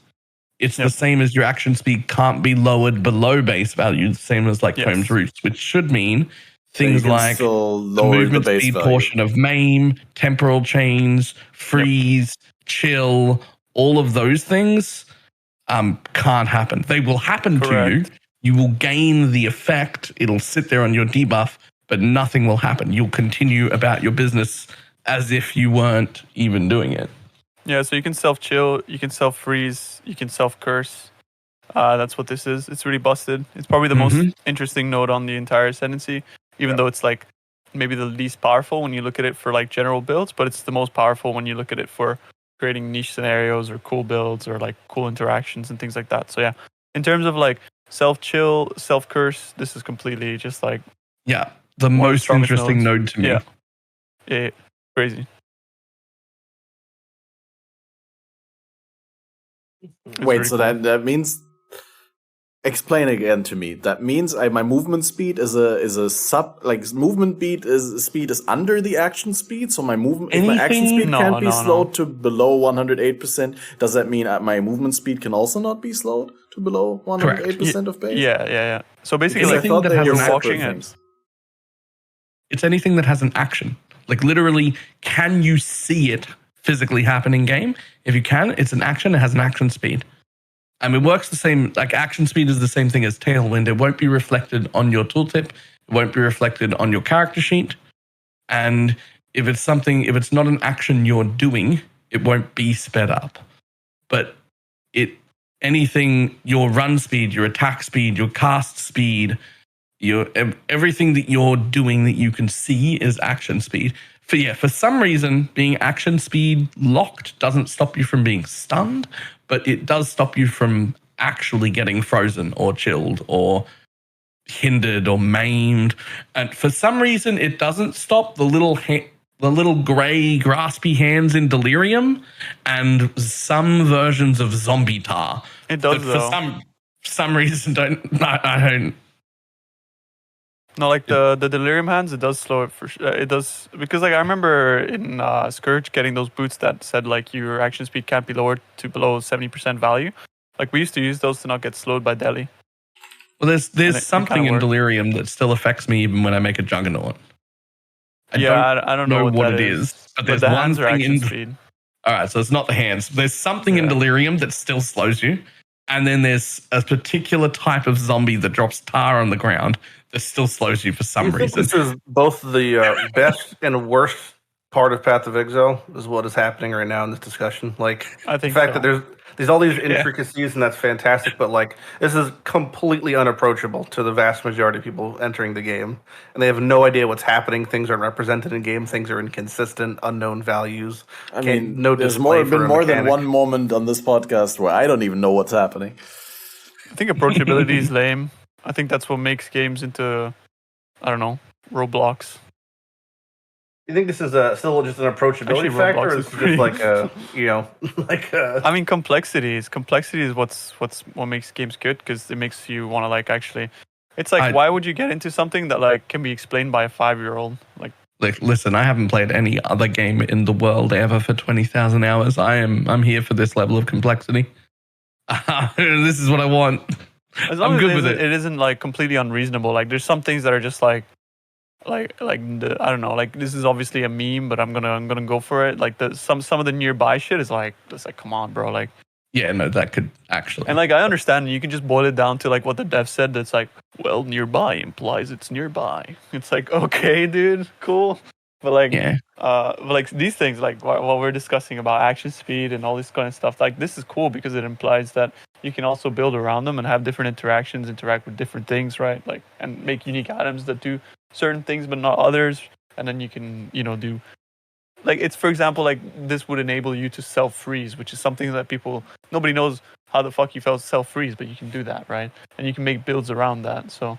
it's the same as your action speed can't be lowered below base value, the same as like Combs Roots, which should mean things like the movement speed portion of MAIM, temporal chains, freeze, chill, all of those things can't happen. They will happen to you. You will gain the effect. It'll sit there on your debuff, but nothing will happen. You'll continue about your business as if you weren't even doing it. Yeah, so you can self-chill, you can self-freeze, you can self-curse. That's what this is. It's really busted. It's probably the most interesting node on the entire Ascendancy, even though it's like maybe the least powerful when you look at it for like general builds, but it's the most powerful when you look at it for creating niche scenarios or cool builds or like cool interactions and things like that. So yeah, in terms of like self-chill, self-curse, this is completely just like... Yeah, the most interesting node to me. Yeah, crazy. Wait, so that means... Explain again to me. That means my movement speed is a sub, like movement speed is under the action speed. So my action speed can't be slowed to below 108%. Does that mean my movement speed can also not be slowed to below 108% of base? Yeah. So basically, like, anything that you're watching it. It's anything that has an action. Like literally, can you see it physically happen in game? If you can, it's an action. It has an action speed. It works the same, like action speed is the same thing as Tailwind. It won't be reflected on your tooltip. It won't be reflected on your character sheet. And if it's not an action you're doing, it won't be sped up. But your run speed, your attack speed, your cast speed, everything that you're doing that you can see is action speed. For some reason, being action speed locked doesn't stop you from being stunned, but it does stop you from actually getting frozen or chilled or hindered or maimed. And for some reason, it doesn't stop the little gray graspy hands in Delirium and some versions of Zombie Tar. It does, but for some reason, I don't. No, like the Delirium hands, it does slow it for sure. It does, because like I remember in Scourge getting those boots that said like your action speed can't be lowered to below 70% value. Like we used to use those to not get slowed by Deli. Well, there's something in Delirium that still affects me even when I make a Juggernaut. I don't know what it is. But there's the one hands are thing action in speed. All right, so it's not the hands. There's something in Delirium that still slows you. And then there's a particular type of zombie that drops tar on the ground that still slows you for some reason. This is both the best and worst part of Path of Exile is what is happening right now in this discussion. Like I the think fact so. that there's all these intricacies and that's fantastic, but like this is completely unapproachable to the vast majority of people entering the game, and they have no idea what's happening. Things aren't represented in game. Things are inconsistent, unknown values. I mean, No there's display for been a more than mechanic. one moment on this podcast where I don't even know what's happening. I think approachability is lame. I think that's what makes games into, I don't know, Roblox. You think this is still just an approachability Actually, factor, Roblox or is is it just like I mean, complexity is what makes games good, because it makes you want to like actually. It's like, why would you get into something that like can be explained by a 5-year-old? Like, listen, I haven't played any other game in the world ever for 20,000 hours. I'm here for this level of complexity. This is what I want. as long I'm as good with it. it isn't like completely unreasonable. Like, there's some things that are just like I don't know. Like, this is obviously a meme, but I'm gonna go for it. Like, some of the nearby shit is like, it's like, come on, bro. Like, yeah, no, that could actually. and like, I understand you can just boil it down to like what the dev said. That's like, well, nearby implies it's nearby. It's like, okay, dude, cool. But like, but like these things, like what we're discussing about action speed and all this kind of stuff, like this is cool because it implies that you can also build around them and have different interactions, interact with different things, right? Like, and make unique items that do certain things but not others. And then you can, do, like, it's, for example, like this would enable you to self-freeze, which is something that nobody knows how the fuck you self-freeze, but you can do that, right? And you can make builds around that. So,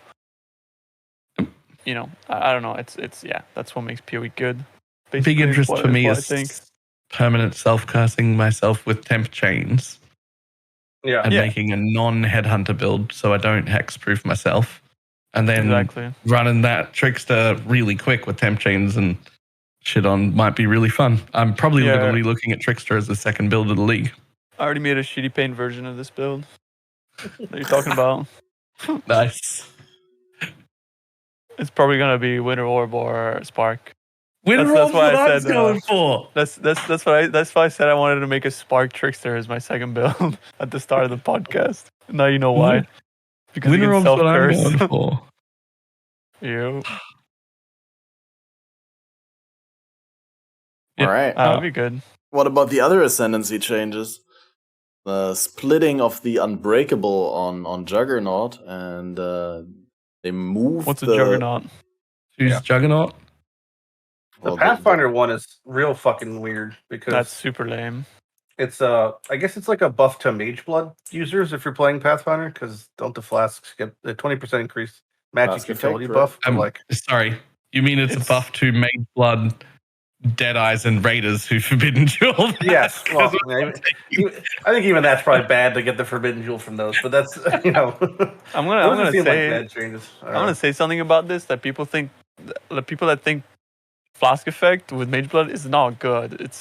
I don't know. It's yeah, that's what makes PoE good. Basically, big interest for me I think. is permanent self-cursing myself with temp chains. Yeah. And making a non-headhunter build so I don't hexproof myself. And then running that trickster really quick with temp chains and shit on might be really fun. I'm probably going to be looking at trickster as the second build of the league. I already made a shitty paint version of this build that you're talking about. Nice. It's probably going to be Winter Orb or Spark. Winter Orb's what I was going for. That's why I said I wanted to make a Spark Trickster as my second build at the start of the podcast. Now you know why. Because Winter Orb's what I'm going for. You. All right. That'd be good. What about the other Ascendancy changes? The splitting of the Unbreakable on Juggernaut, and they moved. What's a Juggernaut? Who's Juggernaut? The Pathfinder one is real fucking weird because that's super lame. It's I guess it's like a buff to Mage Blood users if you're playing Pathfinder, because don't the flasks get a 20% increase magic utility buff? Sorry, you mean it's a buff to Mage Blood, Deadeyes, and Raiders who Forbidden Jewel? Yes, well, I think even that's probably bad to get the Forbidden Jewel from those, but that's I'm gonna say something about this that people think. The people that think Flask effect with Mage Blood is not good.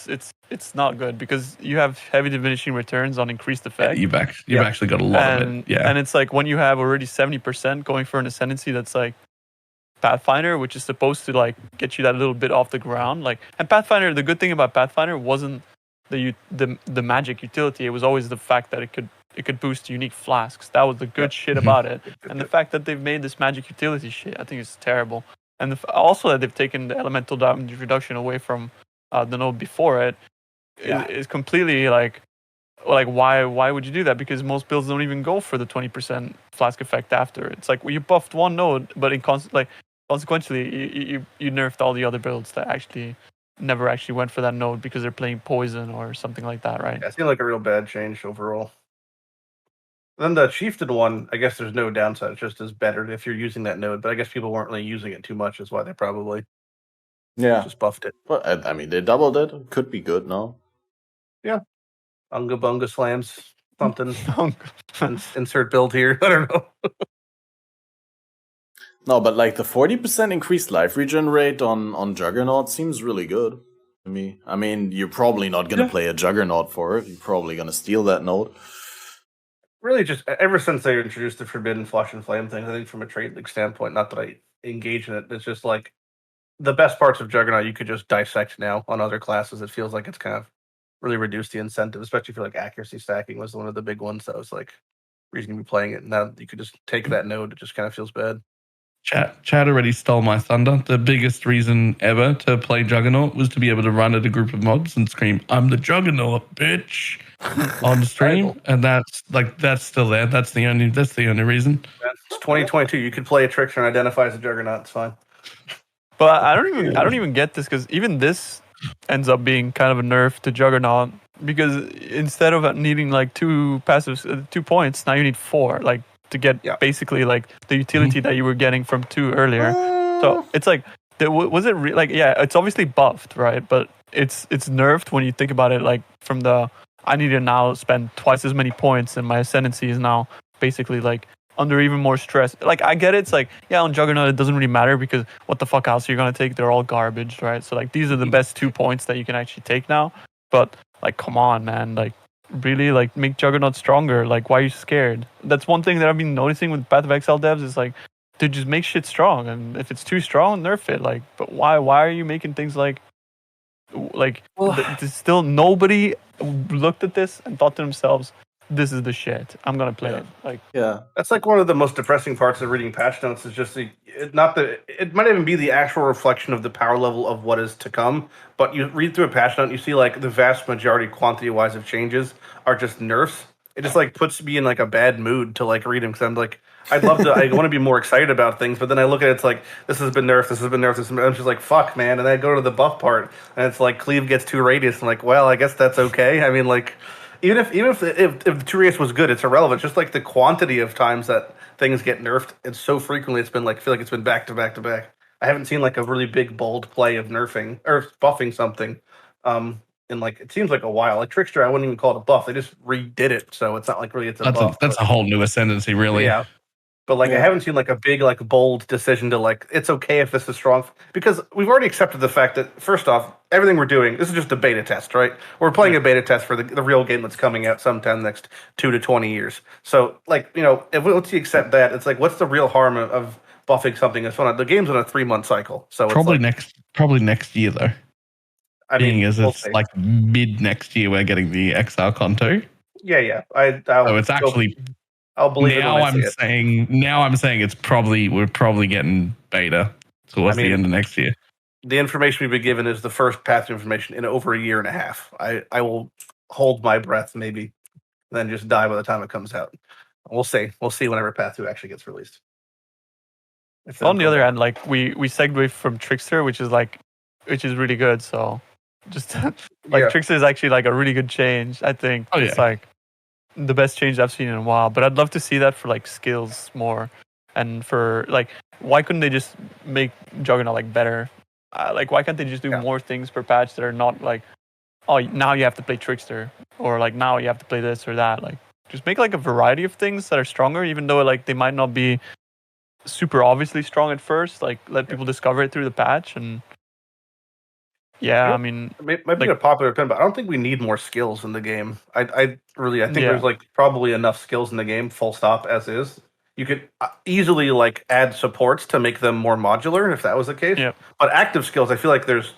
It's not good because you have heavy diminishing returns on increased effect. You've actually got a lot of it. Yeah. And it's like when you have already 70% going for an Ascendancy that's like Pathfinder, which is supposed to like get you that little bit off the ground. Like, and Pathfinder, the good thing about Pathfinder wasn't the magic utility. It was always the fact that it could boost unique flasks. That was the good shit about it. And the fact that they've made this magic utility shit, I think it's terrible. And also that they've taken the elemental damage reduction away from the node before it is completely like why would you do that? Because most builds don't even go for the 20% flask effect after. It's like, well, you buffed one node, but consequently you nerfed all the other builds that actually never actually went for that node because they're playing poison or something like that, right? Yeah, it seemed like a real bad change overall. Then the Chieftain one, I guess there's no downside. It's just as better if you're using that node. But I guess people weren't really using it too much, is why they probably just buffed it. But I mean, they doubled it. Could be good, no? Yeah. Unga Bunga slams something. Insert build here. I don't know. No, but like the 40% increased life regen rate on Juggernaut seems really good to me. I mean, you're probably not going to play a Juggernaut for it. You're probably going to steal that node. Really, just ever since they introduced the Forbidden Flush and Flame thing, I think from a trade league standpoint, not that I engage in it, it's just like the best parts of Juggernaut you could just dissect now on other classes. It feels like it's kind of really reduced the incentive, especially for like accuracy stacking was one of the big ones that was like reason to be playing it. Now you could just take that node, it just kind of feels bad. Chat already stole my thunder. The biggest reason ever to play Juggernaut was to be able to run at a group of mobs and scream, "I'm the Juggernaut, bitch," on stream, and that's still there. That's the only reason. It's 2022. You can play a trickster and identify as a Juggernaut. It's fine. But I don't even get this, because even this ends up being kind of a nerf to Juggernaut, because instead of needing like 2 passives, 2 points, now you need 4, like to get basically like the utility that you were getting from 2 earlier. So it's like, was it like, yeah, it's obviously buffed, right? But it's nerfed when you think about it, like from the, I need to now spend twice as many points, and my ascendancy is now basically like under even more stress. Like, I get it. It's like, yeah, on Juggernaut, it doesn't really matter, because what the fuck else are you going to take? They're all garbage, right? So, like, these are the best 2 points that you can actually take now. But, like, come on, man. Like, really, like, make Juggernaut stronger. Like, why are you scared? That's one thing that I've been noticing with Path of Exile devs is, like, to just make shit strong. And if it's too strong, nerf it. Like, but why are you making things like still nobody looked at this and thought to themselves, this is the shit. I'm gonna play it. Like, that's like one of the most depressing parts of reading patch notes. Is just it might even be the actual reflection of the power level of what is to come. But you read through a patch note, and you see like the vast majority, quantity wise, of changes are just nerfs. It just like puts me in like a bad mood to like read them, because I'm like, I want to be more excited about things, but then I look at it, it's like, this has been nerfed, this has been nerfed, I'm just like, fuck, man. And then I go to the buff part, and it's like, Cleave gets 2 radius. I'm like, well, I guess that's okay. I mean, like, even if the 2 radius was good, it's irrelevant. Just like the quantity of times that things get nerfed, it's so frequently, it's been like, I feel like it's been back to back to back. I haven't seen like a really big, bold play of nerfing or buffing something in like, it seems like a while. Like Trickster, I wouldn't even call it a buff. They just redid it, so it's not like really it's a buff. That's a whole new ascendancy, really. Yeah. But like, I haven't seen like a big, like bold decision to like, it's okay if this is strong, because we've already accepted the fact that, first off, everything we're doing, this is just a beta test, right? We're playing a beta test for the real game that's coming out sometime next 2 to 20 years. So like, you know, once you accept that, it's like, what's the real harm of buffing something that's fun? The game's on a 3-month cycle, so probably it's like, next year though. I mean, it's like mid next year we're getting the Exile Conto. Yeah. So it's actually. I'll believe it when I see it. Now I'm saying we're probably getting beta towards the end of next year. The information we've been given is the first path information in over a year and a half. I will hold my breath, maybe, then just die by the time it comes out. We'll see. We'll see whenever Path 2 actually gets released. On the other hand, like we segue from Trickster, which is really good. So just like Trickster is actually like a really good change. I think it's like the best change I've seen in a while. But I'd love to see that for like skills more, and for like, why couldn't they just make Juggernaut like better? Like, why can't they just do more things per patch that are not like, oh, now you have to play Trickster, or like now you have to play this or that. Like, just make like a variety of things that are stronger, even though like they might not be super obviously strong at first. Like, let people discover it through the patch. And I mean, it might be a popular opinion, but I don't think we need more skills in the game. I think there's like probably enough skills in the game, full stop, as is. You could easily like add supports to make them more modular if that was the case. But active skills, I feel like there's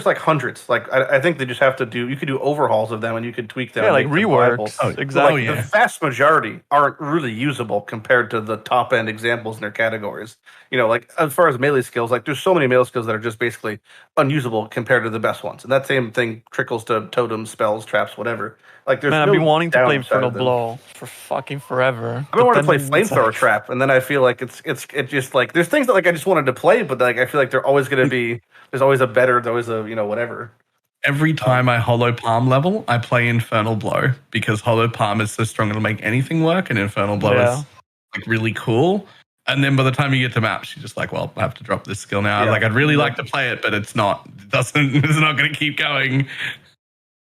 like hundreds. Like, I think they just have to you could do overhauls of them, and you could tweak them. Yeah, like reworks. Exactly. Like, the vast majority aren't really usable compared to the top end examples in their categories. You know, like as far as melee skills, like there's so many melee skills that are just basically unusable compared to the best ones. And that same thing trickles to totems, spells, traps, whatever. Like, there's I've been wanting to play Infernal Blow for fucking forever. I've been wanting to play Flamethrower Trap, and then I feel like it's just like, there's things that like I just wanted to play, but like I feel like they're always going to be, there's always a whatever. Every time I Hollow Palm level, I play Infernal Blow, because Hollow Palm is so strong it'll make anything work, and Infernal Blow is like really cool. And then by the time you get to maps, you're just like, well, I have to drop this skill now. Like, I'd really like to play it, but it's not going to keep going.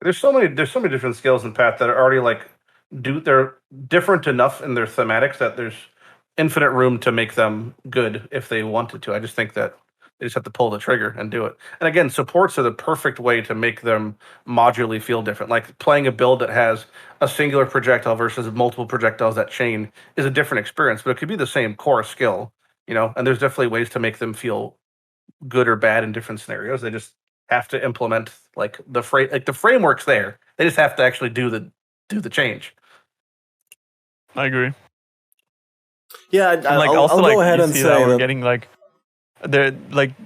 There's so many different skills in Path that are already like, they're different enough in their thematics that there's infinite room to make them good if they wanted to. I just think that they just have to pull the trigger and do it. And again, supports are the perfect way to make them modularly feel different. Like, playing a build that has a singular projectile versus multiple projectiles that chain is a different experience, but it could be the same core skill, you know. And there's definitely ways to make them feel good or bad in different scenarios. They just have to implement like the framework's there. They just have to actually do the change. I agree. Yeah, And like also I'll like go ahead you and see say that we're that. getting like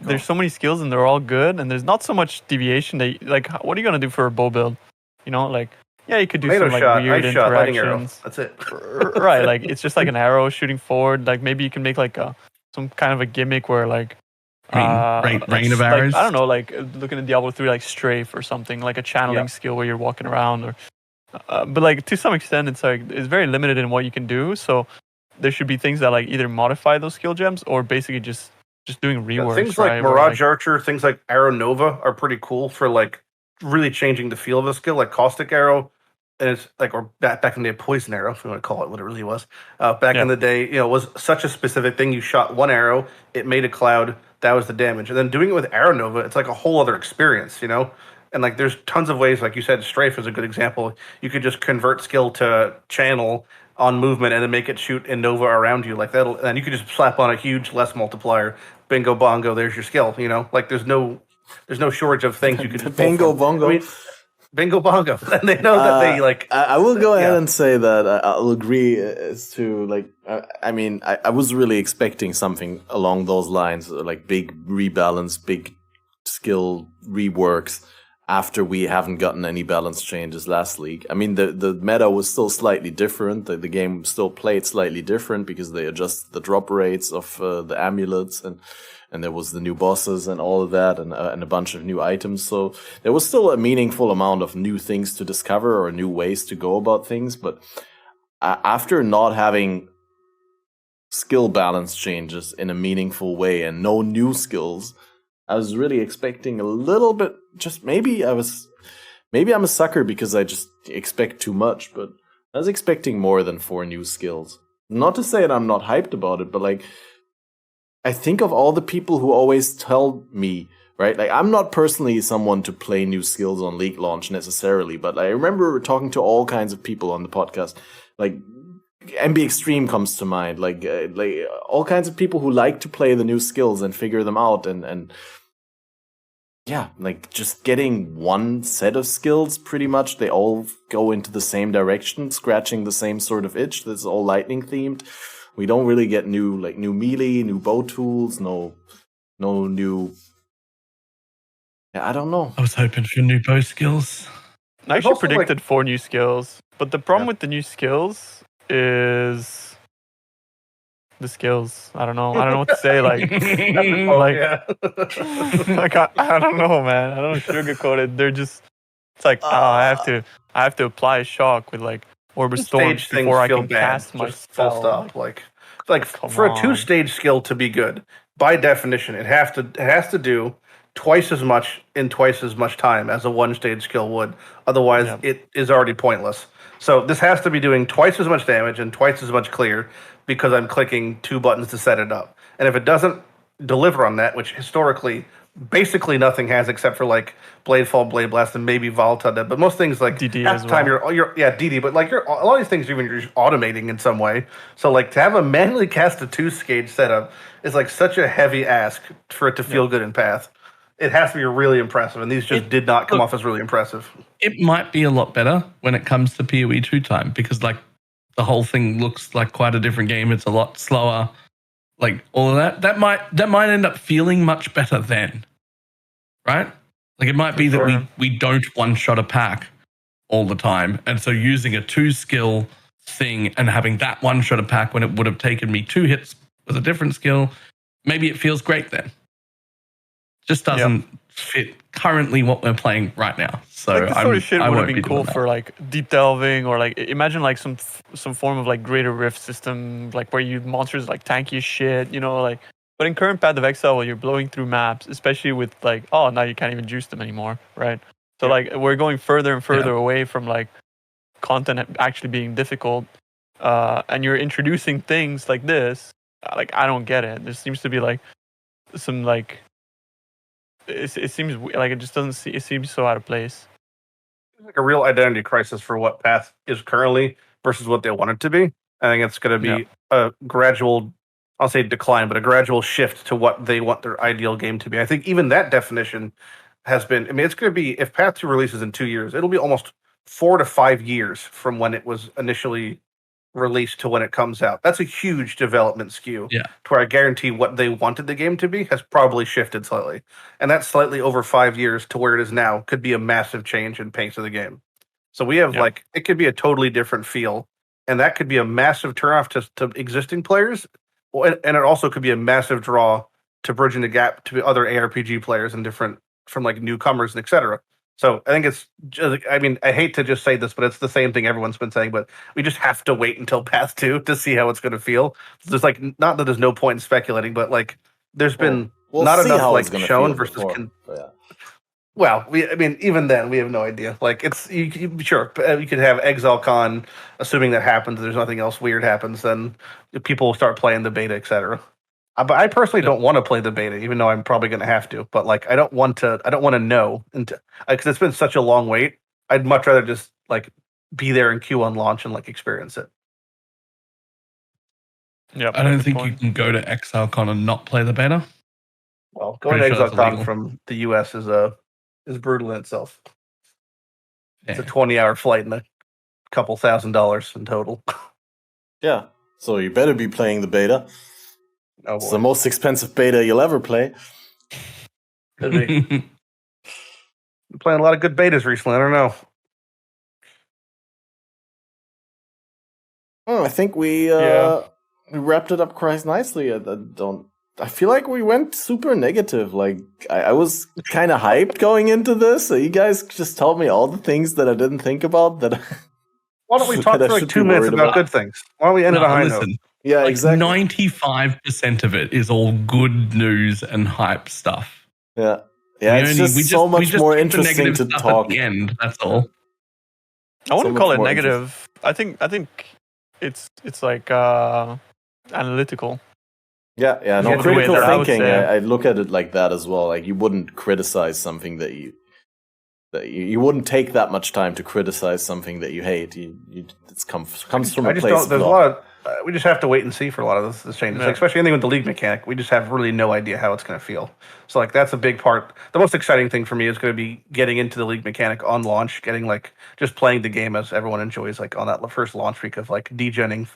there's so many skills and they're all good and there's not so much deviation. Like what are you gonna do for a bow build? You know, like yeah, you could do Tomato some like shot, weird ice shot, lightning arrow. interactions. That's it. Right, like it's just like an arrow shooting forward. Like maybe you can make like some kind of a gimmick where like Rain of like, arrows. I don't know, like looking at Diablo 3 like strafe or something, like a channeling skill where you're walking around or but like to some extent it's like it's very limited in what you can do. So there should be things that like either modify those skill gems or basically just doing reworks. Things right? like Mirage Archer, things like Arrow Nova are pretty cool for like really changing the feel of a skill, like Caustic Arrow. And it's like, or back in the day, Poison Arrow, if you want to call it what it really was. Back in the day, was such a specific thing. You shot one arrow, it made a cloud, that was the damage. And then doing it with Arrow Nova, it's like a whole other experience, And like, there's tons of ways, like you said, Strafe is a good example. You could just convert skill to channel on movement and then make it shoot in Nova around you like that. And you could just slap on a huge less multiplier. Bingo bongo, there's your skill. Like there's no shortage of things you could just Bingo bongo. I mean, bingo bongo. And they know that they like. I will go ahead and say that I'll agree as to like. I was really expecting something along those lines, like big rebalance, big skill reworks. After we haven't gotten any balance changes last league, I mean the meta was still slightly different. The game still played slightly different because they adjusted the drop rates of the amulets and there was the new bosses and all of that and a bunch of new items. So there was still a meaningful amount of new things to discover or new ways to go about things. But after not having skill balance changes in a meaningful way and no new skills, I was really expecting a little bit. Just maybe I'm a sucker because I just expect too much, but I was expecting more than 4 new skills. Not to say that I'm not hyped about it, but like I think of all the people who always tell me, right? Like I'm not personally someone to play new skills on League launch necessarily, but I remember talking to all kinds of people on the podcast, like MB Extreme comes to mind, like all kinds of people who like to play the new skills and figure them out and yeah, like just getting one set of skills pretty much. They all go into the same direction, scratching the same sort of itch. That's all lightning themed. We don't really get new melee, new bow tools, no new. Yeah, I don't know. I was hoping for new bow skills. I actually predicted 4 new skills, but the problem with the new skills is the skills. I don't know what to say. Like, like I don't know, man. I don't sugarcoat it. They're just. It's like I have to apply a shock with like Orb of Storms before I can cast my spell. Full stop. Like for a 2-stage skill to be good, by definition, it has to do twice as much in twice as much time as a 1-stage skill would. Otherwise, it is already pointless. So this has to be doing twice as much damage and twice as much clear because I'm clicking 2 buttons to set it up. And if it doesn't deliver on that, which historically basically nothing has except for like Bladefall, Blade Blast, and maybe Volatile, but most things like DD half the time you're DD, but like a lot of these things you're just automating in some way. So like to have a manually cast a 2-stage setup is like such a heavy ask for it to feel good in Path. It has to be really impressive, and these just did not come off as really impressive. It might be a lot better when it comes to PoE 2 time because like the whole thing looks like quite a different game. It's a lot slower. Like all of that. That might end up feeling much better then. Right? Like it might be that we don't one-shot a pack all the time. And so using a 2-skill thing and having that one-shot a pack when it would have taken me 2 hits with a different skill, maybe it feels great then. Just doesn't fit currently what we're playing right now. So like this sort of shit would have been cool for like deep delving or like imagine like some form of like greater rift system like where you monsters like tanky as shit, like. But in current Path of Exile, you're blowing through maps, especially with like now you can't even juice them anymore, right? So like we're going further and further away from like content actually being difficult, and you're introducing things like this. Like I don't get it. There seems to be like some like. It seems like it just doesn't. It seems so out of place. It's like a real identity crisis for what Path is currently versus what they want it to be. I think it's going to be a gradual, I'll say decline, but a gradual shift to what they want their ideal game to be. I think even that definition has been. I mean, it's going to be if Path 2 releases in 2 years, it'll be almost 4 to 5 years from when it was initially release to when it comes out. That's a huge development skew. Yeah. To where I guarantee what they wanted the game to be has probably shifted slightly. And that's slightly over 5 years to where it is now could be a massive change in pace of the game. So we have it could be a totally different feel. And that could be a massive turnoff to existing players. And it also could be a massive draw to bridging the gap to other ARPG players and different from like newcomers and etc. So I think it's just, I mean, I hate to just say this, but it's the same thing everyone's been saying, but we just have to wait until Path 2 to see how it's going to feel. There's like, not that there's no point in speculating, but like there's been not enough like shown versus... Well, even then we have no idea. Like sure, you could have Exile Con, assuming that happens, there's nothing else weird happens, then people will start playing the beta, etc. But I personally don't want to play the beta, even though I'm probably going to have to. But like, I don't want to know because it's been such a long wait. I'd much rather just like be there in Q1 launch and like experience it. Yeah, I don't think you can go to ExileCon and not play the beta. Well, going to ExileCon from the US is brutal in itself. It's a 20-hour flight and a couple $1,000s in total. Yeah, so you better be playing the beta. Oh, it's the most expensive beta you'll ever play. Could be. Been playing a lot of good betas recently. I don't know. I think we wrapped it up quite nicely. I feel like we went super negative. Like I was kind of hyped going into this. So you guys just told me all the things that I didn't think about. Why don't we talk for like 2 minutes about good things? Why don't we end it on a high note? Yeah, like exactly. 95% of it is all good news and hype stuff. Yeah, it's just so much more interesting to talk. At the end, that's all. I wouldn't call it negative. I think it's like analytical. Yeah, no, critical thinking. I look at it like that as well. Like you wouldn't criticize something that you wouldn't take that much time to criticize something that you hate. It comes from a place. There's a lot of. We just have to wait and see for a lot of this changes, especially anything with the league mechanic. We just have really no idea how it's going to feel. So, like, that's a big part. The most exciting thing for me is going to be getting into the league mechanic on launch, getting like just playing the game as everyone enjoys, like on that first launch week of like degenning,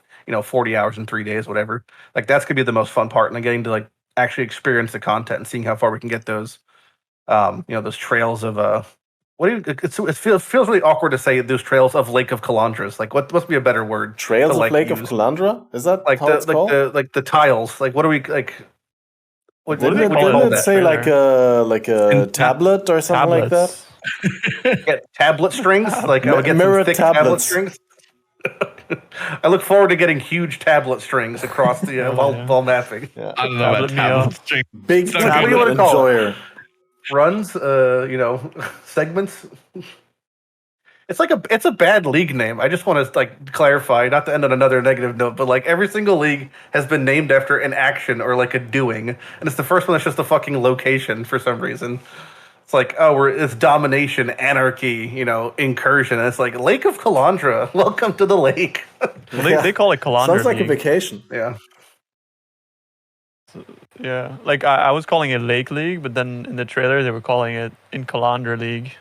40 hours in 3 days, whatever. Like, that's going to be the most fun part, and then getting to like actually experience the content and seeing how far we can get those, those trails of it feels really awkward to say those trails of Lake of Kalandras. Like, what must be a better word? Trails of Lake of Kalandra? Is that like how it's called? The tiles? Like, what do we like? Didn't it say like a tablet or something like that? Get tablet strings, like I would get mirror some thick tablet strings. I look forward to getting huge tablet strings across the while mapping. Yeah. I don't know about tablet strings. Big tablet enjoyer. Runs, segments. It's a bad league name. I just want to like clarify, not to end on another negative note, but like every single league has been named after an action or like a doing, and it's the first one that's just a fucking location for some reason. It's like, it's domination, anarchy, incursion. And it's like Lake of Kalandra. Welcome to the lake. Well, they call it Kalandra. Sounds like a vacation. Yeah. Yeah, like I was calling it Lake League, but then in the trailer they were calling it in Kalandra League.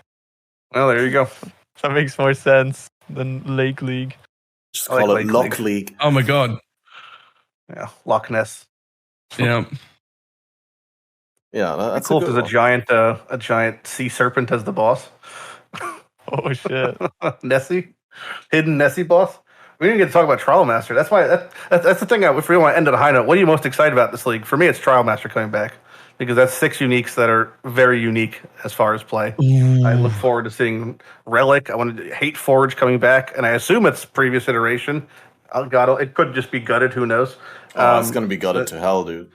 Well, there you go. That makes more sense than Lake League. Just call it Loch League. Oh my god. Yeah, Loch Ness. Yeah. Yeah, that's cool. There's a giant sea serpent as the boss. Oh shit. Nessie, hidden Nessie boss. We didn't get to talk about Trial Master. That's why that's the thing. If we want to end on a high note, what are you most excited about this league? For me, it's Trial Master coming back because that's 6 uniques that are very unique as far as play. I look forward to seeing Relic. I want to Hate Forge coming back, and I assume it's previous iteration. Oh God, it could just be gutted. Who knows? It's going to be gutted to hell, dude.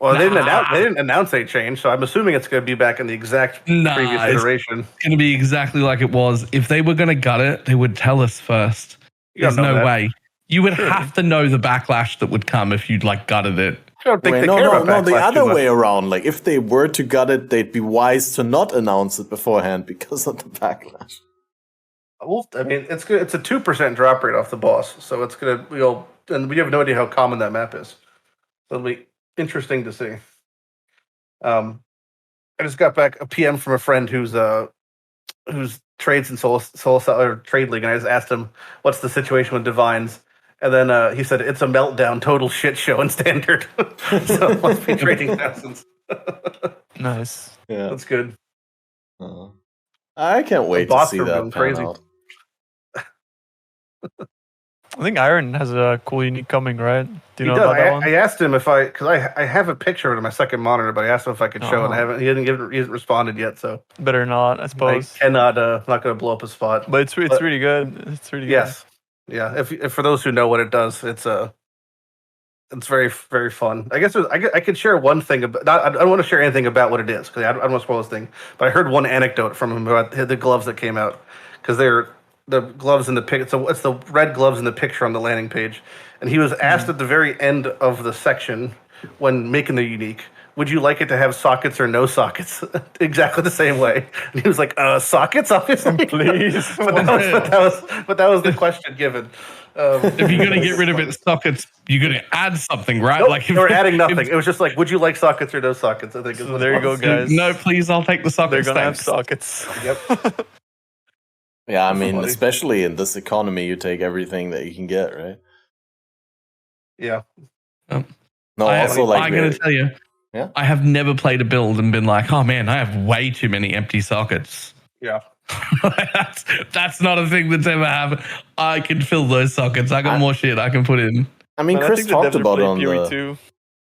Well, they didn't announce a change, so I'm assuming it's going to be back in the exact previous iteration. It's going to be exactly like it was. If they were going to gut it, they would tell us first. There's no way. You would have to know the backlash that would come if you'd like gutted it. I don't think they care about backlash. The other way around. Like if they were to gut it, they'd be wise to not announce it beforehand because of the backlash. Well, I mean, it's good. It's a 2% drop rate off the boss, so it's gonna and we have no idea how common that map is. So it'll be interesting to see. I just got back a PM from a friend who's trades in Soul or Trade League, and I just asked him what's the situation with Divines, And then he said, it's a meltdown, total shit show in standard. So it must be trading thousands. Nice. Yeah. That's good. I can't wait to bots see are that going pan crazy. out. I think Iron has a cool unique coming, right? Do you He know does. about that one? I asked him because I have a picture of it on my second monitor, but I asked him if I could show it. Uh-huh. He hasn't responded yet, so Better not, I I suppose. cannot. Not going to blow up his spot. But it's But- really good. It's really Yes, yeah. If for those who know what it does, it's very very fun. I guess I could share one thing about. I don't want to share anything about what it is because I don't want to spoil this thing. But I heard one anecdote from him about the gloves that came out because they're the gloves in the pic. So it's the red gloves in the picture on the landing page, and he was asked at the very end of the section when making the unique, would you like it to have sockets or no sockets? Exactly the same way. And he was like, sockets, obviously. Please. but that was the question given. If you're gonna get rid of its sockets, you're gonna add something, right? Nope, Like they were adding nothing. It was just like, would you like sockets or no sockets? I think. So there you go, guys. No, please, I'll take the They're sockets. gonna have Thanks. sockets. Yep. Yeah, I mean, funny. especially in this economy, you take everything that you can get, right? Yeah. No, I also like gotta tell you, Yeah? I have never played a build and been like, oh man, I have way too many empty sockets. Yeah. that's not a thing that's ever happened. I can fill those sockets. I got more shit I can put in. I mean, But I Chris think the talked devs are about it playing on PoE the too.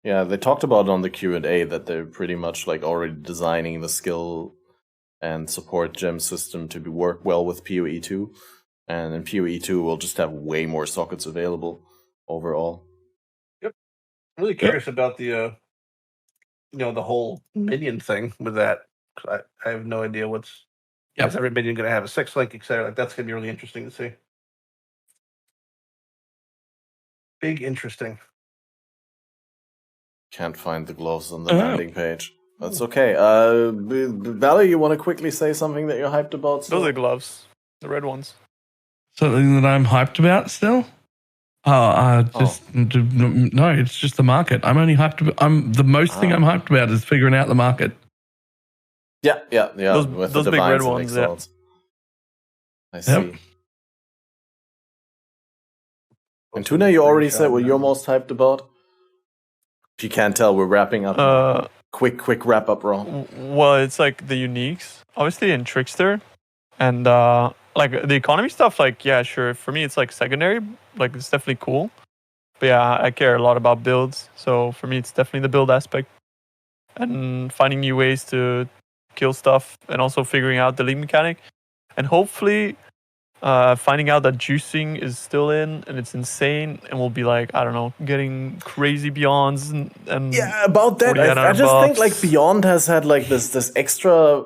yeah, they talked about it on the Q&A that they're pretty much like already designing the skill and support gem system to work well with PoE 2, and in PoE 2 we'll just have way more sockets available overall. I'm really curious about the the whole minion thing with that. 'Cause I have no idea is every minion going to have a 6-link, etc. Like that's going to be really interesting to see. Big interesting. Can't find the gloves on the landing page. That's okay. Valor, you want to quickly say something that you're hyped about? Those are gloves. The red ones. Something that I'm hyped about still? No, it's just the market. I'm only hyped about. The most thing I'm hyped about is figuring out the market. Yeah. Those with big the red divines and ones, yeah. exiles. I see. And Tuna, you already said what you're most hyped about. If you can't tell, we're wrapping up. Quick wrap up, Ron. Well, it's like the uniques, obviously, in Trickster, and like the economy stuff. Like, yeah, sure. For me, it's like secondary. Like, it's definitely cool. But yeah, I care a lot about builds. So for me, it's definitely the build aspect and finding new ways to kill stuff, and also figuring out the league mechanic, and hopefully finding out that juicing is still in and it's insane, and we'll be like, I don't know, getting crazy beyonds and Yeah, about that, 40 I just think buffs. like Beyond has had like this extra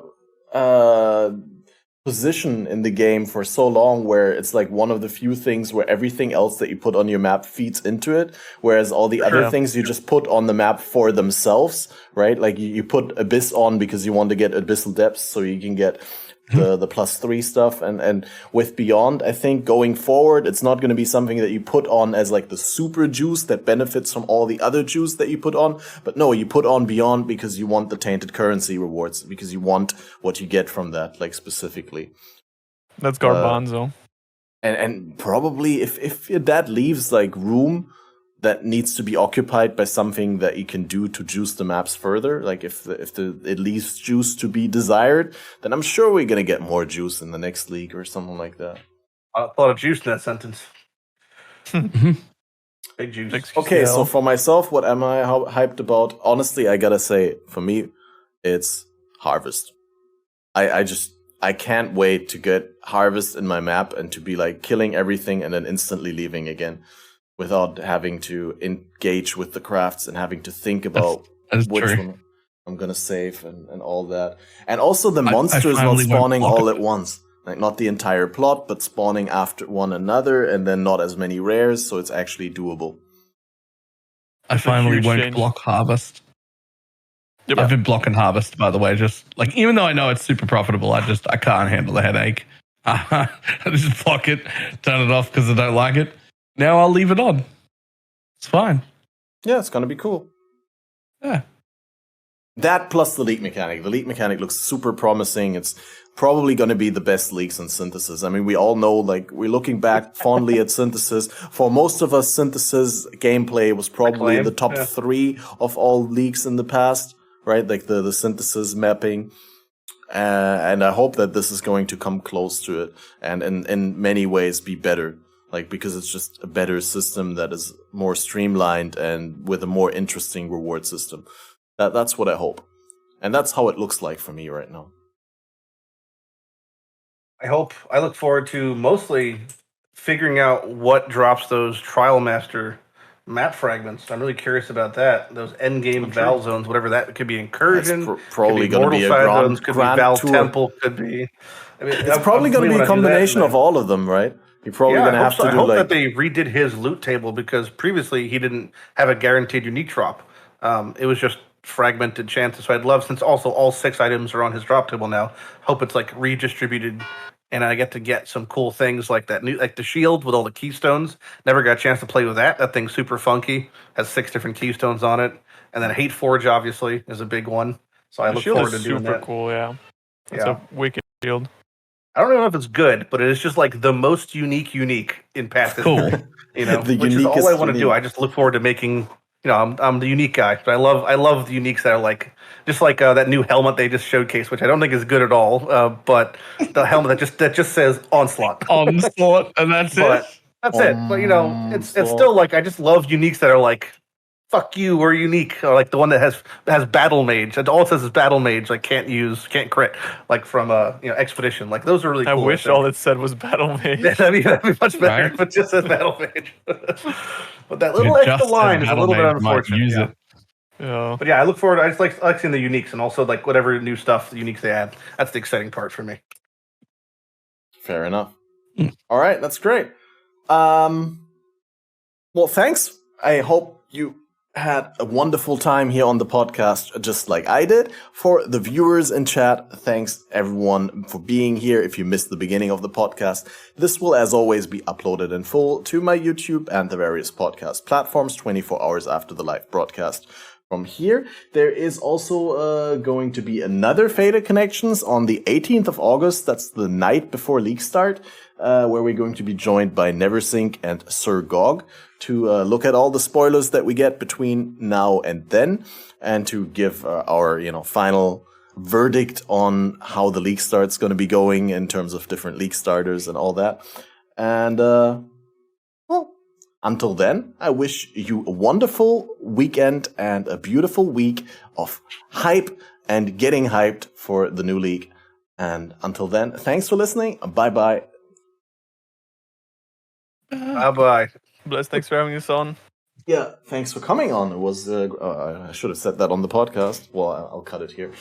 position in the game for so long, where it's like one of the few things where everything else that you put on your map feeds into it, whereas all the other things you just put on the map for themselves, right? Like you put Abyss on because you want to get Abyssal Depths so you can get the +3 stuff, and with Beyond, I think going forward, it's not going to be something that you put on as like the super juice that benefits from all the other juice that you put on, but no, you put on Beyond because you want the tainted currency rewards, because you want what you get from that, like specifically. That's Garbanzo. And probably if that leaves like room that needs to be occupied by something that you can do to juice the maps further, like if it leaves juice to be desired, then I'm sure we're gonna get more juice in the next league or something like that. A lot of juice in that sentence. Big juice. Okay, so for myself, what am I hyped about? Honestly, I gotta say, for me, it's Harvest. I can't wait to get Harvest in my map and to be like killing everything and then instantly leaving again, without having to engage with the crafts and having to think about which one I'm gonna save and all that. And also the monsters not spawning all at once. Like not the entire plot, but spawning after one another, and then not as many rares, so it's actually doable. I finally won't block Harvest. Yep. I've been blocking Harvest, by the way. Just like, even though I know it's super profitable, I can't handle the headache. I just block it, turn it off because I don't like it. Now I'll leave it on. It's fine. Yeah, it's gonna be cool. Yeah. that plus the leak mechanic. The leak mechanic looks super promising. It's probably going to be the best leaks in Synthesis. I mean, we all know, like, we're looking back fondly at Synthesis. For most of us, Synthesis gameplay was probably in the top 3 of all leaks in the past, right? Like the Synthesis mapping. And I hope that this is going to come close to it and in many ways be better. Like, because it's just a better system that is more streamlined and with a more interesting reward system. That's what I hope. And that's how it looks like for me right now. I look forward to mostly figuring out what drops those Trial Master map fragments. I'm really curious about that. Those endgame Val zones, whatever that could be. Incursion, probably going to be a grand, could be Val tour. Temple, could be. I mean, it's probably going to be a combination of all of them, right? You're probably going to have to do I hope that they redid his loot table, because previously he didn't have a guaranteed unique drop. It was just fragmented chances. So I'd love, since also all 6 items are on his drop table now, hope it's like redistributed. And I get to get some cool things like that new, like the shield with all the keystones. Never got a chance to play with that. That thing's super funky. Has 6 different keystones on it. And then Hate Forge, obviously, is a big one. So I look forward to doing that. Super cool, yeah. It's a wicked shield. I don't know if it's good, but it is just like the most unique in Path. Cool. You know, which is all I want to do. I just look forward to making. You know, I'm the unique guy. But I love the uniques that are like, just like that new helmet they just showcased, which I don't think is good at all. But the helmet that just says Onslaught. Onslaught, and that's it. That's it. But you know, it's still like, I just love uniques that are like, fuck you, we're unique. Or like the one that has BalorMage. All it says is BalorMage. Like can't crit. Like from Expedition. Like those are really cool. I wish all it said was BalorMage. That'd be much better if it just says BalorMage. But that little extra line is a little bit unfortunate. Yeah. But yeah, I look forward. I just like seeing the uniques, and also like whatever new stuff, the uniques they add. That's the exciting part for me. Fair enough. All right, that's great. Well, thanks. I hope you had a wonderful time here on the podcast, just like I did. For the viewers in chat, thanks everyone for being here. If you missed the beginning of the podcast, this will, as always, be uploaded in full to my YouTube and the various podcast platforms 24 hours after the live broadcast. From here, there is also going to be another FATED Connections on the 18th of August. That's the night before league start, where we're going to be joined by Neversink and Sir Gog to look at all the spoilers that we get between now and then, and to give our final verdict on how the league start's going to be going in terms of different league starters and all that. And well, until then, I wish you a wonderful weekend and a beautiful week of hype and getting hyped for the new league. And until then, thanks for listening. Bye-bye. Bye-bye. Bless, thanks for having us on. Yeah, thanks for coming on. It was I should have said that on the podcast. Well, I'll cut it here.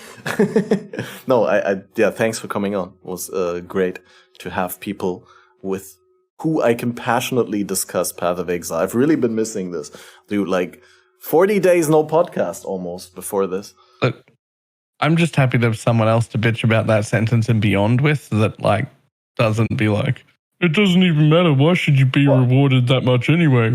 No, yeah, thanks for coming on. It was great to have people with who I can passionately discuss Path of Exile. I've really been missing this. Dude, like 40 days no podcast almost before this. Look, I'm just happy to have someone else to bitch about that sentence and beyond with that, like, doesn't be like, it doesn't even matter. Why should you be rewarded that much anyway?